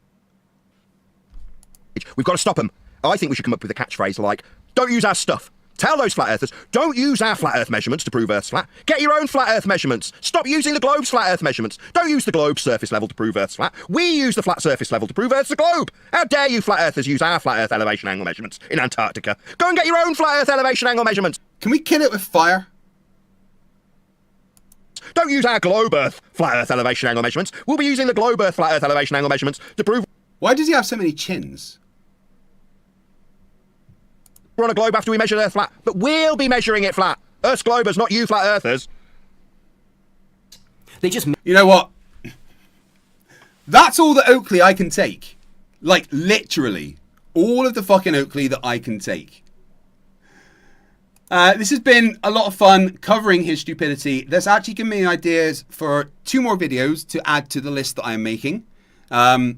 [SPEAKER 4] We've got to stop them. I think we should come up with a catchphrase like, don't use our stuff. Tell those flat earthers, don't use our flat Earth measurements to prove Earth's flat. Get your own flat Earth measurements. Stop using the globe's flat Earth measurements. Don't use the globe's surface level to prove Earth's flat. We use the flat surface level to prove Earth's a globe. How dare you flat earthers use our flat Earth elevation angle measurements in Antarctica? Go and get your own flat Earth elevation angle measurements.
[SPEAKER 2] Can we kill it with fire?
[SPEAKER 4] Don't use our globe Earth flat Earth elevation angle measurements. We'll be using the globe Earth flat Earth elevation angle measurements to prove...
[SPEAKER 2] Why does he have so many chins?
[SPEAKER 4] We're on a globe after we measure Earth flat, but we'll be measuring it flat. Earth's globers, not you flat earthers.
[SPEAKER 3] They just...
[SPEAKER 2] You know what? That's all the Oakley I can take. Like, literally. All of the fucking Oakley that I can take. This has been a lot of fun covering his stupidity. That's actually given me ideas for 2 more videos to add to the list that I'm making. So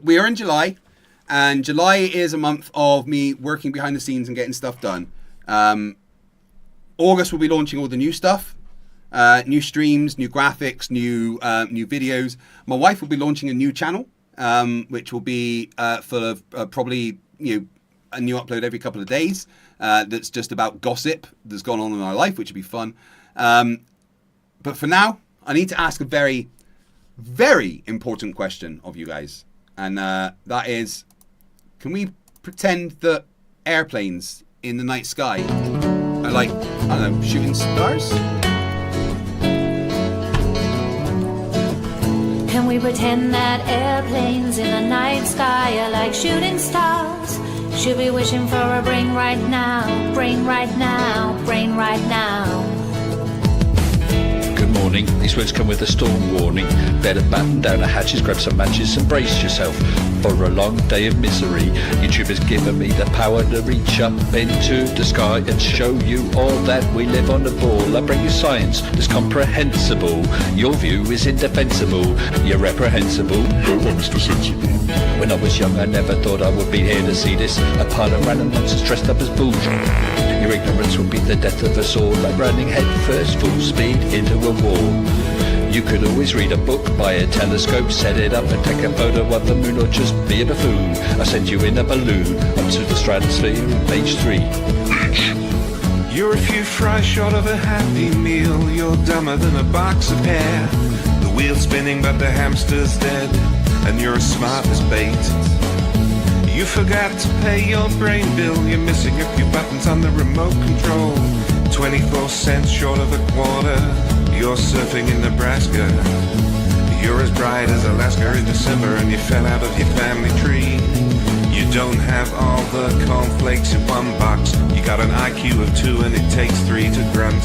[SPEAKER 2] we are in July. And July is a month of me working behind the scenes and getting stuff done. August will be launching all the new stuff. New streams, new graphics, new videos. My wife will be launching a new channel, which will be full of probably a new upload every couple of days. That's just about gossip that's gone on in our life, which would be fun. But for now, I need to ask a very, very important question of you guys. And that is... Can we pretend that airplanes in the night sky are like, I don't know, shooting stars?
[SPEAKER 18] Can we pretend that airplanes in the night sky are like shooting stars? Should be wishing for a brain right now, brain right now, brain right now.
[SPEAKER 19] Good morning. These words come with a storm warning. Better batten down the hatches, grab some matches and brace yourself for a long day of misery. YouTube has given me the power to reach up into the sky and show you all that we live on the ball. I bring you science that's comprehensible. Your view is indefensible. You're reprehensible. Go on, Mr. Sensible. When I was young, I never thought I would be here to see this. A pile of random nonsense dressed up as bull. Your ignorance will be the death of us all, like running head first, full speed into a wall. You could always read a book, buy a telescope, set it up and take a photo of the moon, or just be a buffoon. I send you in a balloon up to the stratosphere in page 3.
[SPEAKER 8] You're a few fries short of a happy meal. You're dumber than a box of hair. The wheel's spinning but the hamster's dead, and you're as smart as bait. You forgot to pay your brain bill. You're missing a few buttons on the remote control. 24 cents short of a quarter. You're surfing in Nebraska. You're as bright as Alaska in December, and you fell out of your family tree. You don't have all the cornflakes in one box. You got an IQ of 2 and it takes 3 to grunt.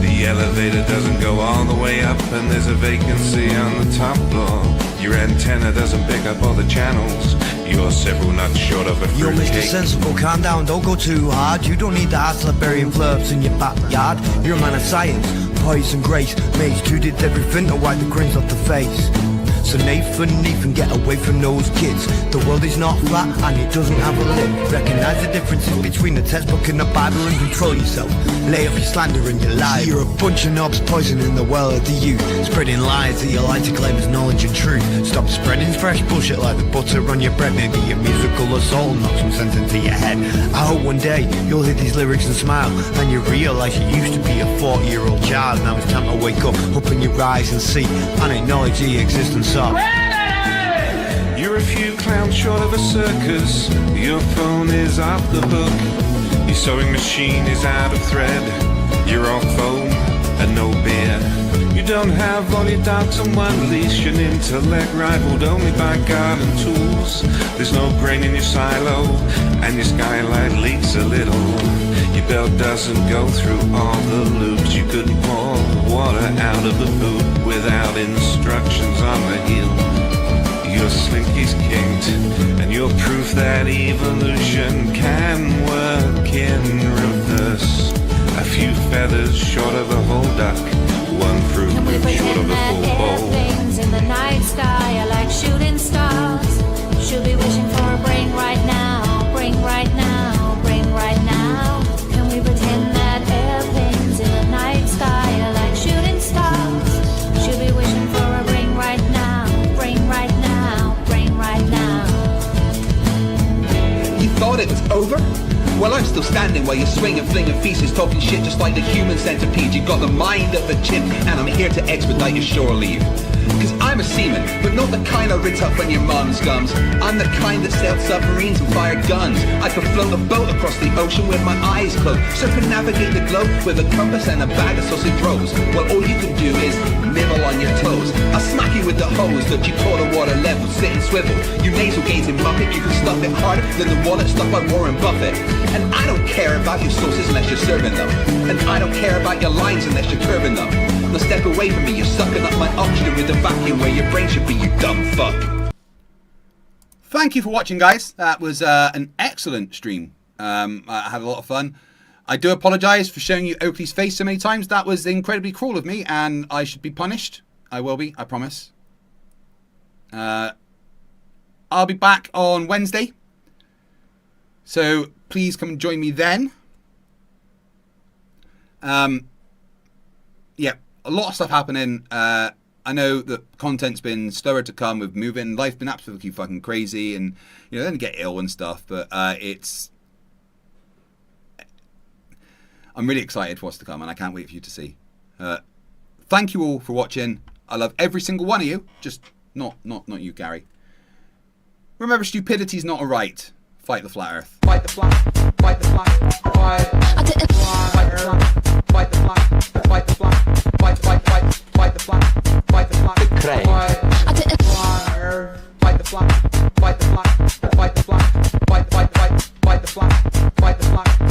[SPEAKER 8] The elevator doesn't go all the way up, and there's a vacancy on the top floor. Your antenna doesn't pick up all the channels. You're several nuts short of a fruitcake.
[SPEAKER 20] You're Mr. Sensible, calm down, don't go too hard. You don't need the hassle of burying Flerfs in your backyard. You're a man of science, poise and grace. Mate, you did everything to wipe the grins off the face. So Nathan, get away from those kids. The world is not flat and it doesn't have a lid. Recognize the differences between the textbook and the Bible and control yourself. Lay off your slander and your lies. You're a bunch of knobs poisoning the well of the youth, spreading lies that you like to claim as knowledge and truth. Stop spreading fresh bullshit like the butter on your bread. Maybe a musical assault and knock some sense into your head. I hope one day you'll hear these lyrics and smile, and you realise you used to be a 40-year-old child. Now it's time to wake up, open your eyes and see, and acknowledge the existence of.
[SPEAKER 8] You're a few clowns short of a circus. Your phone is off the hook. Your sewing machine is out of thread. You're all foam and no beer. You don't have all your dogs on one leash. An intellect rivaled only by garden tools. There's no grain in your silo, and your skylight leaks a little.
[SPEAKER 21] Your belt doesn't go through all the loops. You couldn't pour water out of a boot without instructions on the heel. Your slinky's kinked, and you're proof that evolution can work in reverse. A few feathers short of a whole duck, one fruit short of a full bowl.
[SPEAKER 18] Airplanes in the night sky are like shooting stars. Should be wishing for a brain right now, brain right now, brain right now. Can we pretend that airplanes in the night sky are like shooting stars? Should be wishing for a brain right now, brain right now, brain right now.
[SPEAKER 22] You thought it was over? Well, I'm still standing while you're swinging, flinging feces, talking shit just like the human centipede. You got the mind of a chimp, and I'm here to expedite your shore leave. Cause I'm a seaman, but not the kind I rinse up when your mom's gums. I'm the kind that sailed submarines and fired guns. I could float a boat across the ocean with my eyes closed, circumnavigate the globe with a compass and a bag of sausage rolls. Well, all you can do is nibble on your toes. I'll smack you with the hose that you call a water level, sit and swivel. You nasal gazing muppet, you can stuff it harder than the wallet stuffed by Warren Buffett. And I don't care about your sauces unless you're serving them. And I don't care about your lines unless you're curving them. Now step away from me, you're sucking up my oxygen with the vacuum where your brain should be, you dumb fuck.
[SPEAKER 2] Thank you for watching, guys. That was an excellent stream. I had a lot of fun. I do apologise for showing you Oakley's face so many times. That was incredibly cruel of me, and I should be punished. I will be, I promise. I'll be back on Wednesday, so please come and join me then. Yeah, a lot of stuff happening. I know that content's been slower to come with moving. Life's been absolutely fucking crazy, and you know, then you get ill and stuff. But I'm really excited for what's to come, and I can't wait for you to see. Thank you all for watching. I love every single one of you. Just not you, Gary. Remember, stupidity's not a right. Fight the flat Earth.
[SPEAKER 22] Fight the flat, fight the flat, fight the flat, fight the flat, fight the flat, fight the flat, fight the flat, fight the flat, fight the flat, fight the flat, fight the flat, fight the flat, fight the flat, fight the flat, fight the flat, fight the flat, fight the flat, fight the flat, fight the flat.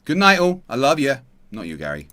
[SPEAKER 22] Good night all. I love you. Not you, Gary.